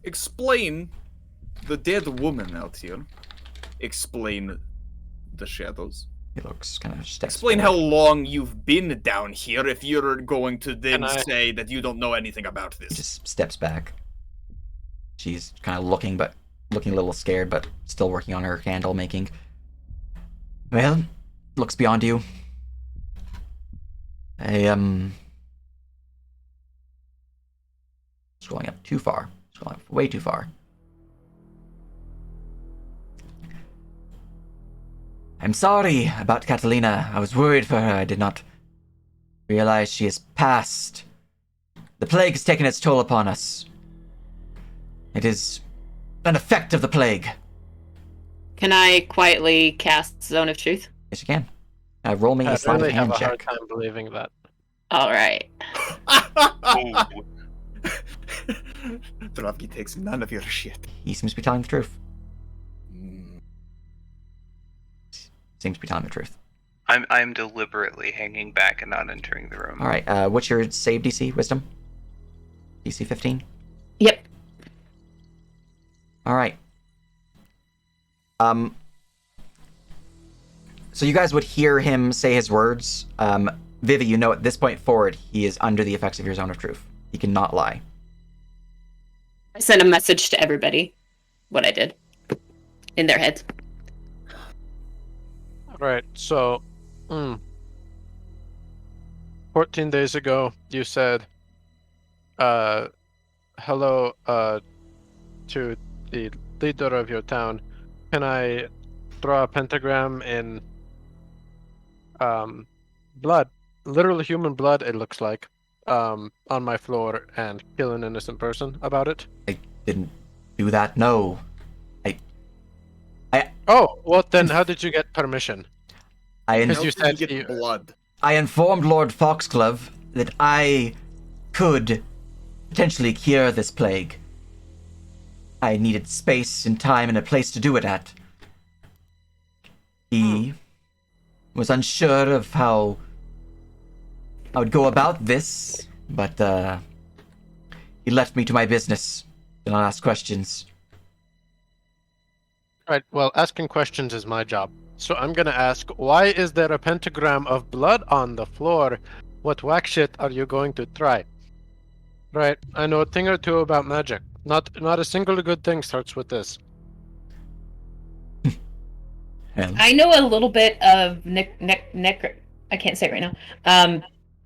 Explain the dead woman out here. Explain the shadows. He looks kind of steps Explain how forward. long you've been down here if you're going to then Can I- say that you don't know anything about He this. just steps back. She's kind of looking a little scared, but still working on her candle making. Well, looks beyond you. Scrolling up too far. Scrolling up way too far. I'm sorry about Catalina. I was worried for her. I did not realize she has passed. The plague has taken its toll upon us. It is an effect of the plague. Can I quietly cast Zone of Truth? Yes, you can. Roll me I a sleight really of have hand a hard check. time believing that. All right. Ooh. Dravki takes none of your shit. He seems to be telling the truth. Mm. Seems to be telling the truth. I'm deliberately hanging back and not entering the room. All right. What's your save DC? Wisdom. DC 15. Yep. All right. So you guys would hear him say his words. Vivi, you know at this point forward, he is under the effects of your zone of truth. He cannot lie. I sent a message to everybody. What I did in their heads. Right, so 14 days ago you said hello to the leader of your town. Can I draw a pentagram in blood, literal human blood it looks like, on my floor and kill an innocent person about it? I didn't do that. No. Oh, well then how did you get permission? I Because How you did you said get blood. informed Lord Foxglove that I could potentially cure this plague. I needed space and time and a place to do it at. He was unsure of how I would go about this, but he left me to my business. Did not ask questions. Right, well, asking questions is my job. So I'm gonna ask, why is there a pentagram of blood on the floor? What whack shit are you going to try? Right, I know a thing or two about magic. Not a single good thing starts with this. Hell. I know a little bit of I can't say it right now.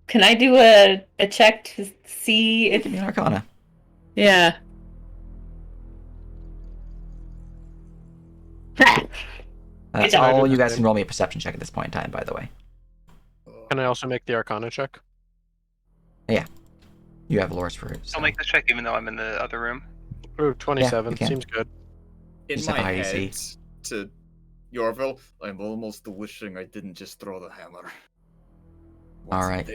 Can I do a check to see if Give me an Arcana. Yeah. Good job. All you guys can roll me a perception check at this point in time, by the way. Can I also make the Arcana check? You have lores for it. So. I'll make this check even though I'm in the other room. Ooh, 27. you can. Seems good. In Just have my high head, AC. to Yorville, I'm almost wishing I didn't just throw the hammer. All right.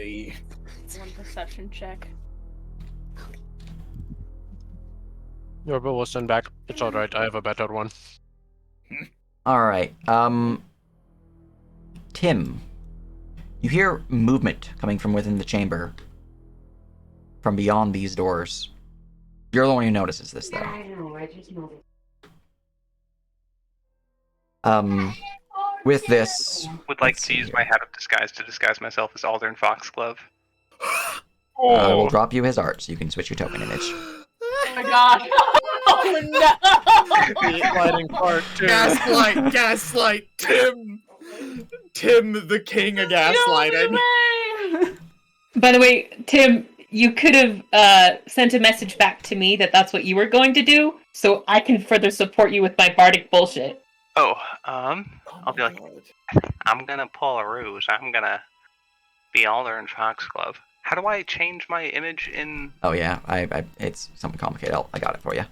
One perception check. Your bill will send back. It's alright, I have a better one. All right. Tim, you hear movement coming from within the chamber, from beyond these doors. You're the one who notices this, though. With this, Would like let's to see use here. my hat of disguise to disguise myself as Aldern Foxglove. I will drop you his art so you can switch your token image. Oh my god! Oh no! Lighting part 2. Gaslight, Tim, the king of gaslighting. By the way, Tim, you could have sent a message back to me that that's what you were going to do, so I can further support you with my bardic bullshit. Oh, I'll be like, I'm gonna pull a ruse. I'm gonna be Aldern Foxglove. How do I change my image in? Oh yeah, I it's something complicated. I got it for you.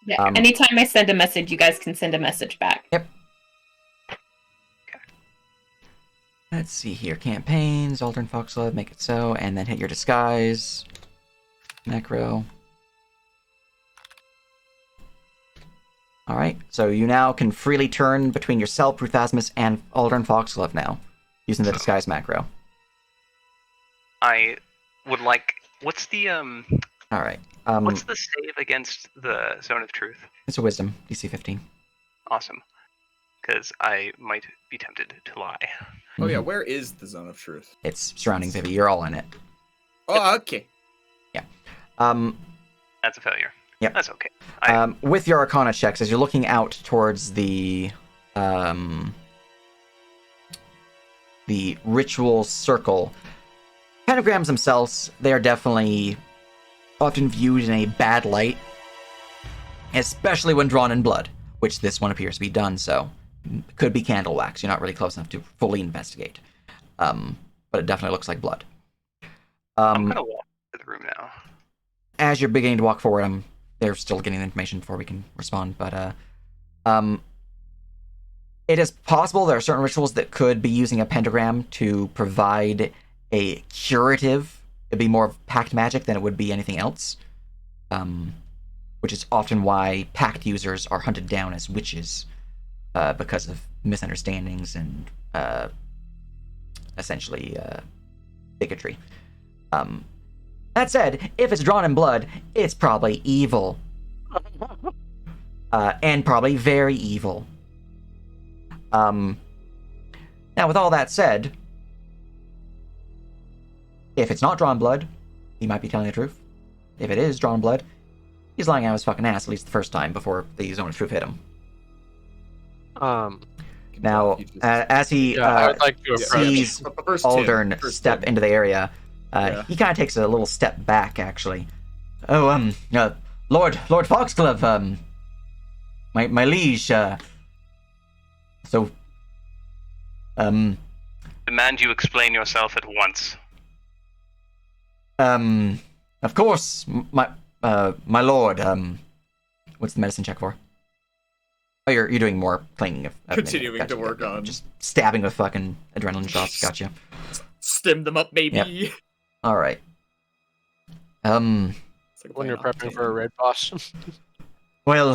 Yeah. Anytime I send a message, you guys can send a message back. Yep. Let's see here. Campaigns, Aldern Foxglove, make it so, and then hit your disguise. Macro. Alright, so you now can freely turn between yourself, Ruthasmus, and Aldern Foxglove now, using the disguise macro. I would like. What's the Alright. What's the save against the Zone of Truth? It's a wisdom, DC 15. Awesome. Because I might be tempted to lie. Oh yeah, where is the zone of truth? It's surrounding Vivi, you're all in it. Oh, okay. That's a failure. Yep. That's okay. With your Arcana checks, as you're looking out towards the ritual circle, pentagrams themselves, they are definitely often viewed in a bad light, especially when drawn in blood, which this one appears to be done so. could be candle wax. You're not really close enough to fully investigate. But it definitely looks like blood. I'm gonna walk to the room now. As you're beginning to walk forward, they're still getting the information before we can respond, but it is possible there are certain rituals that could be using a pentagram to provide a curative. It'd be more of pact magic than it would be anything else, which is often why pact users are hunted down as witches, because of misunderstandings and essentially bigotry. That said, if it's drawn in blood, it's probably evil. And probably very evil. Now, with all that said, if it's not drawn blood, he might be telling the truth. If it is drawn blood, he's lying out his fucking ass at least the first time before the zone of truth hit him. Now, as he I would like to approach. sees Aldern step into the area, he kind of takes a little step back, actually. Oh, Lord Foxglove, my liege, Demand you explain yourself at once. Of course, my lord, what's the medicine check for? Oh, you're doing more clinging of Continuing gotcha, to work on. just stabbing with fucking adrenaline shots. Gotcha. Stim them up, baby. Yep. All right. It's like When playing you're prepping Octane. for a raid boss. Well,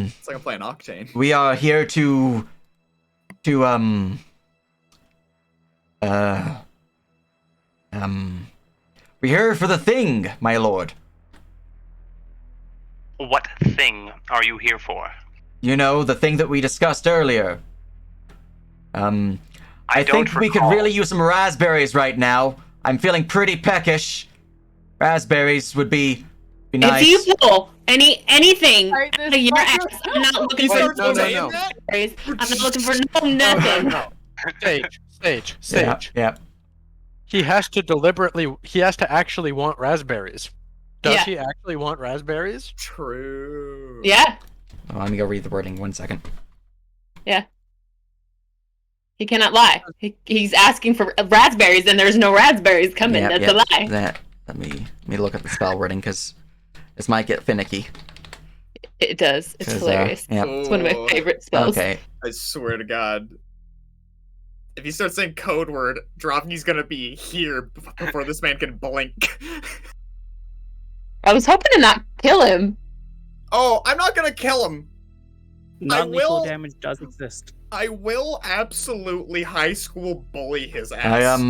It's like I'm playing Octane. we are here to we're here for the thing, my lord. What thing are you here for? You know, the thing that we discussed earlier. I I don't think we could recall. really use some raspberries right now. I'm feeling pretty peckish. Raspberries would be nice. If you pull anything Alright, out this of your fucker- ass, I'm not looking You for started no, no, saying no. that? raspberries. I'm not looking for nothing. No. Sage. Yeah. He has to actually want raspberries. Does Yeah. he actually want raspberries? True. Yeah, Oh, let me go read the wording 1 second. he cannot lie. He's asking for raspberries, and there's no raspberries coming. Yep, That's yep. a lie. Let me look at the spell wording because this might get finicky. It does. It's 'Cause, hilarious. Yep. It's one of my favorite spells. Okay. I swear to God. If you start saying code word, Dropney's gonna be here before this man can blink. I was hoping to not kill him. Oh, I'm not gonna kill him. Non-lethal will- damage does exist. I will absolutely high school bully his ass.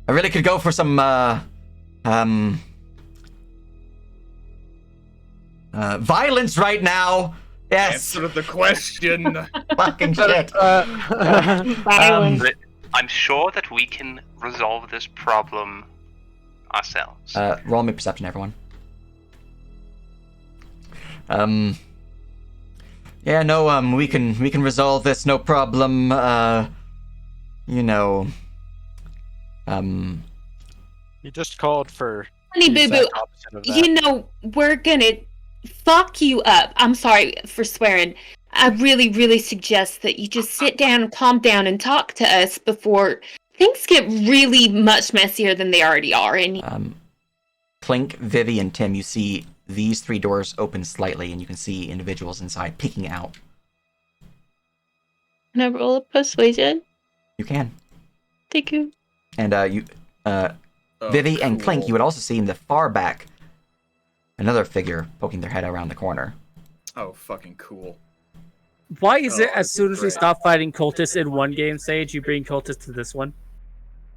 I really could go for some violence right now. Yes. Answer the question. Fucking shit. Violence. I'm sure that we can resolve this problem ourselves. Roll me perception, everyone. Yeah, no, we can resolve this, no problem. You know, He just called for Honey the Boo Boo, exact opposite of that. you know, we're gonna fuck you up. I'm sorry for swearing. I really, really suggest that you just sit down, calm down, and talk to us before things get really much messier than they already are. And Clink, Vivi, and Tim, you see these 3 doors open slightly, and you can see individuals inside peeking out. can I roll a persuasion? You can. Thank you. And Oh, Vivi and Clink, cool. you would also see in the far back another figure poking their head around the corner. Oh, fucking cool. Why is it Oh, as soon as we great. stop fighting cultists in one game stage, you bring cultists to this one?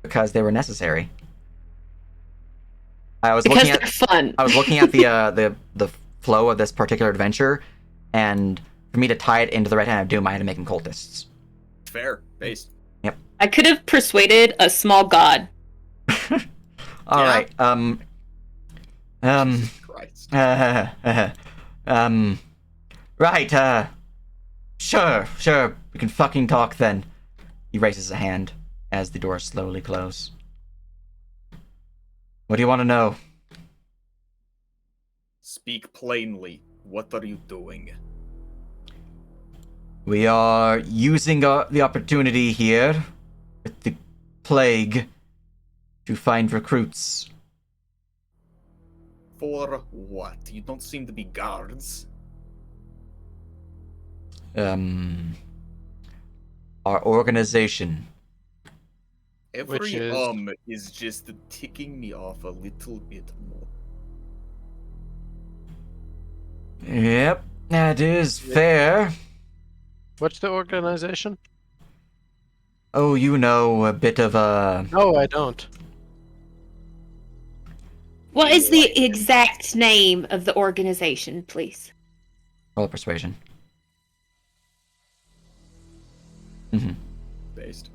Because they were necessary. I was Because looking they're at fun. I was looking at the flow of this particular adventure, and for me to tie it into the Red Hand of Doom, I had to make them cultists. Fair. Based. I could have persuaded a small god. All Yeah. right. Jesus Christ. Right, sure, we can fucking talk then. He raises a hand as the doors slowly close. What do you want to know? Speak plainly. What are you doing? We are using the opportunity here with the plague to find recruits. For what? You don't seem to be guards. Our organization. Which Every is- is just ticking me off a little bit more. Yep, that is fair. What's the organization? Oh, you know, a bit of a... No, I don't. What is the exact name of the organization, please? Roll persuasion. Mm-hmm. Based.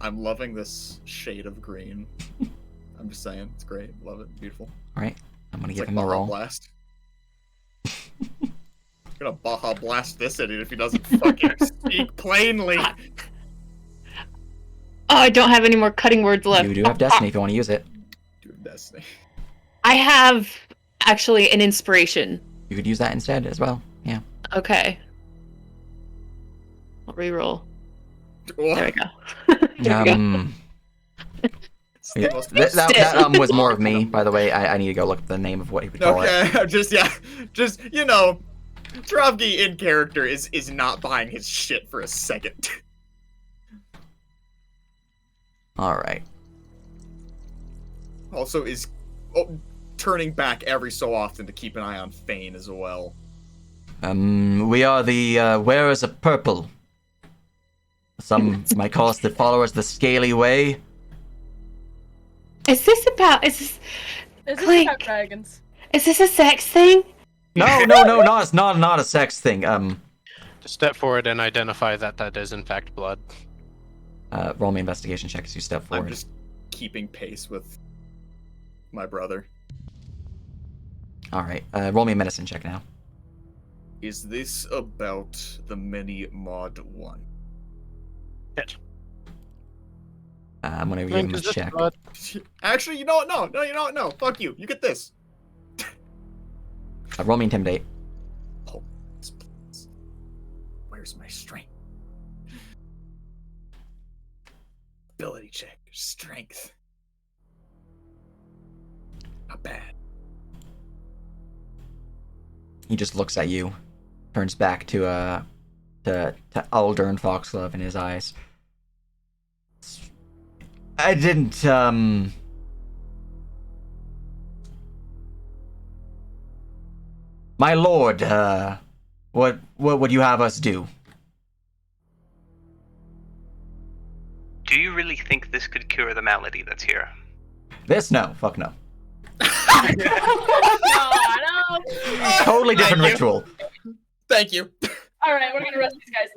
I'm loving this shade of green. I'm just saying, it's great. Love it. Beautiful. Alright, I'm gonna It's give like him a Baja roll. Blast. I'm gonna Baja Blast this idiot if he doesn't fucking speak plainly. Oh, I don't have any more cutting words left. You do have Destiny if you want to use it. Dude, Destiny. I have actually an inspiration. You could use that instead as well. Yeah. Okay. I'll reroll. There we go. There we go. Yeah, Most- that was more of me, by the way. I need to go look up the name of what he would call it. Okay, just you know, Drovgi in character is not buying his shit for a second. Alright. Also is turning back every so often to keep an eye on Fane as well. We are the wearers of purple. Some might call us the followers of the scaly way. Is this Is this Clink. about dragons? is this a sex thing? No, it's not a sex thing. Just step forward and identify that is in fact blood. Roll me investigation check as you step I'm forward. just keeping pace with my brother. Alright, roll me a medicine check now. Is this about the mini mod one? Hit. I'm gonna give Clink, him a is this check. blood? Actually, you know what? No, you know what? No, fuck you. You get this. Roll me intimidate. Oh, please. Where's my strength? Ability check. Strength. Not bad. He just looks at you, turns back to Alder and Foxglove in his eyes. I didn't My lord, what would you have us do? Do you really think this could cure the malady that's here? This? No, fuck no. Oh, no. Totally different Thank you. ritual. Thank you. All right, we're gonna rest these guys.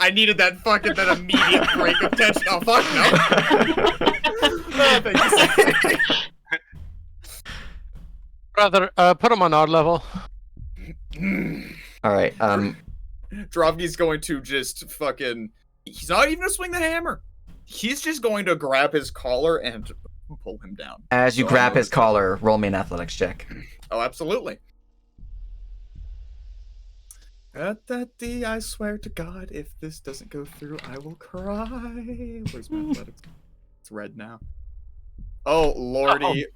I needed that immediate break of tension. Oh fuck no. Oh, thank you. Brother, put him on our level. Alright, Drovgi's going to just fucking. He's not even gonna swing the hammer. He's just going to grab his collar and pull him down. as you So grab I'm his collar, roll me an athletics check. Oh, absolutely. I swear to God, if this doesn't go through, I will cry. Where's my athletics? It's red now. Oh, lordy.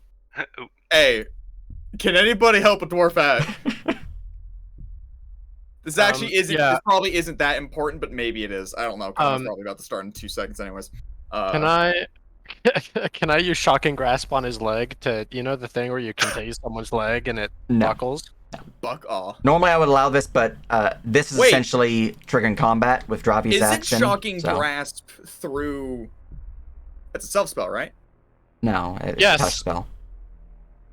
Ooh, Hey, can anybody help a dwarf out? This actually isn't. yeah. This probably isn't that important, but maybe it is. I don't know. 'Cause it's Um, probably about to start in 2 seconds, anyways. Can I can I use shocking grasp on his leg to the thing where you can tase someone's leg and it No. buckles? Buck aw. Normally I would allow this, but this is Wait. essentially triggering combat with Dravi's Isn't action. shocking so- grasp through? It's a self spell, right? No, it's Yes. a touch spell.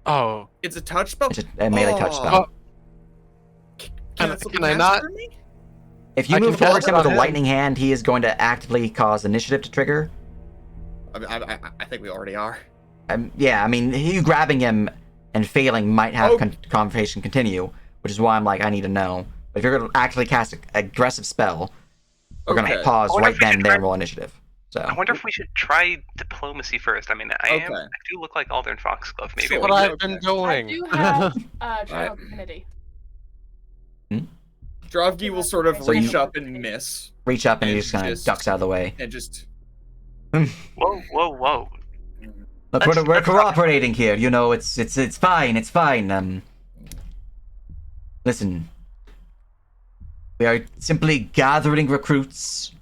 Oh, It's a touch spell. It's a melee touch Oh. spell. Can it I not- faster than me? If you I move can towards cast him with a on him. lightning hand, he is going to actively cause initiative to trigger. I think we already are. Yeah, I mean, you grabbing him and failing might have Oh. conversation continue, which is why I'm like, I need to know. But if you're going to actually cast an aggressive spell, we're going Okay. to pause I wonder right if we then should and there try- and roll initiative. So I wonder if we should try diplomacy first. I mean, I do look like Alder and Foxglove. Maybe Sure. we what yeah, I've okay. been I doing. do have Right. Channel Divinity. Drovgi will sort of So reach you- up and miss, Reach up and he And just kind of just- ducks out of the way. and just. Whoa, whoa, whoa. Look, Let's- we're let's not- cooperating here. You know, it's fine. It's fine. Listen, we are simply gathering recruits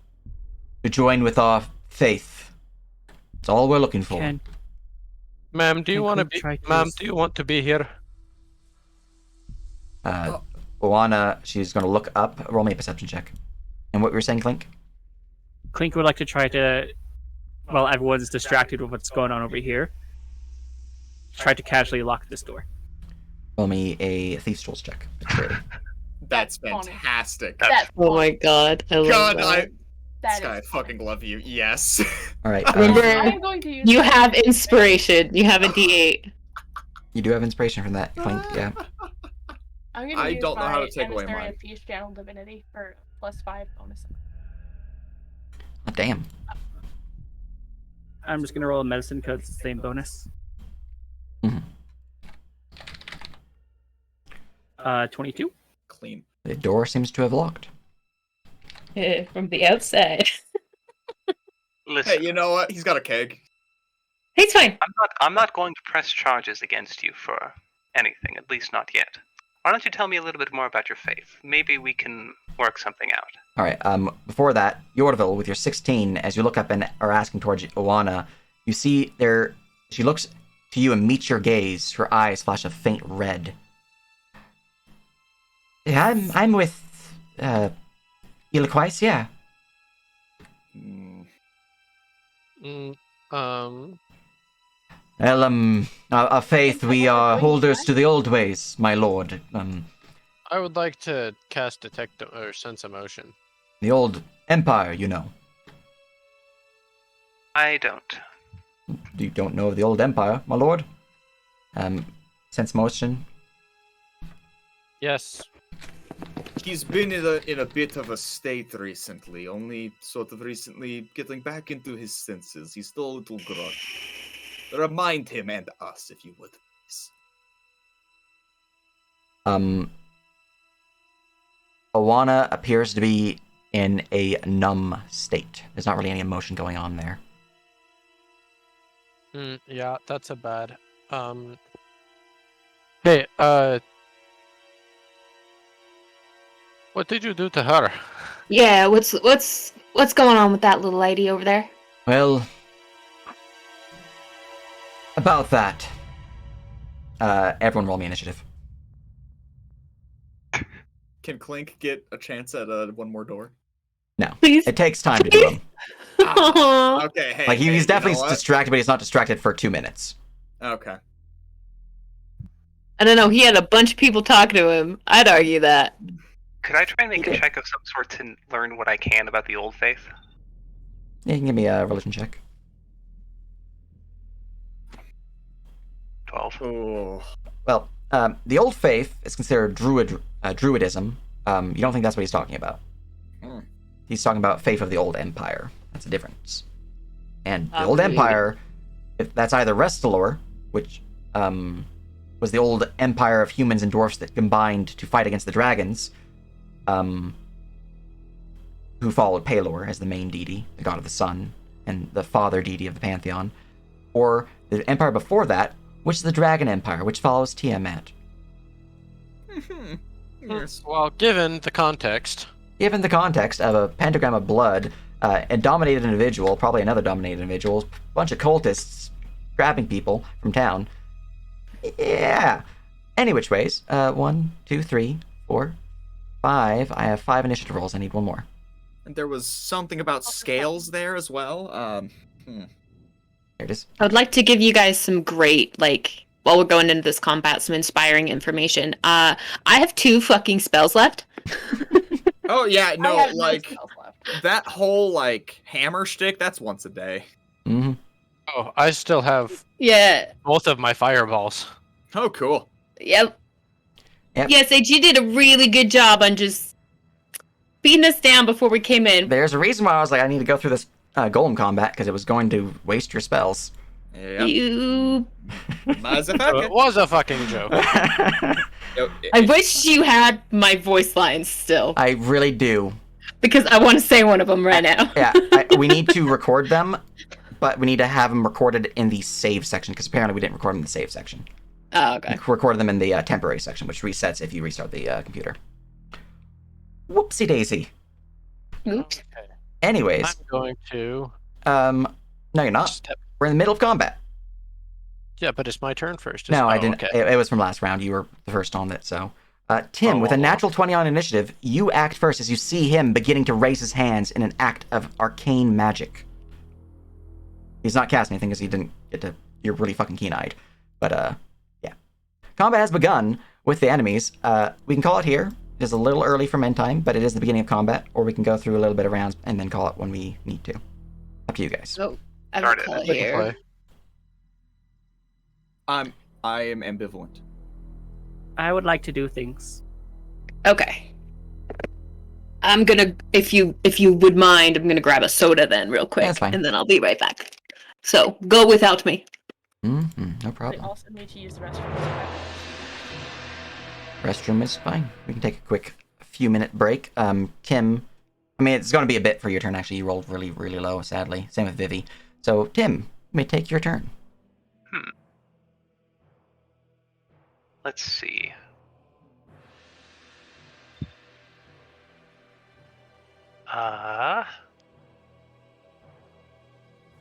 to join with our faith. That's all we're looking for. Can Ma'am, do you Can want to Clint be? try to Ma'am, s- do you want to be here? Oana, she's going to look up. Roll me a perception check. And what were you saying, Clink? Clink would like to try to, while everyone's distracted with what's going on over here, try to casually lock this door. Roll me a Thieves' Tools check. Dexterity. That's funny. fantastic. That's Oh my god. I love God, that. that Sky, I is fucking love you. Yes. All right. Remember- I am going to use You that have to- inspiration. You have a D8. You do have inspiration from that, Clink. Yeah. I'm gonna I use don't know how my to take away Emissary mine. of Peace Channel Divinity for +5 bonus. Oh, damn. I'm just gonna roll a medicine because it's the same bonus. Mhm. 22. Clean. The door seems to have locked. From the outside. Listen, Hey, you know what? He's got a keg. It's fine. I'm not going to press charges against you for anything, at least not yet. Why don't you tell me a little bit more about your faith? Maybe we can work something out. All right. Before that, Yorville, with your 16, as you look up and are asking towards Oana, you see there. She looks to you and meets your gaze. Her eyes flash a faint red. Yeah, I'm with e22. Yeah. Hmm. Well, our faith, we are holders to the old ways, my lord. I would like to cast detect or sense emotion. The old empire, you know. I don't. You don't know of the old empire, my lord? Sense motion. Yes. He's been in a bit of a state recently, only sort of recently getting back into his senses. He's still a little groggy. Remind him and us, if you would, please. Oana appears to be in a numb state. There's not really any emotion going on there. Yeah, that's a bad. Hey, what did you do to her? Yeah, what's going on with that little lady over there? Well, about that. Everyone roll me initiative. Can Clink get a chance at one more door? No. Please. It takes time to do them. Aw. Okay, hey. Like, hey, he's you definitely know what? distracted, but he's not distracted for 2 minutes. Okay. I don't know. He had a bunch of people talking to him. I'd argue that. Could I try and make a Okay. check of some sort to learn what I can about the old faith? Yeah, you can give me a religion check. 12. Oh. Well, the old faith is considered druidism. You don't think that's what he's talking about. Hmm. He's talking about faith of the old empire. That's a difference. And the Ah, old really? empire, that's either Restalor, which was the old empire of humans and dwarfs that combined to fight against the dragons, who followed Pelor as the main deity, the god of the sun, and the father deity of the pantheon, or the empire before that, which is the Dragon Empire, which follows Tiamat. Yes. Well, given the context, Given the context of a pentagram of blood, a dominated individual, probably another dominated individual, a bunch of cultists grabbing people from town. Yeah. Any which ways. 1, 2, 3, 4, 5. I have 5 initiative rolls. I need one more. And there was something about scales there as well. There it is. I would like to give you guys some great, while we're going into this combat, some inspiring information. I have 2 fucking spells left. Oh yeah, I no, have no like spells left. that whole hammer stick. That's once a day. Mm-hmm. oh, I still have Yeah. both of my fireballs. Oh, cool. Yep. Yep. Yeah, Sage, you did a really good job on just beating us down before we came in. There's a reason why I was like, I need to go through this golem combat, because it was going to waste your spells. Yep. You. So it Motherfucker. was a fucking joke. I wish you had my voice lines still I really do. because I want to say one of them right now. Yeah, we need to record them, but we need to have them recorded in the save section because apparently we didn't record them in the save section. Oh, okay. We recorded them in the temporary section, which resets if you restart the computer. Whoopsie daisy. Oops. Okay. Anyways, I'm going to no, you're not. step. We're in the middle of combat. Yeah, but it's my turn first. No, I Oh, didn't. Okay. It was from last round. You were the first on it, so. Tim, Oh, with a well. natural 20 on initiative, you act first as you see him beginning to raise his hands in an act of arcane magic. He's not casting anything because he didn't get to. You're really fucking keen-eyed. But, yeah. Combat has begun with the enemies. We can call it here. It is a little early for end time, but it is the beginning of combat, or we can go through a little bit of rounds and then call it when we need to. Up to you guys. Oh, I Start will it. call it They can here. play. I am ambivalent. I would like to do things. Okay. I'm gonna, if you would mind, I'm gonna grab a soda then, real quick, That's fine. and then I'll be right back. So go without me. Mm-hmm, no They problem. also need to use the restroom. Restroom is fine. We can take a quick few-minute break. Tim, I mean, it's going to be a bit for your turn, actually. You rolled really, really low, sadly. Same with Vivi. So, Tim, you may take your turn. Let's see.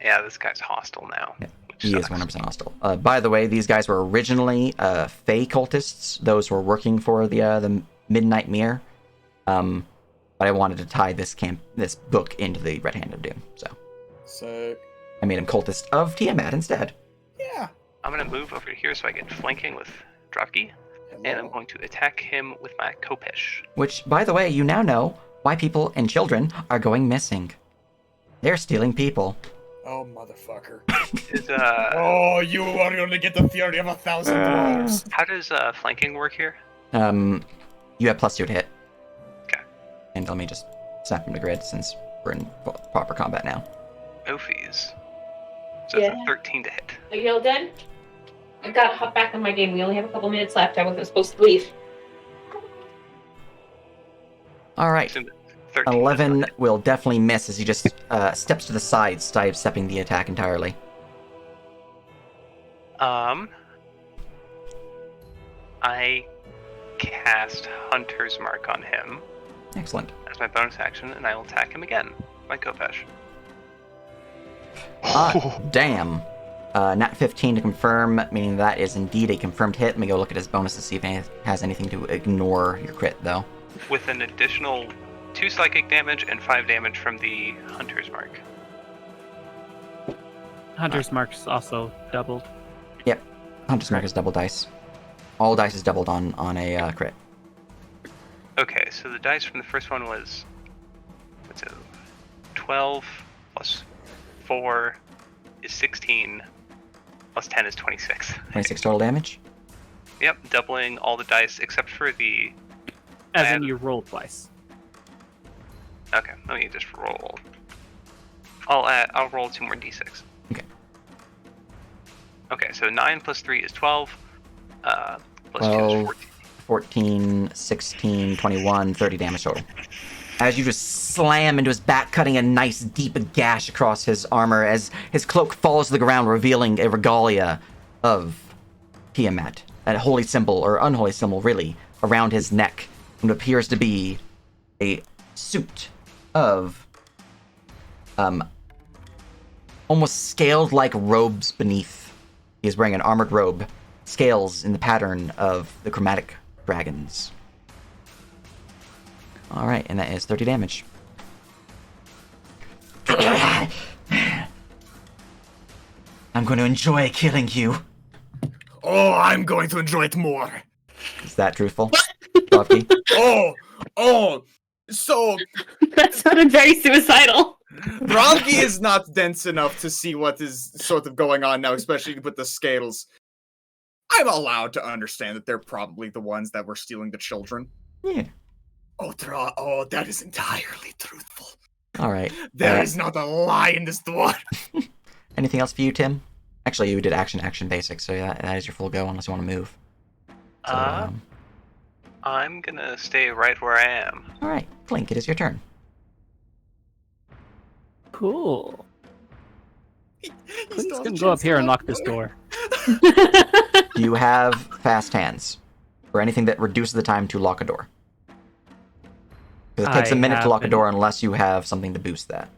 Yeah, this guy's hostile now. Yeah, which He is sucks. 100% hostile. By the way, these guys were originally Fey cultists, those who were working for the Midnight Mirror. But I wanted to tie this book into the Red Hand of Doom, so I made him cultist of Tiamat instead. Yeah. I'm gonna move over here so I get flanking with Dravki, and I'm going to attack him with my Kopesh. Which, by the way, you now know why people and children are going missing. They're stealing people. Oh, motherfucker. Is, Oh, you are going to get the theory of 1,000 dwarves. how does flanking work here? You have +2 to hit. Okay. And let me just snap him to grid since we're in proper combat now. Ophies. So it's Yeah. a 13 to hit. Are you all done? I've got to hop back on my game. We only have a couple minutes left. I wasn't supposed to leave. All right. So 13 does 11 not hit. will definitely miss as he just steps to the side, sidestepping the attack entirely. I cast Hunter's Mark on him Excellent. as my bonus action, and I will attack him again. My Kopesh. Damn. Nat 15 to confirm, meaning that is indeed a confirmed hit. Let me go look at his bonus to see if he has anything to ignore your crit, though. With an additional 2 psychic damage and 5 damage from the Hunter's Mark. Hunter's Mark's also doubled. Hunter's Mark is double dice. All dice is doubled on a crit. Okay, so the dice from the first one was, what's it, 12 plus 4 is 16, plus 10 is 26. 26 total damage. Yep, doubling all the dice except for the... As I in had- you roll twice. Okay, let me just roll. I'll roll 2 more d6. Okay. Okay, so 9 plus 3 is 12, plus 2 is 12, 14. 14, 16, 21, 30 damage total. As you just slam into his back, cutting a nice deep gash across his armor as his cloak falls to the ground, revealing a regalia of Tiamat, a holy symbol, or unholy symbol really, around his neck, and appears to be a suit of almost scaled-like robes beneath. He is wearing an armored robe, scales in the pattern of the chromatic dragons. Alright, and that is 30 damage. I'm going to enjoy killing you. Oh, I'm going to enjoy it more. Is that truthful? Buffy? Oh, so That sounded very suicidal. Dravki is not dense enough to see what is sort of going on now, especially with the scales. I'm allowed to understand that they're probably the ones that were stealing the children. Yeah. Oh, that is entirely truthful. Alright. There is not a lie in this dwarf. Anything else for you, Tim? Actually, you did action basic, so that is your full go unless you want to move. So, I'm gonna stay right where I am. all right, Clink, it is your turn. Cool. He Clink's still has a gonna go up chance to here and lock lock this the door. Do you have fast hands or anything that reduces the time to lock a door? Because it takes a I minute to lock a haven't. door unless you have something to boost that.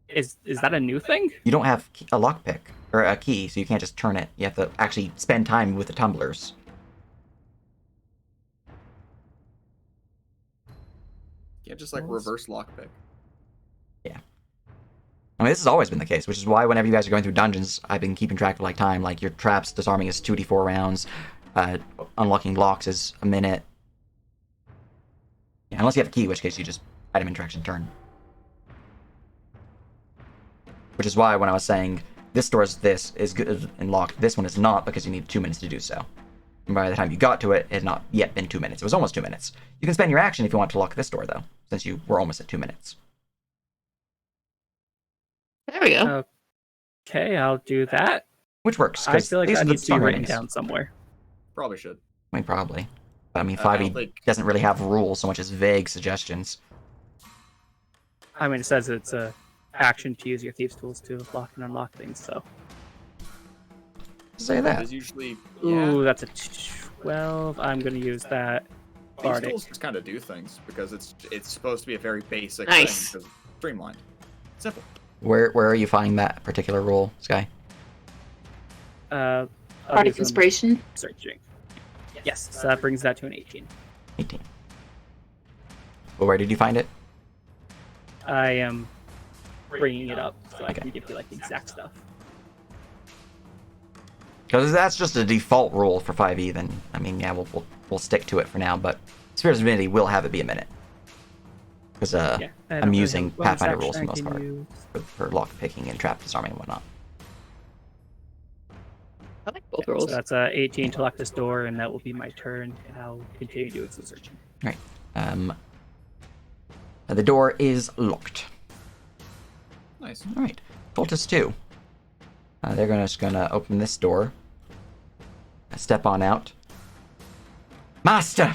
Is that a new thing? You don't have a lockpick or a key, so you can't just turn it. You have to actually spend time with the tumblers. Yeah, just like reverse lockpick. Yeah. I mean, this has always been the case, which is why whenever you guys are going through dungeons, I've been keeping track of like time. Like your traps disarming is 2d4 rounds, unlocking locks is a minute. Yeah, unless you have a key, in which case you just item interaction turn. Which is why when I was saying this door is good and locked, this one is not because you need 2 minutes to do so. And by the time you got to it, it had not yet been 2 minutes. It was almost 2 minutes. You can spend your action if you want to lock this door, though, since you were almost at 2 minutes. There we go. Okay, I'll do that. Which works, I because feel like these I are the need to be stronger written enemies. down somewhere. Probably should. I mean, probably. But I mean, I 5e don't think- doesn't really have rules so much as vague suggestions. I mean, it says it's a action to use your thieves' tools to lock and unlock things. So, Say that. Is usually ooh, that's a 12. I'm gonna use that. These Bardic. tools just kind of do things because it's supposed to be a very basic Nice. thing because it's streamlined. Simple. Where are you finding that particular rule, Sky? I'll Bardic do some inspiration. searching. Yes, so that brings that to an 18. 18. Well, where did you find it? I am bringing it up so I Okay. can give you like the exact stuff. Because that's just a default rule for 5e, then, I mean, yeah, we'll stick to it for now, but Spheres of Divinity will have it be a minute. Because Yeah, I don't I'm really using have a bonus Pathfinder action rules for I the most can part, use. for lock picking and trap disarming and whatnot. I like both So rolls. that's 18 to lock this door, and that will be my turn, and I'll continue doing some searching. The door is locked. Nice. All right, Cultist 2. They're just gonna open this door. Step on out. Master!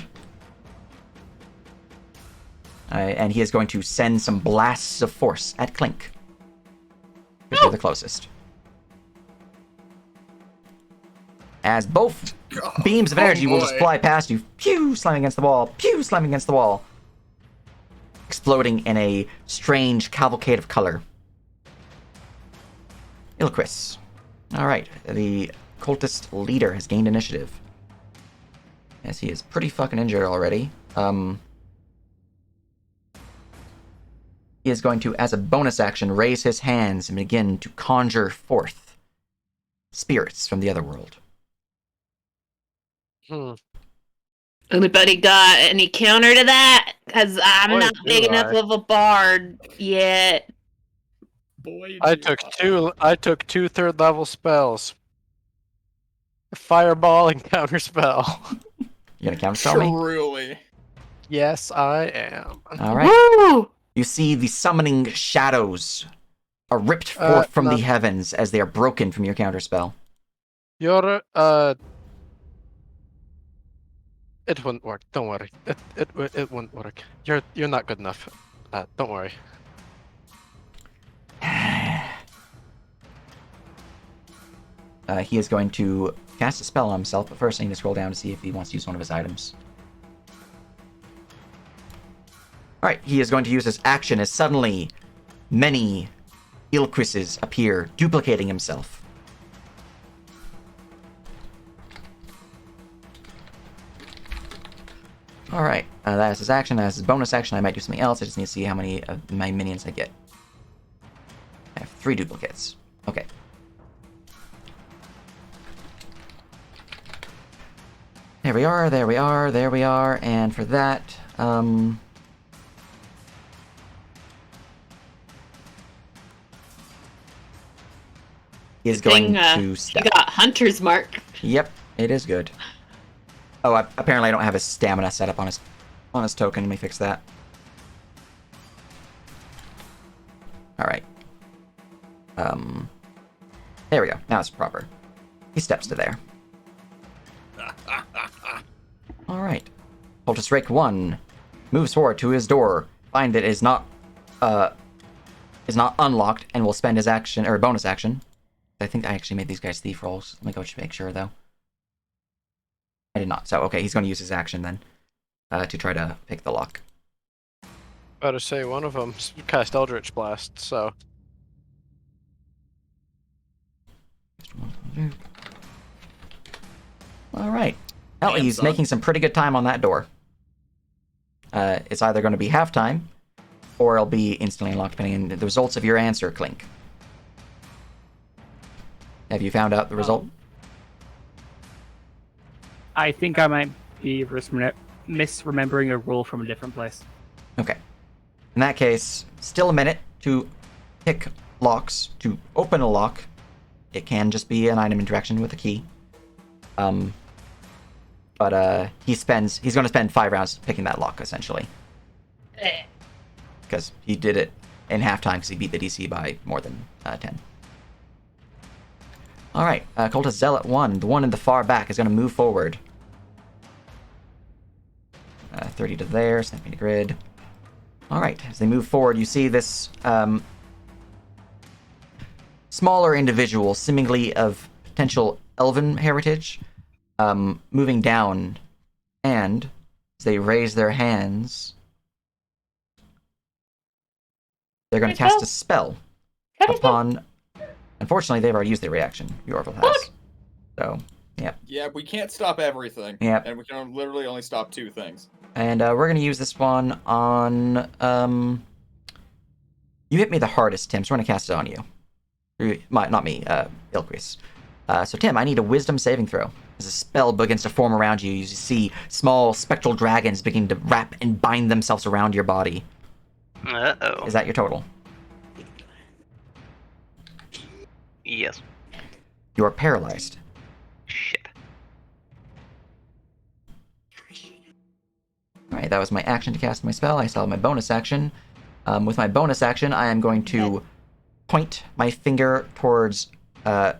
And he is going to send some blasts of force at Clink. Because you're the closest. As both beams of energy will just boy. fly past you, pew, slamming against the wall, pew, slamming against the wall. Exploding in a strange cavalcade of color. Ilquis. Alright, the cultist leader has gained initiative. Yes, he is pretty fucking injured already. He is going to, as a bonus action, raise his hands and begin to conjure forth spirits from the other world. Anybody got any counter to that? Because I'm Boy, not do big enough I. of a bard yet. Boy, I do took two third level spells. Fireball and counterspell. You gonna counterspell me? Truly. Yes, I am. Alright. Woo! You see the summoning shadows are ripped forth from no. the heavens as they are broken from your counterspell. You're it wouldn't work. Don't worry. It wouldn't work. You're not good enough. Don't worry. He is going to cast a spell on himself, but first I need to scroll down to see if he wants to use one of his items. Alright, he is going to use his action as suddenly many Ilquises appear, duplicating himself. Alright, that is his action. That is his bonus action. I might do something else. I just need to see how many of my minions I get. I have 3 duplicates. Okay. There we are, there we are, there we are, and for that, he is going to You step. got Hunter's Mark. Yep, it is good. Oh, apparently I don't have his stamina set up on his token. Let me fix that. Alright. There we go. Now it's proper. He steps to there. All right. Cultist Rake 1 moves forward to his door. Find it is not unlocked, and will spend his action or bonus action. I think I actually made these guys thief rolls. Let me go make sure though. I did not. So okay, he's going to use his action then to try to pick the lock. About to say one of them cast Eldritch Blast, so. All right. Well, he's making some pretty good time on that door. It's either going to be halftime, or it'll be instantly unlocked, depending on the results of your answer, Clink. Have you found out the result? I think I might be misremembering a rule from a different place. Okay. In that case, still a minute to pick locks. To open a lock, it can just be an item interaction with a key. But he's going to spend 5 rounds picking that lock, essentially. Because he did it in halftime because he beat the DC by more than 10. Alright, Cultist Zealot 1, the one in the far back, is going to move forward. 30 to there, snapping to grid. Alright, as they move forward, you see this smaller individual, seemingly of potential elven heritage, moving down, and as they raise their hands, they're going to cast a spell upon... Unfortunately, they've already used their reaction. Yorville has. So, yeah. Yeah, we can't stop everything. Yep. And we can literally only stop 2 things. And we're going to use this one on... You hit me the hardest, Tim, so we're going to cast it on you. Not me, Ilquis. So, Tim, I need a wisdom saving throw. As a spell begins to form around you, you see small spectral dragons begin to wrap and bind themselves around your body. Uh-oh. Is that your total? Yes. You are paralyzed. Shit. Alright, that was my action to cast my spell. I still have my bonus action. With my bonus action, I am going to point my finger towards Drovgi.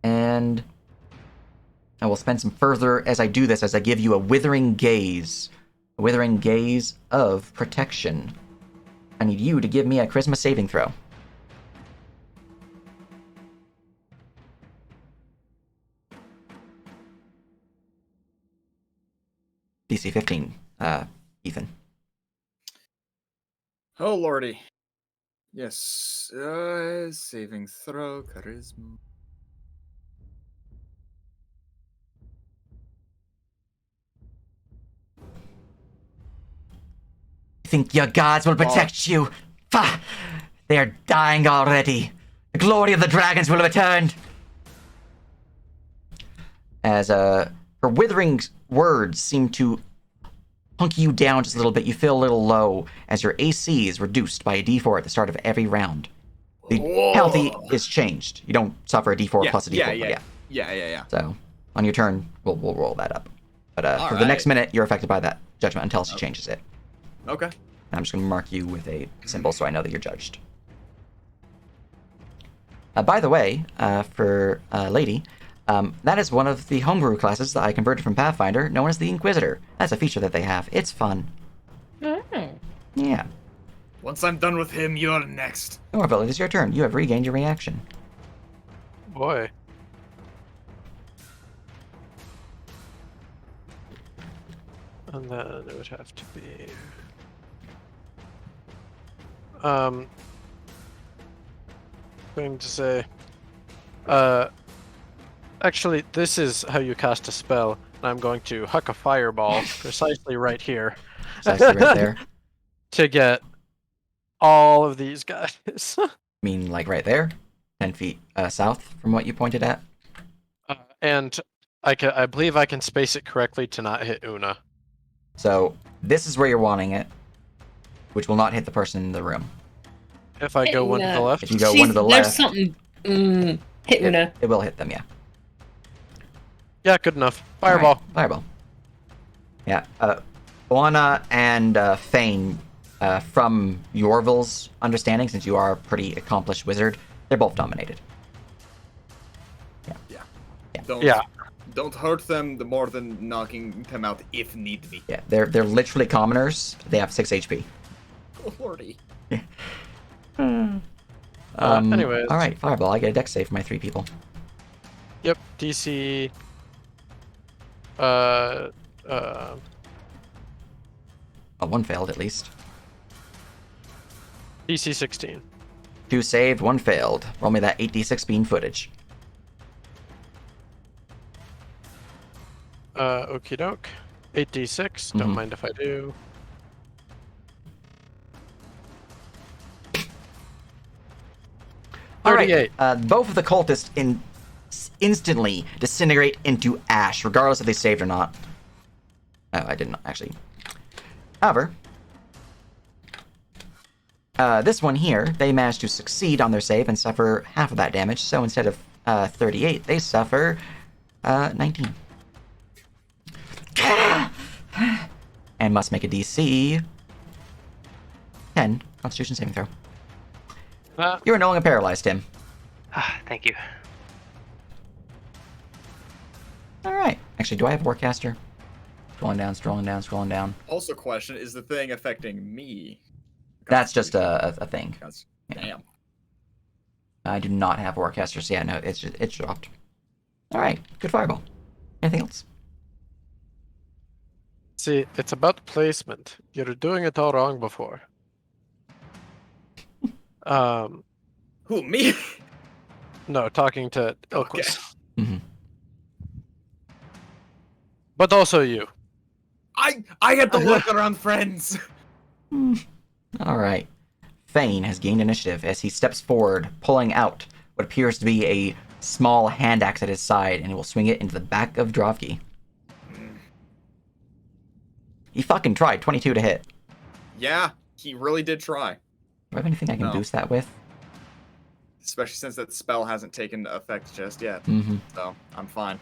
And I will spend some further, as I do this, as I give you a withering gaze. A withering gaze of protection. I need you to give me a charisma saving throw. DC 15, Ethan. Oh, lordy. Yes. Saving throw, charisma. You think your gods will protect you? Pah! They are dying already. The glory of the dragons will have returned. As her withering words seem to hunk you down just a little bit, you feel a little low as your AC is reduced by a D4 at the start of every round. The penalty is changed. You don't suffer a D4 plus a D4. Yeah. So on your turn, we'll roll that up. But for the next minute, you're affected by that judgment until she changes it. Okay. And I'm just going to mark you with a symbol so I know that you're judged. By the way, for Lady, that is one of the homebrew classes that I converted from Pathfinder, known as the Inquisitor. That's a feature that they have. It's fun. Yeah. Once I'm done with him, you're next. Orville, it is your turn. You have regained your reaction. Boy. And then it would have to be... going to say... actually, this is how you cast a spell, and I'm going to huck a fireball precisely right here. Precisely right there. To get all of these guys. I mean, like right there? 10 feet south from what you pointed at? And I believe I can space it correctly to not hit Una. So, this is where you're wanting it, which will not hit the person in the room. If I go one to the left? If you go one to the There's left, something. Hit Una. it will hit them, yeah. Yeah, good enough. Fireball. Alright, fireball. Yeah, Oana and Thane, from Yorville's understanding, since you are a pretty accomplished wizard, they're both dominated. Don't hurt them the more than knocking them out if need be. Yeah, they're literally commoners. They have 6 HP. Oh, lordy. Anyways. All right, Fireball. I get a dex save for my 3 people. Yep, DC. Oh, one failed at least. DC 16. 2 saved, 1 failed. Roll me that 8d6 bean footage. Okie doke. 8d6. Don't mind if I do. All right. 38. Both of the cultists instantly disintegrate into ash, regardless if they saved or not. Oh, I didn't actually. However, this one here, they managed to succeed on their save and suffer half of that damage. So instead of 38, they suffer 19. And must make a DC 10 Constitution saving throw. You are no longer paralyzed, Tim. Thank you. Alright. Actually, do I have Warcaster? Scrolling down, scrolling down, scrolling down. Also, question: is the thing affecting me? That's just a thing. Damn. I do not have Warcaster, so yeah, no, it's dropped. Alright, good fireball. Anything else? See, it's about placement. You're doing it all wrong before. Who, me? No, talking to Ilquis. Okay. Mm-hmm. But also you. I had to look around friends. Alright. Thane has gained initiative as he steps forward, pulling out what appears to be a small hand axe at his side, and he will swing it into the back of Drovki. He fucking tried. 22 to hit. Yeah, he really did try. Do I have anything I can No. boost that with? Especially since that spell hasn't taken effect just yet. Mm-hmm. So, I'm fine.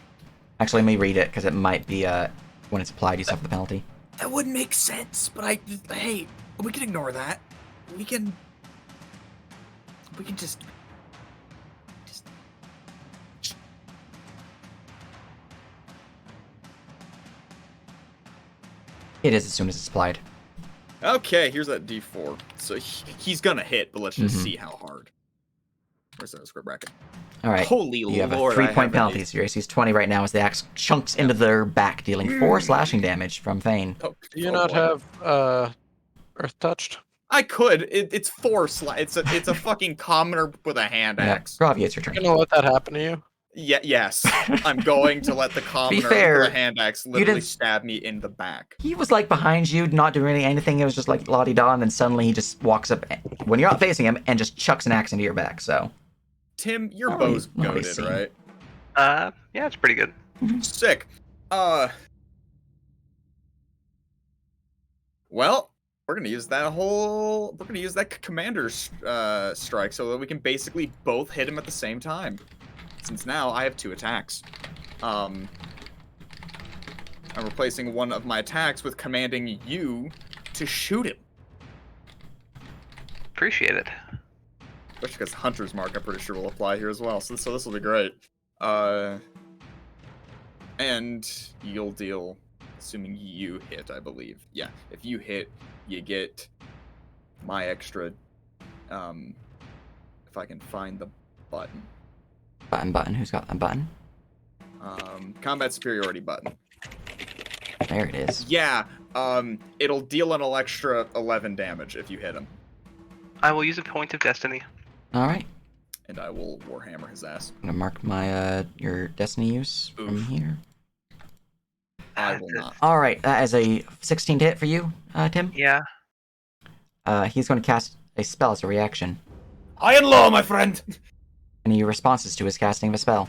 Actually, let me read it, because it might be, when it's applied, you suffer the penalty. That would make sense, but hey, we can ignore that. We can just It is as soon as it's applied. Okay, here's that D4. So he's gonna hit, but let's just Mhm. see how hard. Where's that square bracket? Alright. Holy You have lord! a 3-point penalty, so your AC is 20 right now as the axe chunks into their back, dealing 4 slashing damage from Thane. Oh, Do you not have Earth Touched? I could. It's 4 It's a fucking commoner with a hand axe. Gravi, it's your turn. You gonna let that happen to you? Yeah. Yes. I'm going to let the commoner fair, with a hand axe literally didn't- stab me in the back. He was like behind you, not doing really anything. It was just like la-di-da, and then suddenly he just walks up when you're not facing him and just chucks an axe into your back. So Tim, your Oh, bow's not really goated, seen. right? Yeah, it's pretty good. Sick. Well, we're gonna use that commander's strike so that we can basically both hit him at the same time. Since now I have 2 attacks. I'm replacing one of my attacks with commanding you to shoot him. Appreciate it. Especially because Hunter's Mark, I'm pretty sure, will apply here as well. So this will be great. And you'll deal, assuming you hit, I believe. Yeah, if you hit, you get my extra. If I can find the button. button. Who's got that button? Combat superiority button. There it is. Yeah. It'll deal an extra 11 damage if you hit him, I will use a point of destiny. All right. and I will warhammer his ass. I'm gonna mark my your destiny use from Oof. here. I will not. All right, that is a 16 to hit for you, Tim. Yeah. He's going to cast a spell as a reaction. High and low, my friend. Any responses to his casting of a spell?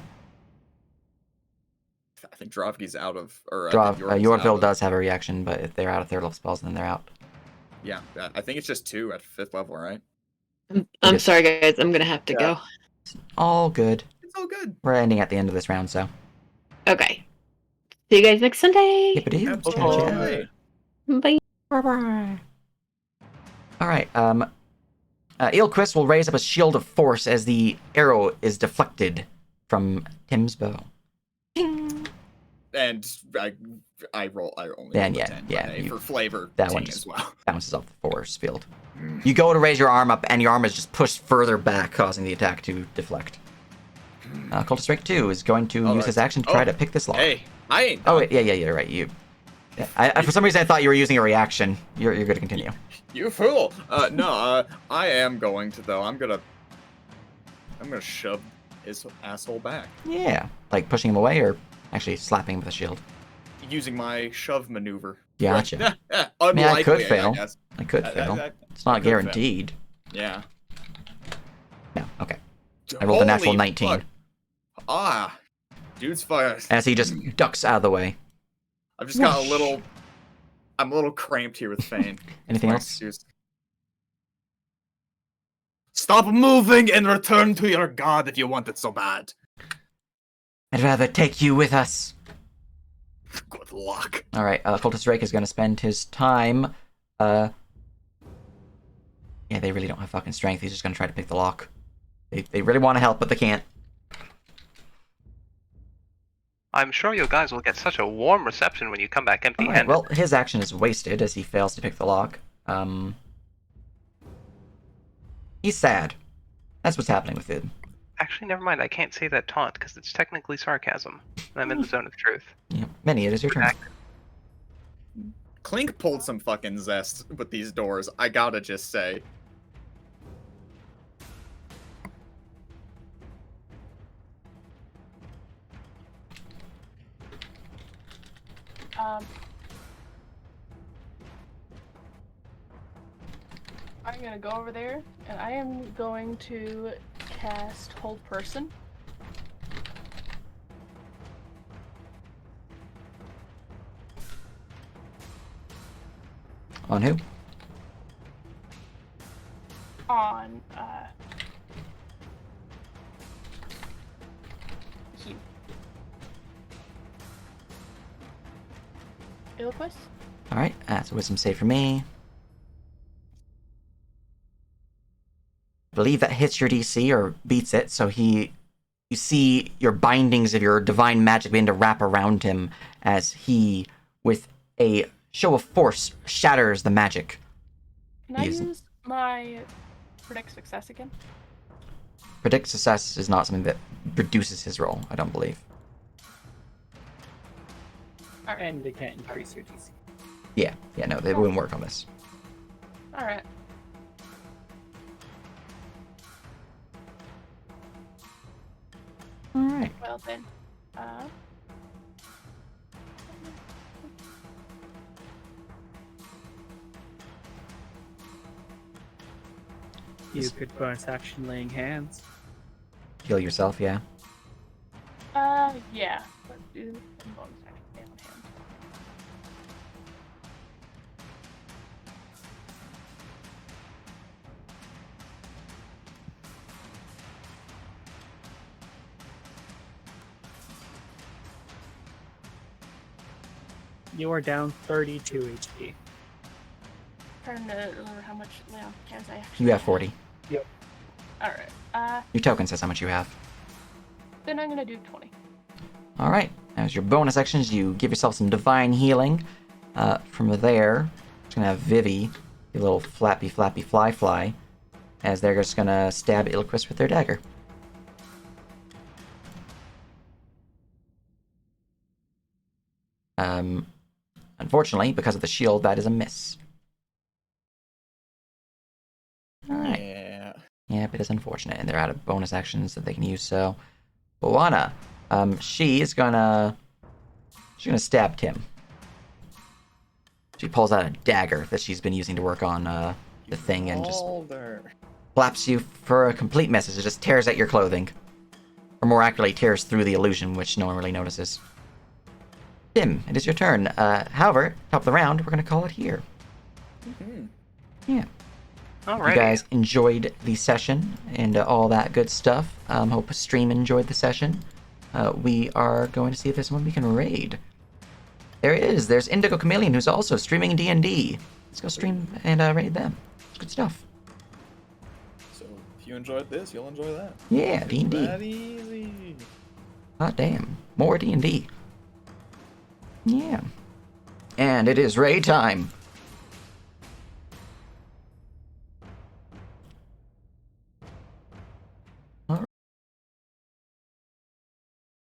I think Drovki's out of, or Yorville does have a reaction, but if they're out of third level spells, then they're out. Yeah, I think it's just 2 at 5th level, right? I'm sorry, guys. I'm gonna have to go. All good. It's all good. We're ending at the end of this round, so. Okay. See you guys next Sunday. Yippee-doo. Absolutely. Bye. Bye-bye. All right. Ilquist will raise up a shield of force as the arrow is deflected from Tim's bow. Ding! And I roll. I only Then, roll a yeah, 10, yeah, but, hey, you- for flavor, that one ting just- as well. Bounces off the force field. You go to raise your arm up, and your arm is just pushed further back, causing the attack to deflect. Cultist Strike 2 is going to use his action to try to pick this lock. Hey, I ain't. Oh, done. yeah, you're right. I for some reason, I thought you were using a reaction. You're good to continue. You fool! No, I am going to though. I'm gonna shove his asshole back Yeah, like pushing him away, or actually slapping him with a shield. using my shove maneuver. Gotcha. Unlikely, I mean, I could fail. guess. I could fail. It's not could fail. guaranteed. Yeah. No, okay. I rolled a natural Holy 19. fuck. Ah, dude's fire. As he just ducks out of the way. I've just got a little. I'm a little cramped here with Fane. Anything My else? excuse. Stop moving and return to your god if you want it so bad. I'd rather take you with us. Good luck. Alright, Cultist Drake is going to spend his time, yeah, they really don't have fucking strength. He's just going to try to pick the lock. They really want to help, but they can't. I'm sure you guys will get such a warm reception when you come back empty-handed. Alright, well, his action is wasted as he fails to pick the lock. He's sad. That's what's happening with him. Actually, never mind. I can't say that taunt because it's technically sarcasm. And I'm in the zone of truth. Yeah, Minnie, it is your turn. Clink pulled some fucking zest with these doors, I gotta just say. I'm gonna go over there, and I am going to cast Hold Person. On who? On, Hugh. Ilquist? Alright, that's a wisdom save for me. I believe that hits your DC or beats it, so you see your bindings of your divine magic begin to wrap around him as he, with a show of force, shatters the magic. Can I use my Predict Success again? Predict Success is not something that reduces his roll, I don't believe. And they can't increase your DC. Yeah, no, they wouldn't work on this. Alright. Alright. Well then, You could bonus action laying hands. Heal yourself, yeah. yeah. Let's do some bonus action down hand. You are down 32 HP. Trying to remember how much lay on hands I actually You have 40. Alright, Your token says how much you have. then I'm gonna do 20. Alright, as your bonus actions, you give yourself some divine healing. From there, just gonna have Vivi, your little flappy fly, as they're just gonna stab Ilquist with their dagger. Unfortunately, because of the shield, that is a miss. Alright. Yeah. Yep, it is unfortunate, and they're out of bonus actions that they can use, so... Boana, she's gonna stab Tim. She pulls out a dagger that she's been using to work on, the thing, and just slaps you for a complete miss as it just tears at your clothing. Or more accurately, tears through the illusion, which no one really notices. Tim, it is your turn. However, top of the round, we're gonna call it here. Mhm. Yeah. Alrighty. You guys enjoyed the session and all that good stuff. Hope stream enjoyed the session. We are going to see if there's someone we can raid. There is. There's Indigo Chameleon, who's also streaming D&D. Let's go stream and raid them. Good stuff. So if you enjoyed this, you'll enjoy that. Yeah, D&D. That easy. Hot damn. More D&D. Yeah. And it is raid time.